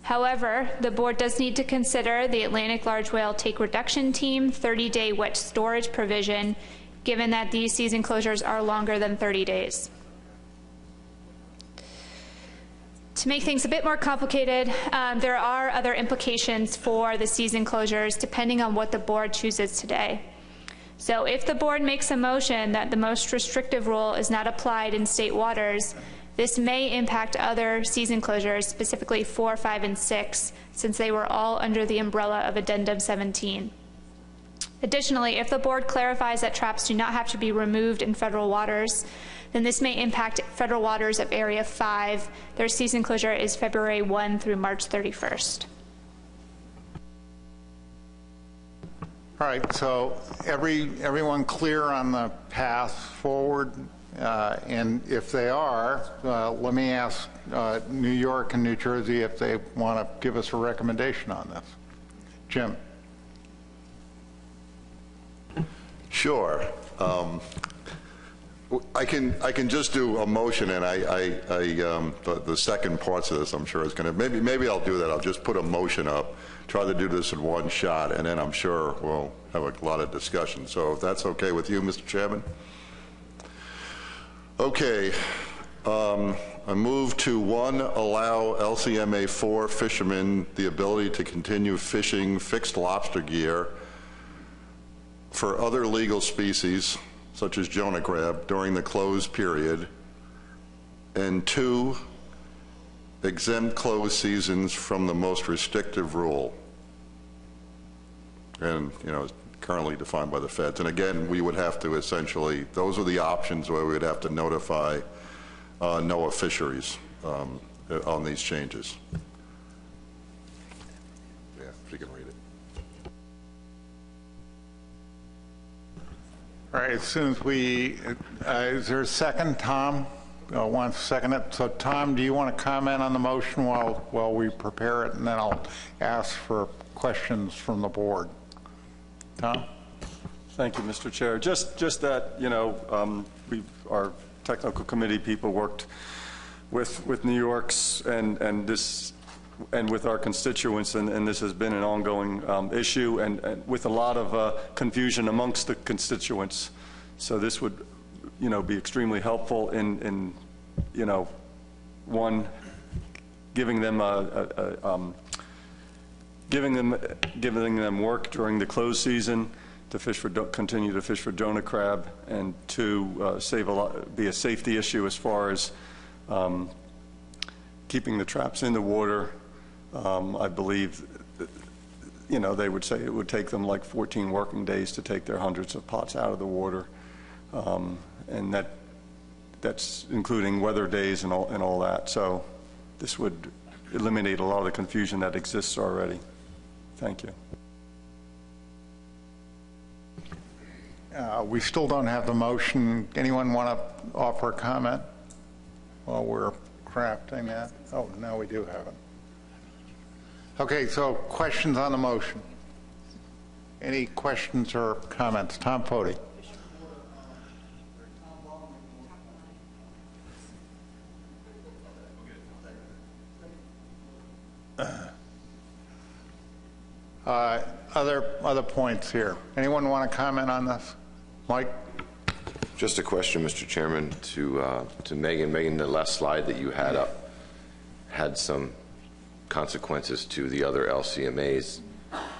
However, the board does need to consider the Atlantic Large Whale Take Reduction Team 30-day wet storage provision, given that these season closures are longer than 30 days. To make things a bit more complicated, there are other implications for the season closures depending on what the board chooses today. So if the board makes a motion that the most restrictive rule is not applied in state waters, this may impact other season closures, specifically 4, 5, and 6, since they were all under the umbrella of Addendum 17. Additionally, if the board clarifies that traps do not have to be removed in federal waters, then this may impact federal waters of Area 5. Their season closure is February 1 through March 31st. All right, so everyone clear on the path forward? And if they are, let me ask New York and New Jersey if they want to give us a recommendation on this. Jim. Sure. I can just do a motion, and the second parts of this, I'm sure is going to, maybe I'll do that. I'll just put a motion up, try to do this in one shot, and then I'm sure we'll have a lot of discussion. So if that's okay with you, Mr. Chairman? Okay. I move to, 1, allow LCMA 4 fishermen the ability to continue fishing fixed lobster gear for other legal species, such as Jonah crab, during the closed period, and 2, exempt closed seasons from the most restrictive rule, and currently defined by the feds. And again, we would have to essentially, those are the options where we would have to notify NOAA Fisheries on these changes. Yeah, if you can read it. All right, as soon as we, is there a second, Tom? Wants to second it. So Tom, do you want to comment on the motion while we prepare it, and then I'll ask for questions from the board. Tom? Thank you, Mr. Chair. Just that, our technical committee people worked with New York's and with our constituents, and this has been an ongoing issue, and with a lot of confusion amongst the constituents. So this would, be extremely helpful in one, giving them work during the closed season to continue to fish for Jonah crab, and 2, be a safety issue as far as keeping the traps in the water. I believe, they would say it would take them like 14 working days to take their hundreds of pots out of the water, and that's including weather days and all that. So this would eliminate a lot of the confusion that exists already. Thank you. We still don't have the motion. Anyone want to offer a comment while we're crafting that? Oh, now we do have it. Okay, so questions on the motion? Any questions or comments? Tom Foti. Other points here. Anyone want to comment on this? Mike? Just a question, Mr. Chairman, to Megan. Megan, the last slide that you had up had some consequences to the other LCMAs.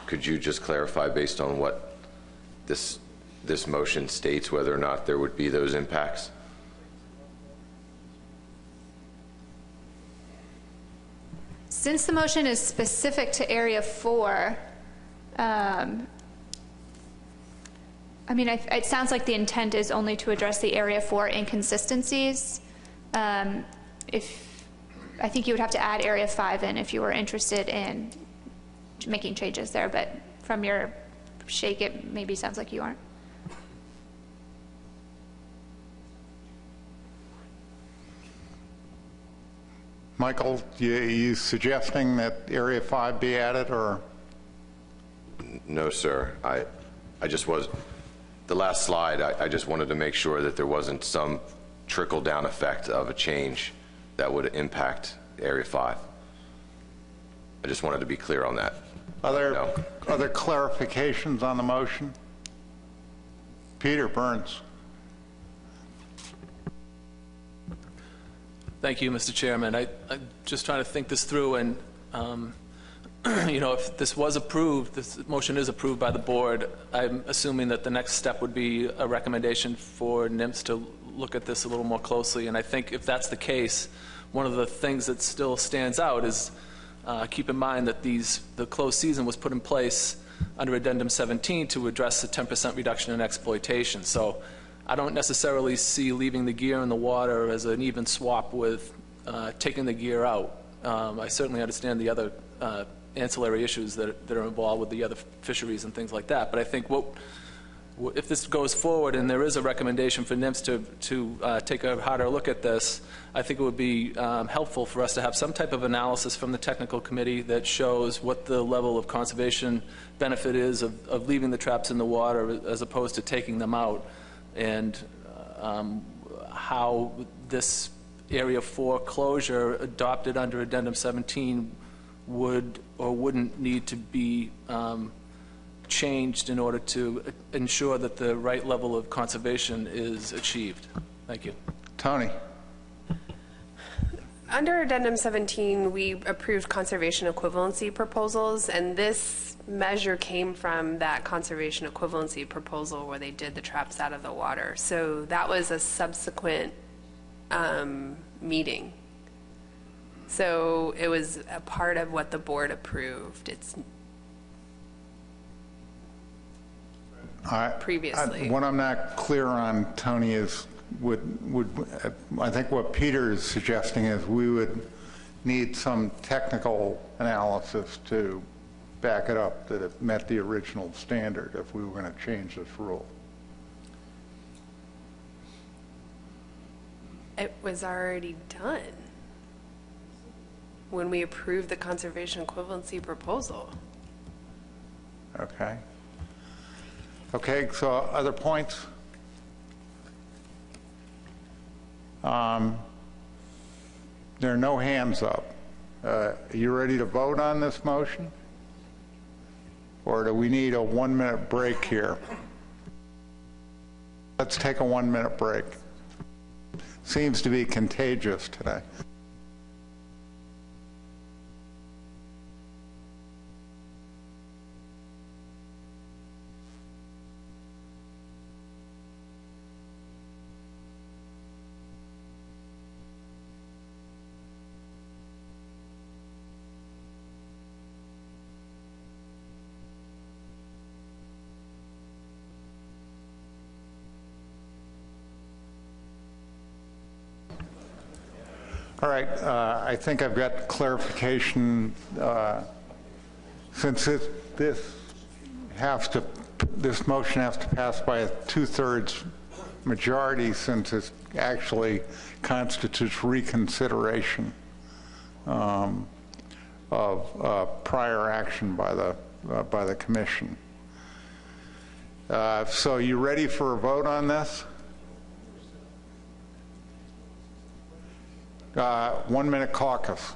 Could you just clarify, based on what this motion states, whether or not there would be those impacts? Since the motion is specific to Area 4, it sounds like the intent is only to address the Area 4 inconsistencies. I think you would have to add Area 5 in if you were interested in making changes there, but from your shake, it maybe sounds like you aren't. Michael, you suggesting that Area 5 be added, or? No, sir. I just was, the last slide, I just wanted to make sure that there wasn't some trickle-down effect of a change that would impact Area 5. I just wanted to be clear on that. Other clarifications on the motion? Peter Burns. Thank you, Mr. Chairman. I'm just trying to think this through, and if this was approved, this motion is approved by the board, I'm assuming that the next step would be a recommendation for NIMS to look at this a little more closely. And I think if that's the case, one of the things that still stands out is keep in mind that the closed season was put in place under Addendum 17 to address the 10% reduction in exploitation. So I don't necessarily see leaving the gear in the water as an even swap with taking the gear out. I certainly understand the other ancillary issues that are involved with the other fisheries and things like that. But I think if this goes forward and there is a recommendation for NIMS to take a harder look at this, I think it would be helpful for us to have some type of analysis from the technical committee that shows what the level of conservation benefit is of leaving the traps in the water as opposed to taking them out. And how this Area 4 closure adopted under Addendum 17 would or wouldn't need to be changed in order to ensure that the right level of conservation is achieved. Thank you. Tony. Under Addendum 17, we approved conservation equivalency proposals, and this measure came from that conservation equivalency proposal where they did the traps out of the water. So that was a subsequent meeting. So it was a part of what the board approved. It's previously. What I'm not clear on, Tony, is I think what Peter is suggesting is we would need some technical analysis to back it up that it met the original standard if we were going to change this rule. It was already done when we approved the conservation equivalency proposal. Okay. Okay, so other points? There are no hands up. Are you ready to vote on this motion? Or do we need a 1-minute break here? Let's take a 1-minute break. Seems to be contagious today. All right, I think I've got clarification. Since this motion has to pass by a 2/3 majority, since it actually constitutes reconsideration of prior action by the commission. So you ready for a vote on this? 1-minute caucus.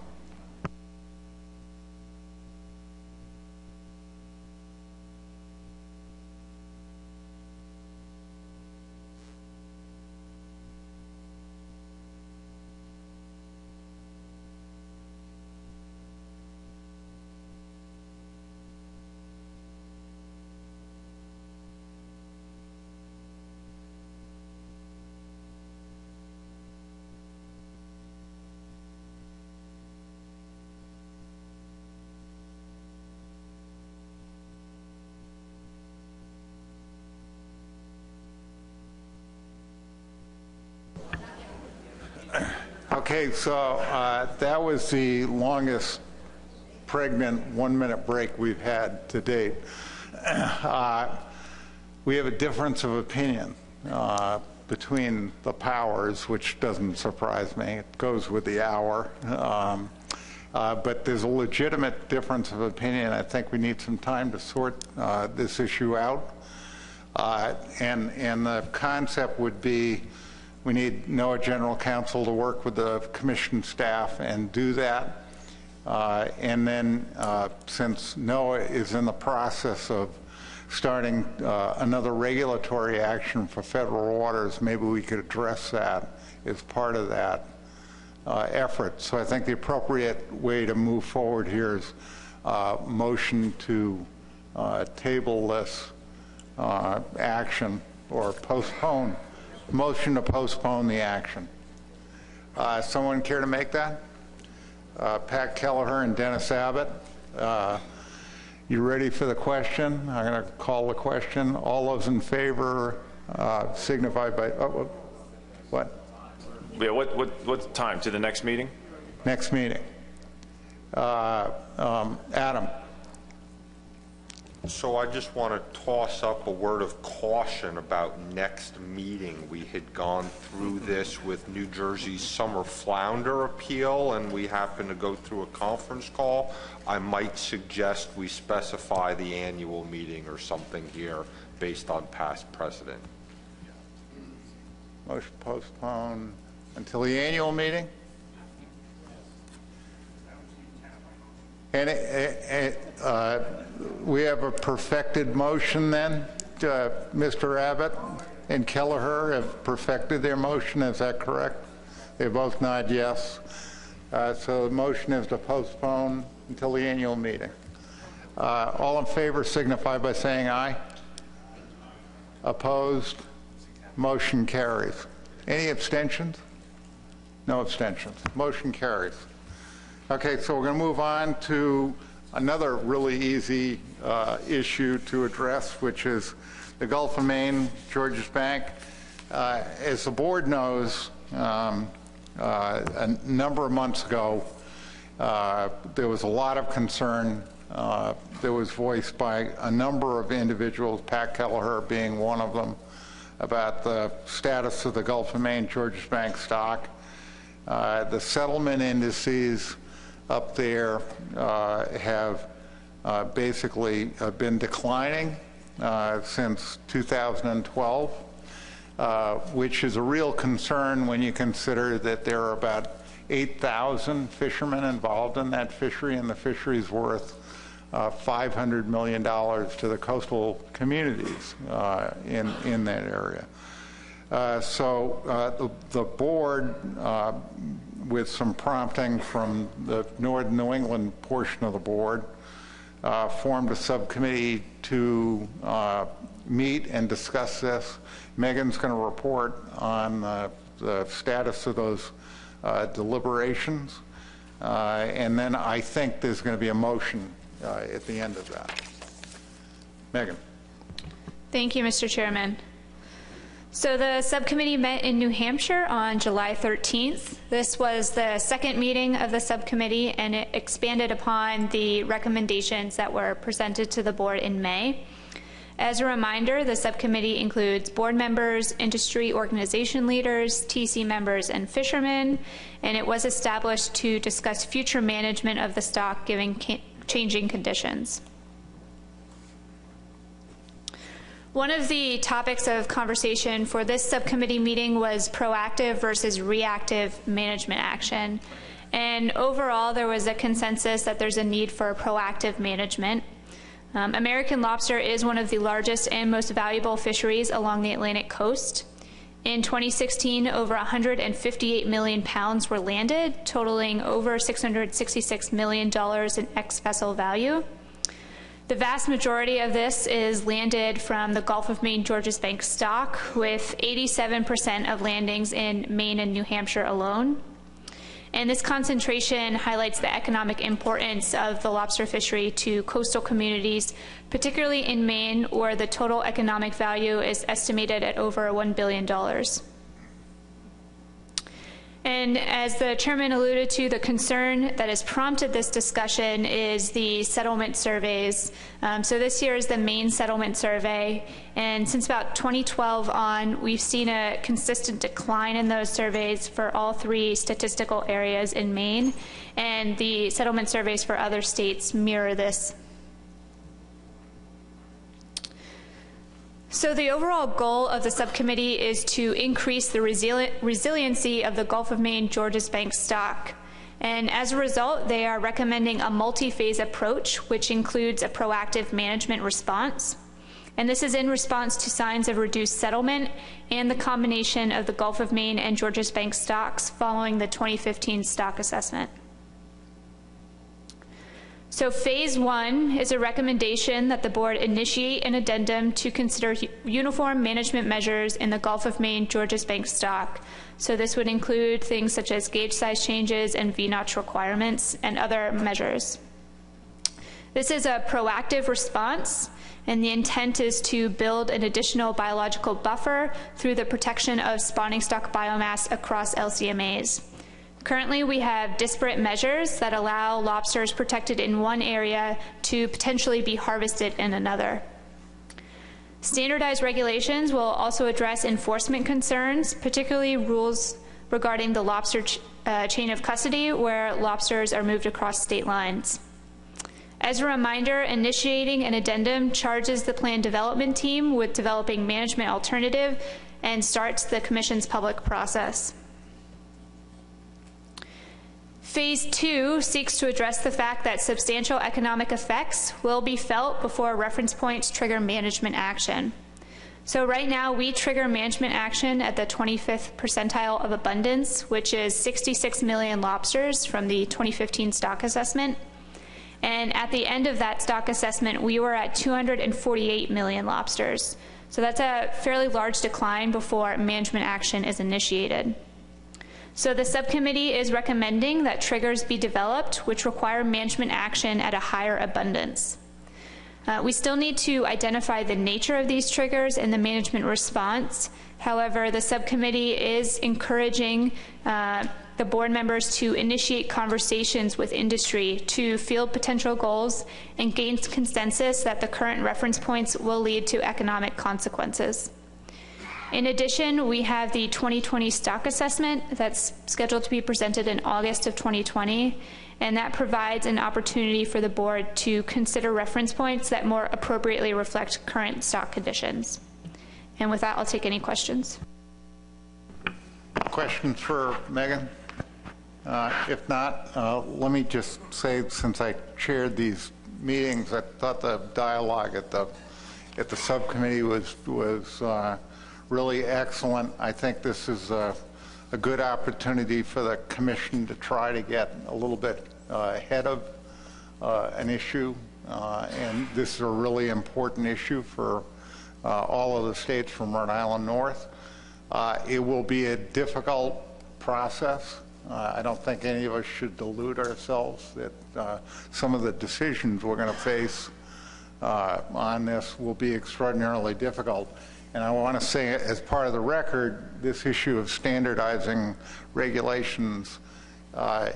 Okay, so that was the longest pregnant 1-minute break we've had to date. We have a difference of opinion between the powers, which doesn't surprise me. It goes with the hour. But there's a legitimate difference of opinion. I think we need some time to sort this issue out. And the concept would be we need NOAA General Counsel to work with the commission staff and do that. And then since NOAA is in the process of starting another regulatory action for federal waters, maybe we could address that as part of that effort. So I think the appropriate way to move forward here is motion to table this action or postpone. Motion to postpone the action. Someone care to make that? Pat Kelleher and Dennis Abbott. You ready for the question? I'm going to call the question. All those in favor signify by, what? Yeah, what time? To the next meeting? Next meeting. Adam. So I just want to toss up a word of caution about next meeting. We had gone through this with New Jersey's summer flounder appeal, and we happened to go through a conference call. I might suggest we specify the annual meeting or something here based on past precedent. Motion postpone until the annual meeting? And we have a perfected motion then? Mr. Abbott and Kelleher have perfected their motion, is that correct? They both nod yes. So the motion is to postpone until the annual meeting. All in favor signify by saying aye. Opposed? Motion carries. Any abstentions? No abstentions. Motion carries. Okay, so we're going to move on to another really easy issue to address, which is the Gulf of Maine, Georges Bank. As the board knows, a number of months ago, there was a lot of concern that was voiced by a number of individuals, Pat Kelleher being one of them, about the status of the Gulf of Maine, Georges Bank stock. The settlement indices up there have basically been declining since 2012, which is a real concern when you consider that there are about 8,000 fishermen involved in that fishery, and the fishery is worth $500 million to the coastal communities in that area. So the board, with some prompting from the Northern New England portion of the board, formed a subcommittee to meet and discuss this. Megan's going to report on the status of those deliberations, and then I think there's going to be a motion at the end of that. Megan. Thank you, Mr. Chairman. So the subcommittee met in New Hampshire on July 13th. This was the second meeting of the subcommittee, and it expanded upon the recommendations that were presented to the board in May. As a reminder, the subcommittee includes board members, industry organization leaders, TC members, and fishermen, and it was established to discuss future management of the stock given changing conditions. One of the topics of conversation for this subcommittee meeting was proactive versus reactive management action. And overall, there was a consensus that there's a need for proactive management. American lobster is one of the largest and most valuable fisheries along the Atlantic coast. In 2016, over 158 million pounds were landed, totaling over $666 million in ex-vessel value. The vast majority of this is landed from the Gulf of Maine Georges Bank stock, with 87% of landings in Maine and New Hampshire alone. And this concentration highlights the economic importance of the lobster fishery to coastal communities, particularly in Maine, where the total economic value is estimated at over $1 billion. And as the chairman alluded to, the concern that has prompted this discussion is the settlement surveys. So this year is the Maine settlement survey, and since about 2012 on, we've seen a consistent decline in those surveys for all three statistical areas in Maine, and the settlement surveys for other states mirror this. So the overall goal of the subcommittee is to increase the resiliency of the Gulf of Maine Georges Bank stock. And as a result, they are recommending a multi-phase approach, which includes a proactive management response. And this is in response to signs of reduced settlement and the combination of the Gulf of Maine and Georges Bank stocks following the 2015 stock assessment. So phase one is a recommendation that the board initiate an addendum to consider uniform management measures in the Gulf of Maine Georges Bank stock. So this would include things such as gauge size changes and VNOTCH requirements and other measures. This is a proactive response, and the intent is to build an additional biological buffer through the protection of spawning stock biomass across LCMAs. Currently, we have disparate measures that allow lobsters protected in one area to potentially be harvested in another. Standardized regulations will also address enforcement concerns, particularly rules regarding the lobster chain of custody, where lobsters are moved across state lines. As a reminder, initiating an addendum charges the plan development team with developing management alternative and starts the Commission's public process. Phase 2 seeks to address the fact that substantial economic effects will be felt before reference points trigger management action. So right now, we trigger management action at the 25th percentile of abundance, which is 66 million lobsters from the 2015 stock assessment. And at the end of that stock assessment, we were at 248 million lobsters. So that's a fairly large decline before management action is initiated. So the subcommittee is recommending that triggers be developed which require management action at a higher abundance. We still need to identify the nature of these triggers and the management response. However, the subcommittee is encouraging the board members to initiate conversations with industry to field potential goals and gain consensus that the current reference points will lead to economic consequences. In addition, we have the 2020 stock assessment that's scheduled to be presented in August of 2020, and that provides an opportunity for the board to consider reference points that more appropriately reflect current stock conditions. And with that, I'll take any questions. Questions for Megan? If not, let me just say, since I chaired these meetings, I thought the dialogue at the subcommittee was really excellent. I think this is a good opportunity for the commission to try to get a little bit ahead of an issue, and this is a really important issue for all of the states from Rhode Island north. It will be a difficult process. I don't think any of us should delude ourselves that some of the decisions we're going to face on this will be extraordinarily difficult. And I want to say, as part of the record, this issue of standardizing regulations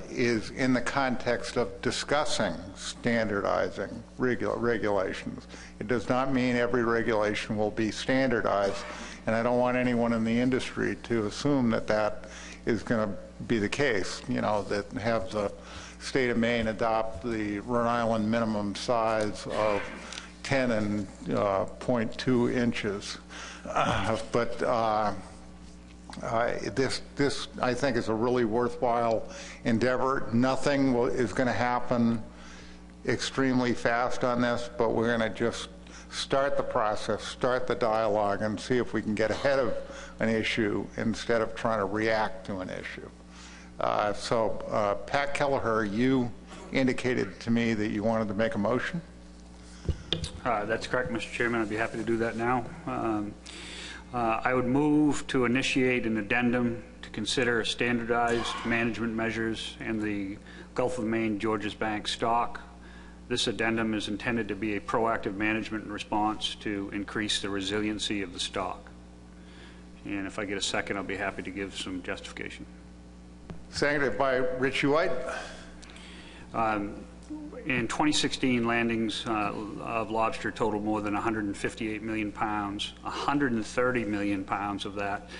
is in the context of discussing standardizing regulations. It does not mean every regulation will be standardized, and I don't want anyone in the industry to assume that that is going to be the case, you know, that have the state of Maine adopt the Rhode Island minimum size of 10 and 0.2 inches. But this, I think, is a really worthwhile endeavor. Nothing is going to happen extremely fast on this, but we're going to just start the process, start the dialogue, and see if we can get ahead of an issue instead of trying to react to an issue. So, Pat Kelleher, you indicated to me that you wanted to make a motion? That's correct, Mr. Chairman. I'd be happy to do that now. I would move to initiate an addendum to consider standardized management measures in the Gulf of Maine Georges Bank stock. This addendum is intended to be a proactive management response to increase the resiliency of the stock. And if I get a second, I'll be happy to give some justification. Seconded by Richie White. In 2016, landings of lobster totaled more than 158 million pounds. 130 million pounds of that,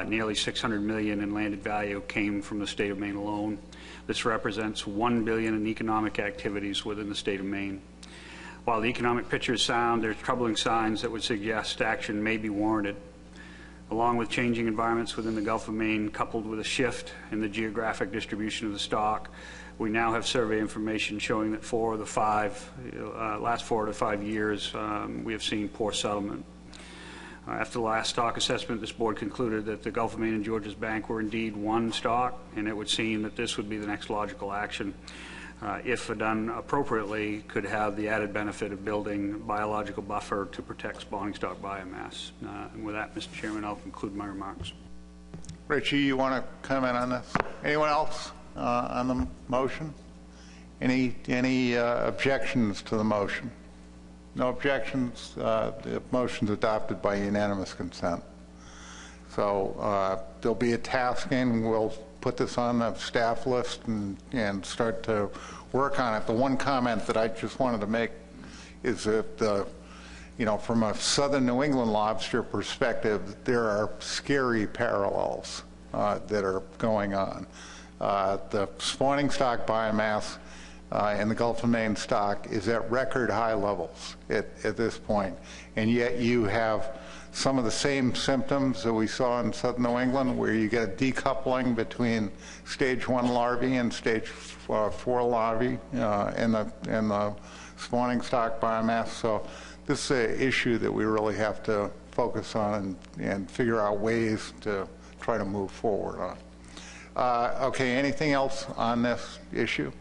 nearly 600 million in landed value, came from the state of Maine alone. This represents $1 billion in economic activities within the state of Maine. While the economic picture is sound, there's troubling signs that would suggest action may be warranted. Along with changing environments within the Gulf of Maine, coupled with a shift in the geographic distribution of the stock, we now have survey information showing that last 4 to 5 years, we have seen poor settlement. After the last stock assessment, this board concluded that the Gulf of Maine and Georges Bank were indeed one stock, and it would seem that this would be the next logical action. If done appropriately, could have the added benefit of building biological buffer to protect spawning stock biomass. And with that, Mr. Chairman, I'll conclude my remarks. Richie, you want to comment on this? Anyone else on the motion? Any objections to the motion? No objections. The motion's adopted by unanimous consent. So there'll be a tasking. We'll put this on the staff list and start to work on it. The one comment that I just wanted to make is that from a southern New England lobster perspective, there are scary parallels that are going on. The spawning stock biomass in the Gulf of Maine stock is at record high levels at this point. And yet you have some of the same symptoms that we saw in southern New England, where you get a decoupling between stage 1 larvae and stage 4 larvae in the spawning stock biomass. So this is an issue that we really have to focus on and figure out ways to try to move forward on. Okay, anything else on this issue?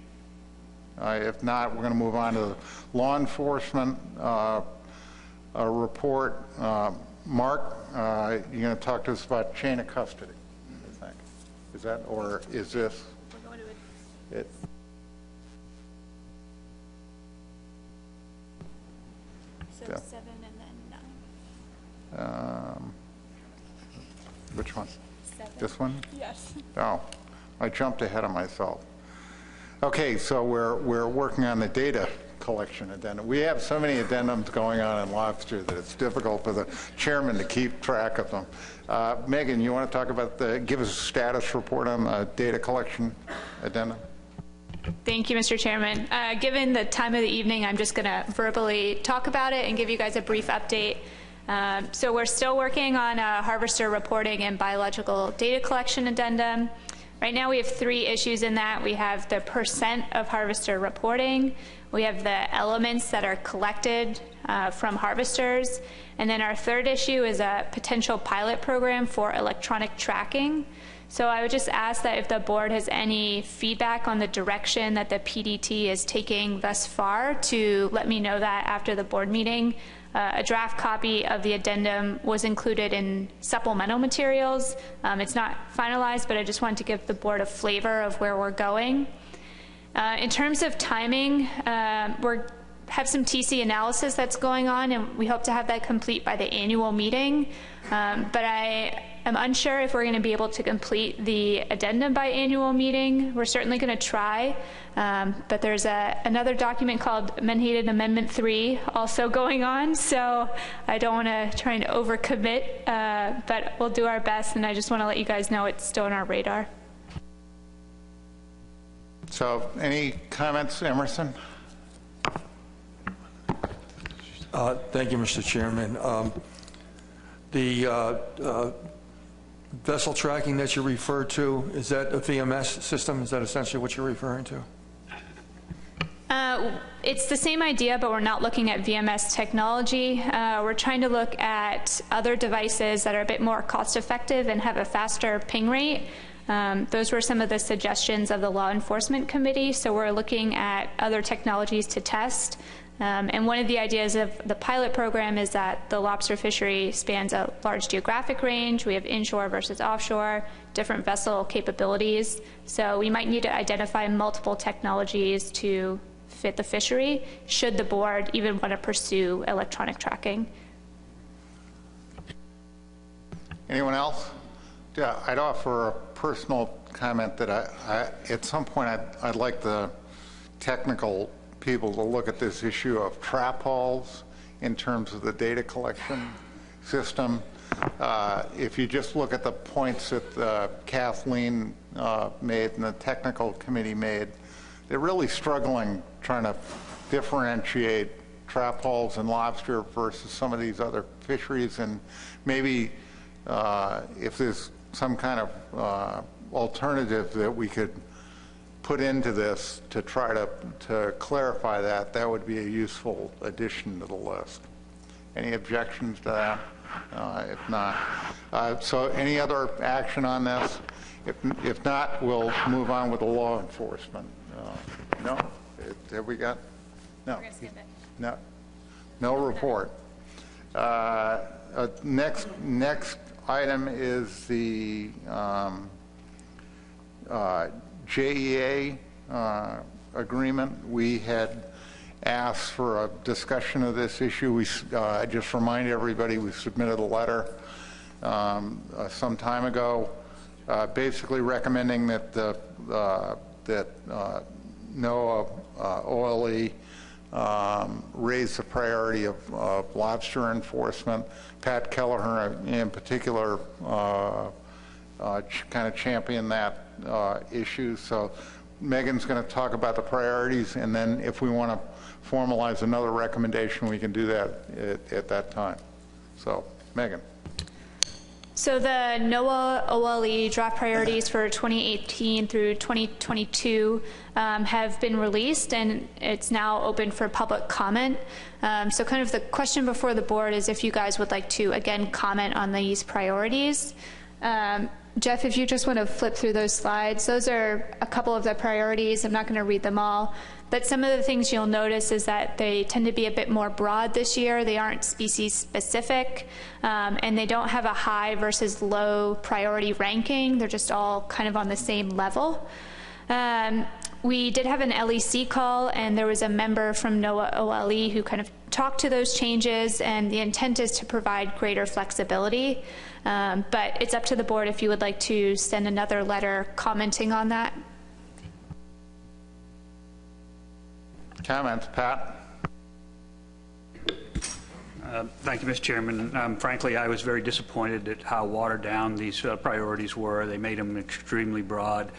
If not, we're going to move on to the law enforcement report. Mark, you're going to talk to us about chain of custody, I think. Is that, or is this? We're going to it? So Yeah. 7 and then 9. Which one? 7. This one? Yes. Oh, I jumped ahead of myself. Okay, so we're working on the data collection addendum. We have so many addendums going on in Lobster that it's difficult for the chairman to keep track of them. Megan, you want to talk about give us a status report on the data collection addendum? Thank you, Mr. Chairman. Given the time of the evening, I'm just going to verbally talk about it and give you guys a brief update. So we're still working on a harvester reporting and biological data collection addendum. Right now we have 3 issues in that. We have the percent of harvester reporting, we have the elements that are collected from harvesters, and then our 3rd issue is a potential pilot program for electronic tracking. So I would just ask that if the board has any feedback on the direction that the PDT is taking thus far, to let me know that after the board meeting. A draft copy of the addendum was included in supplemental materials. It's not finalized, but I just wanted to give the board a flavor of where we're going. In terms of timing, we have some TC analysis that's going on, and we hope to have that complete by the annual meeting. But I am unsure if we're going to be able to complete the addendum by annual meeting. We're certainly going to try, but there's another document called Menhaden Amendment 3 also going on, so I don't want to try and overcommit, but we'll do our best, and I just want to let you guys know it's still on our radar. So any comments, Emerson? Thank you, Mr. Chairman. The vessel tracking that you referred to, is that a VMS system? Is that essentially what you're referring to? It's the same idea, but we're not looking at VMS technology. We're trying to look at other devices that are a bit more cost effective and have a faster ping rate. Those were some of the suggestions of the Law Enforcement Committee, so we're looking at other technologies to test. And one of the ideas of the pilot program is that the lobster fishery spans a large geographic range. We have inshore versus offshore, different vessel capabilities. So we might need to identify multiple technologies to fit the fishery, should the board even want to pursue electronic tracking. Anyone else? Yeah, I'd offer a personal comment that at some point I'd like the technical people to look at this issue of trap holes in terms of the data collection system. If you just look at the points that Kathleen made and the technical committee made, they're really struggling trying to differentiate trap holes in lobster versus some of these other fisheries, and maybe if there's some kind of alternative that we could put into this to try to clarify that, that would be a useful addition to the list. Any objections to that? If not. So any other action on this? If not, we'll move on with the law enforcement. No? Have we got? No. We're going to skip it. No. No report. Next item is the JEA agreement. We had asked for a discussion of this issue. I just remind everybody we submitted a letter some time ago, basically recommending that NOAA OLE raise the priority of lobster enforcement. Pat Kelleher in particular kind of championed that issue. So Megan's going to talk about the priorities, and then if we want to formalize another recommendation, we can do that at that time. So, Megan. So the NOAA OLE draft priorities for 2018 through 2022 have been released, and it's now open for public comment. So kind of the question before the board is if you guys would like to, again, comment on these priorities. Jeff, if you just want to flip through those slides, those are a couple of the priorities. I'm not going to read them all. But some of the things you'll notice is that they tend to be a bit more broad this year. They aren't species specific, and they don't have a high versus low priority ranking. They're just all kind of on the same level. We did have an LEC call, and there was a member from NOAA OLE who kind of talked to those changes, and the intent is to provide greater flexibility. But it's up to the board if you would like to send another letter commenting on that. Comments, Pat? Thank you, Mr. Chairman. Frankly, I was very disappointed at how watered down these priorities were. They made them extremely broad.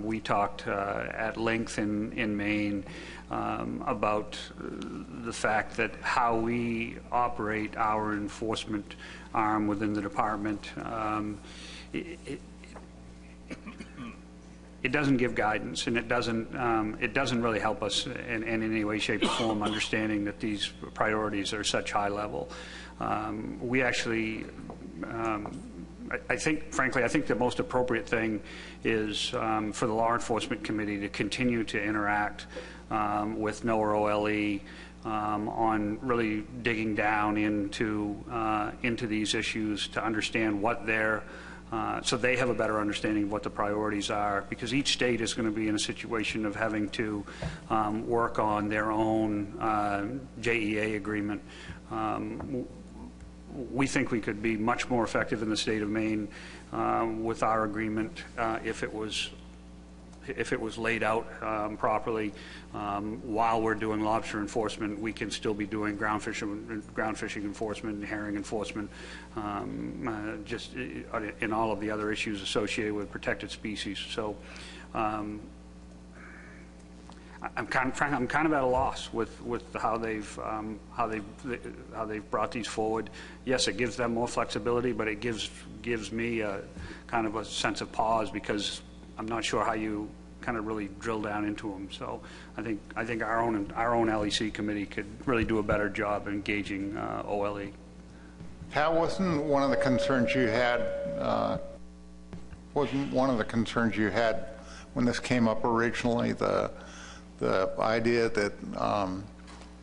We talked at length in Maine about the fact that how we operate our enforcement arm within the department. It doesn't give guidance, and it doesn't really help us in any way, shape, or form understanding that these priorities are such high level. We actually, I think, frankly, I think the most appropriate thing is for the Law Enforcement Committee to continue to interact with NOAA OLE on really digging down into these issues to understand what their so they have a better understanding of what the priorities are, because each state is going to be in a situation of having to work on their own JEA agreement. We think we could be much more effective in the state of Maine with our agreement if it was laid out properly. While we're doing lobster enforcement, we can still be doing ground fishing enforcement and herring enforcement, just in all of the other issues associated with protected species. So I'm kind of at a loss with how they've brought these forward. Yes, it gives them more flexibility, but it gives me a kind of a sense of pause, because I'm not sure how you kind of really drill down into them. So I think our own LEC committee could really do a better job engaging OLE. Hal, wasn't one of the concerns you had when this came up originally the idea that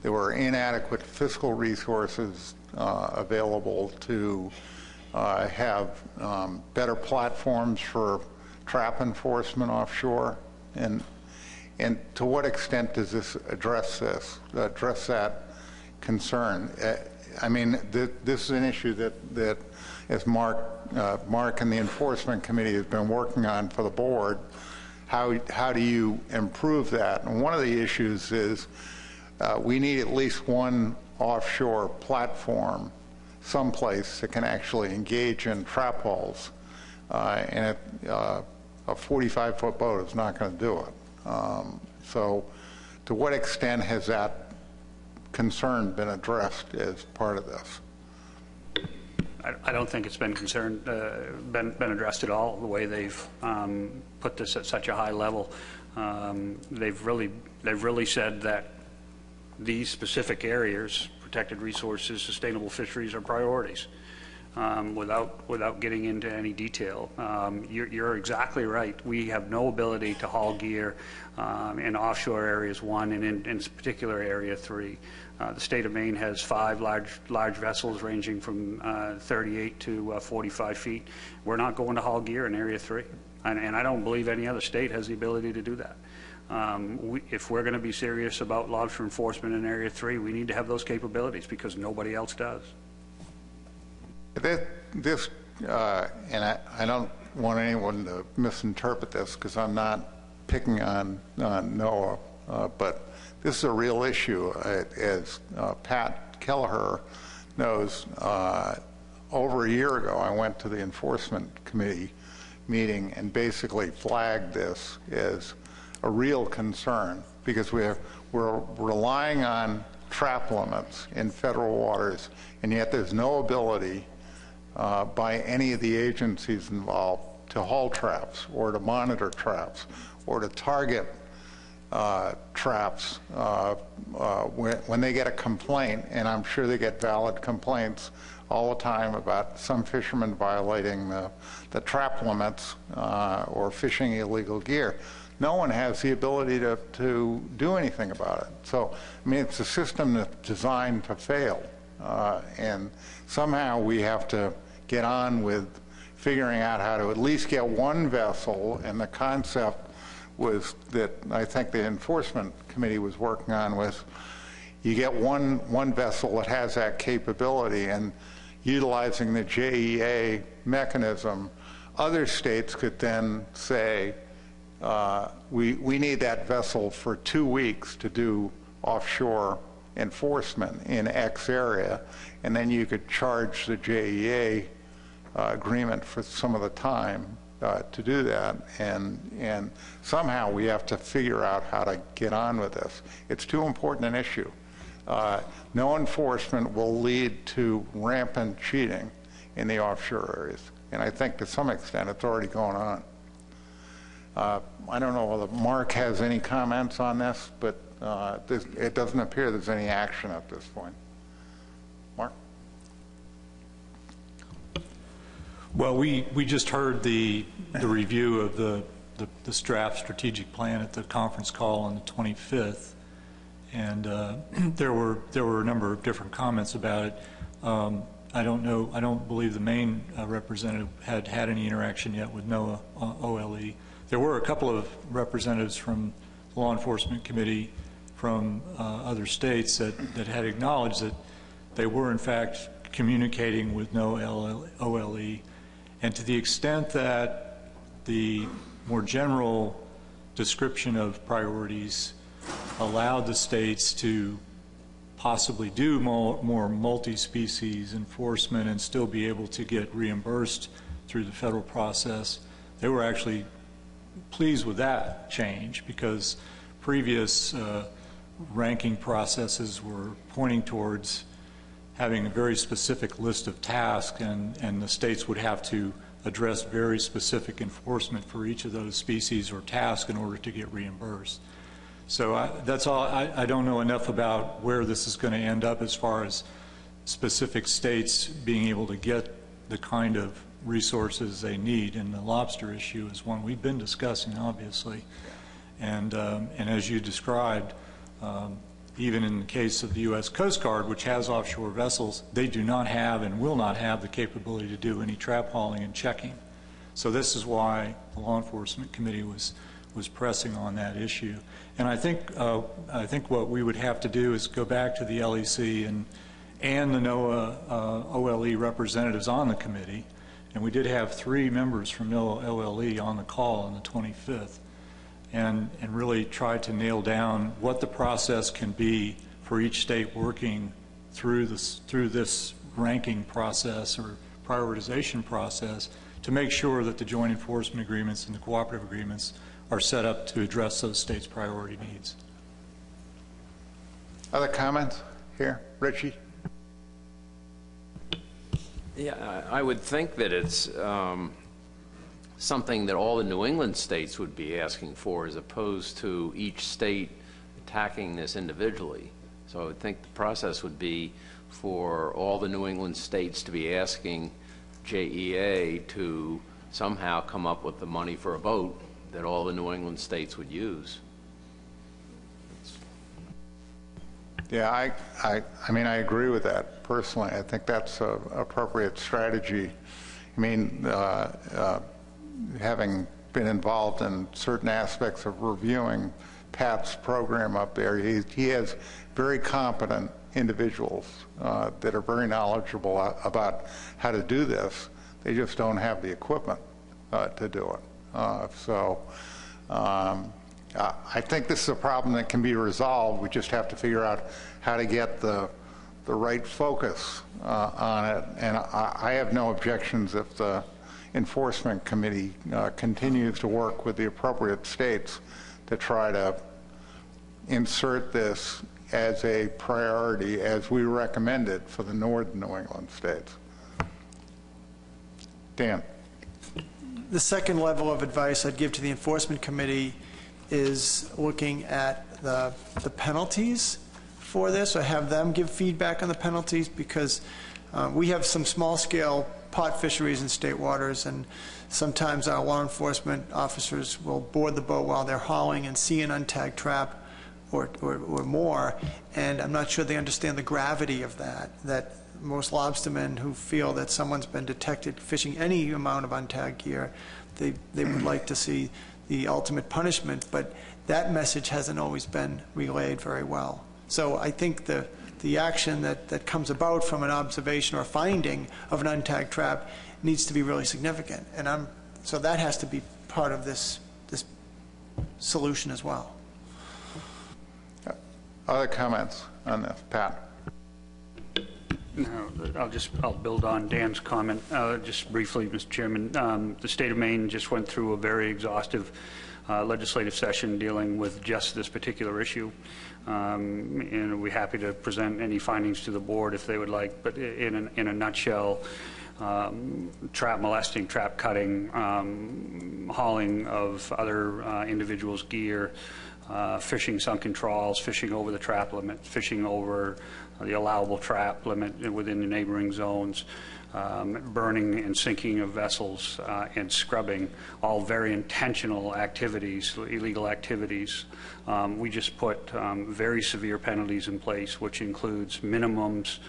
there were inadequate fiscal resources available to have better platforms for trap enforcement offshore, and to what extent does this address that concern? I mean, this is an issue that as Mark and the Enforcement Committee has been working on for the board. How do you improve that? And one of the issues is we need at least one offshore platform someplace that can actually engage in trap hauls, and a 45-foot boat is not going to do it. So to what extent has that concern been addressed as part of this? I don't think it's been been addressed at all, the way they've put this at such a high level. They've really said that these specific areas, protected resources, sustainable fisheries, are priorities, without getting into any detail. You're exactly right. We have no ability to haul gear in offshore areas 1 and in particular area 3. The state of Maine has 5 large vessels ranging from 38 to 45 feet. We're not going to haul gear in area 3, and I don't believe any other state has the ability to do that. If we're going to be serious about lobster enforcement in area 3, we need to have those capabilities, because nobody else does. This and I don't want anyone to misinterpret this, because I'm not picking on NOAA, but this is a real issue. As Pat Kelleher knows, over a year ago I went to the Enforcement Committee meeting and basically flagged this as a real concern, because we're relying on trap limits in federal waters, and yet there's no ability by any of the agencies involved to haul traps or to monitor traps or to target traps when they get a complaint, and I'm sure they get valid complaints all the time about some fishermen violating the trap limits or fishing illegal gear. No one has the ability to do anything about it. So, I mean, it's a system that's designed to fail, and somehow we have to get on with figuring out how to at least get one vessel, and the concept was that I think the enforcement committee was working on was you get one vessel that has that capability, and utilizing the JEA mechanism, other states could then say, we need that vessel for 2 weeks to do offshore enforcement in X area, and then you could charge the JEA agreement for some of the time to do that, and somehow we have to figure out how to get on with this. It's too important an issue. No enforcement will lead to rampant cheating in the offshore areas, and I think to some extent it's already going on. I don't know whether Mark has any comments on this, but it doesn't appear there's any action at this point. Mark? Well, we just heard the review of the draft strategic plan at the conference call on the 25th, and there were a number of different comments about it. I don't believe the main representative had any interaction yet with NOAA OLE. There were a couple of representatives from the Law Enforcement Committee from other states that had acknowledged that they were in fact communicating with NOAA OLE, and to the extent that the more general description of priorities allowed the states to possibly do more multi-species enforcement and still be able to get reimbursed through the federal process, they were actually pleased with that change, because previous ranking processes were pointing towards having a very specific list of tasks, and the states would have to address very specific enforcement for each of those species or tasks in order to get reimbursed. So that's all. I don't know enough about where this is going to end up as far as specific states being able to get the kind of resources they need, and the lobster issue is one we've been discussing, obviously. And as you described, even in the case of the U.S. Coast Guard, which has offshore vessels, they do not have and will not have the capability to do any trap hauling and checking. So this is why the Law Enforcement Committee was pressing on that issue. And I think what we would have to do is go back to the LEC and the NOAA OLE representatives on the committee, and we did have 3 members from NOAA OLE on the call on the 25th, and really try to nail down what the process can be for each state working through this ranking process or prioritization process to make sure that the joint enforcement agreements and the cooperative agreements are set up to address those states' priority needs. Other comments here? Richie? Yeah, I would think that it's something that all the New England states would be asking for, as opposed to each state attacking this individually. So I would think the process would be for all the New England states to be asking JEA to somehow come up with the money for a boat that all the New England states would use. Yeah, I mean, I agree with that personally. I think that's an appropriate strategy. I mean, having been involved in certain aspects of reviewing Pat's program up there, he has very competent individuals that are very knowledgeable about how to do this. They just don't have the equipment to do it. I think this is a problem that can be resolved. We just have to figure out how to get the right focus on it. And I have no objections if the enforcement committee continues to work with the appropriate states to try to insert this as a priority as we recommended for the northern New England states. Dan. The second level of advice I'd give to the Enforcement Committee is looking at the penalties for this, or have them give feedback on the penalties, because we have some small-scale pot fisheries in state waters, and sometimes our law enforcement officers will board the boat while they're hauling and see an untagged trap or more, and I'm not sure they understand the gravity of that most lobstermen who feel that someone's been detected fishing any amount of untagged gear, they would like to see the ultimate punishment, but that message hasn't always been relayed very well. So I think the action that comes about from an observation or finding of an untagged trap needs to be really significant, and so that has to be part of this solution as well. Other comments on this? Pat? No, I'll build on Dan's comment just briefly, Mr. Chairman. The state of Maine just went through a very exhaustive legislative session dealing with just this particular issue, and we're happy to present any findings to the board if they would like. But in a nutshell, trap molesting, trap cutting, hauling of other individuals' gear, fishing sunken trawls, fishing over the trap limit, fishing over the allowable trap limit within the neighboring zones, burning and sinking of vessels, and scrubbing, all very intentional activities, illegal activities. We just put very severe penalties in place, which includes minimums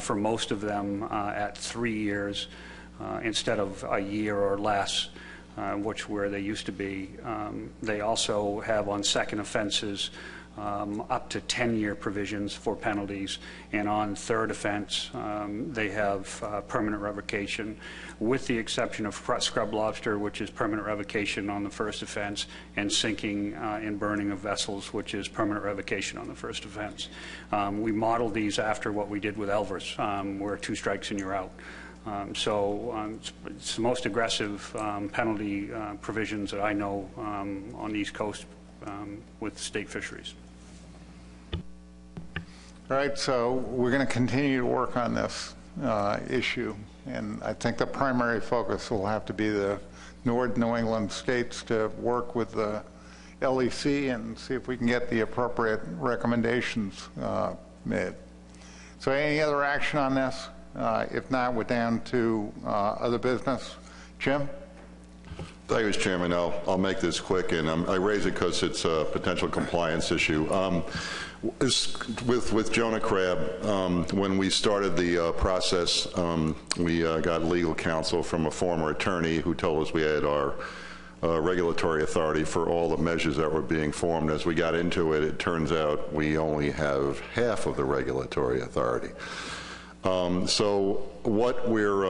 for most of them at 3 years instead of a year or less, where they used to be. They also have on second offenses up to 10-year provisions for penalties, and on third offense they have permanent revocation, with the exception of scrub lobster, which is permanent revocation on the first offense, and sinking and burning of vessels, which is permanent revocation on the first offense. We modeled these after what we did with Elvers, where 2 strikes and you're out. It's the most aggressive penalty provisions that I know on the East Coast with state fisheries. All right, so we're going to continue to work on this issue, and I think the primary focus will have to be the North New England states to work with the LEC and see if we can get the appropriate recommendations made. So any other action on this? If not, we're down to other business. Jim? Thank you, Mr. Chairman. I'll make this quick, and I raise it because it's a potential compliance issue. With Jonah Crab, when we started the process, we got legal counsel from a former attorney who told us we had our regulatory authority for all the measures that were being formed. As we got into it, it turns out we only have half of the regulatory authority. So what we're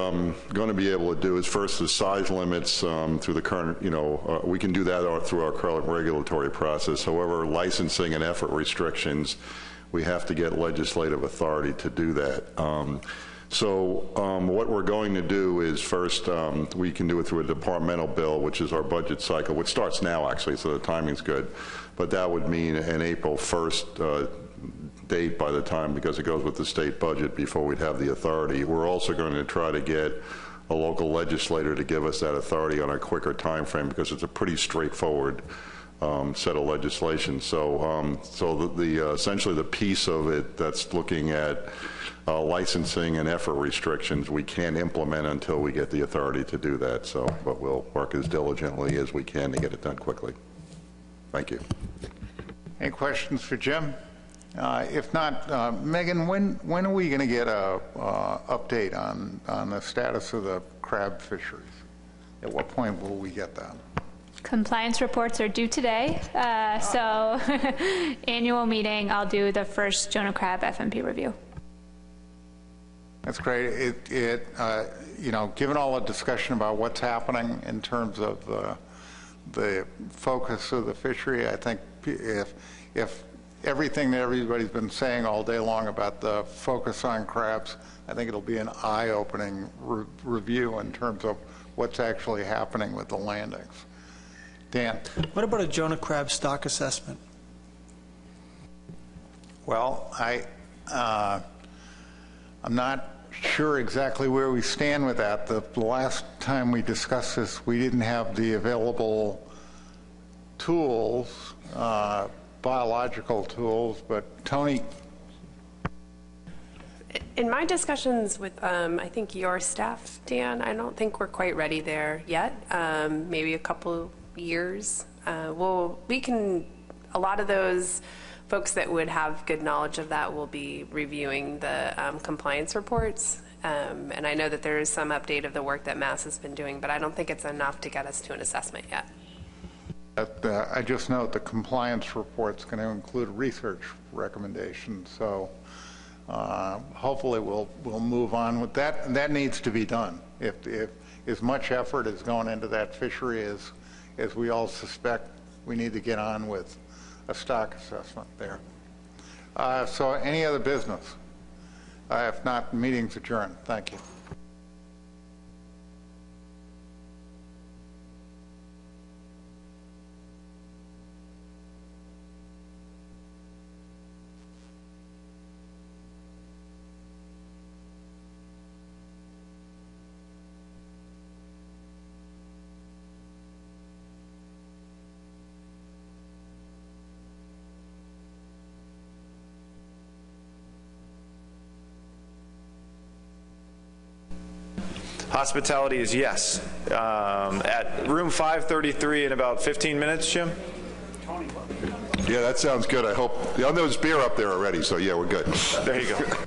going to be able to do is, first, the size limits through the current, we can do that through our current regulatory process. However, licensing and effort restrictions, we have to get legislative authority to do that. What we're going to do is, first, we can do it through a departmental bill, which is our budget cycle, which starts now, actually, so the timing's good. But that would mean an April 1st date by the time, because it goes with the state budget, before we'd have the authority. We're also going to try to get a local legislator to give us that authority on a quicker time frame, because it's a pretty straightforward set of legislation. So essentially the piece of it that's looking at licensing and effort restrictions, we can't implement until we get the authority to do that. But we'll work as diligently as we can to get it done quickly. Thank you. Any questions for Jim? If not, Megan, when are we going to get a update on the status of the crab fisheries? At what point will we get that? Compliance reports are due today, so annual meeting, I'll do the first Jonah Crab FMP review. That's great. Given all the discussion about what's happening in terms of the focus of the fishery, I think if everything that everybody's been saying all day long about the focus on crabs, I think it'll be an eye-opening review in terms of what's actually happening with the landings. Dan? What about a Jonah crab stock assessment? Well, I'm not sure exactly where we stand with that. The last time we discussed this, we didn't have the available tools, biological tools, but Tony? In my discussions with, I think your staff, Dan, I don't think we're quite ready there yet. Maybe a couple years. A lot of those folks that would have good knowledge of that will be reviewing the compliance reports. And I know that there is some update of the work that Mass has been doing, but I don't think it's enough to get us to an assessment yet. I just note the compliance report's going to include research recommendations, so hopefully we'll move on with that. And that needs to be done. If as much effort is going into that fishery as we all suspect, we need to get on with a stock assessment there. So any other business? If not, meeting's adjourned. Thank you. Hospitality is yes. At room 533 in about 15 minutes, Jim? Yeah, that sounds good. I hope. There's beer up there already, so yeah, we're good. There you go.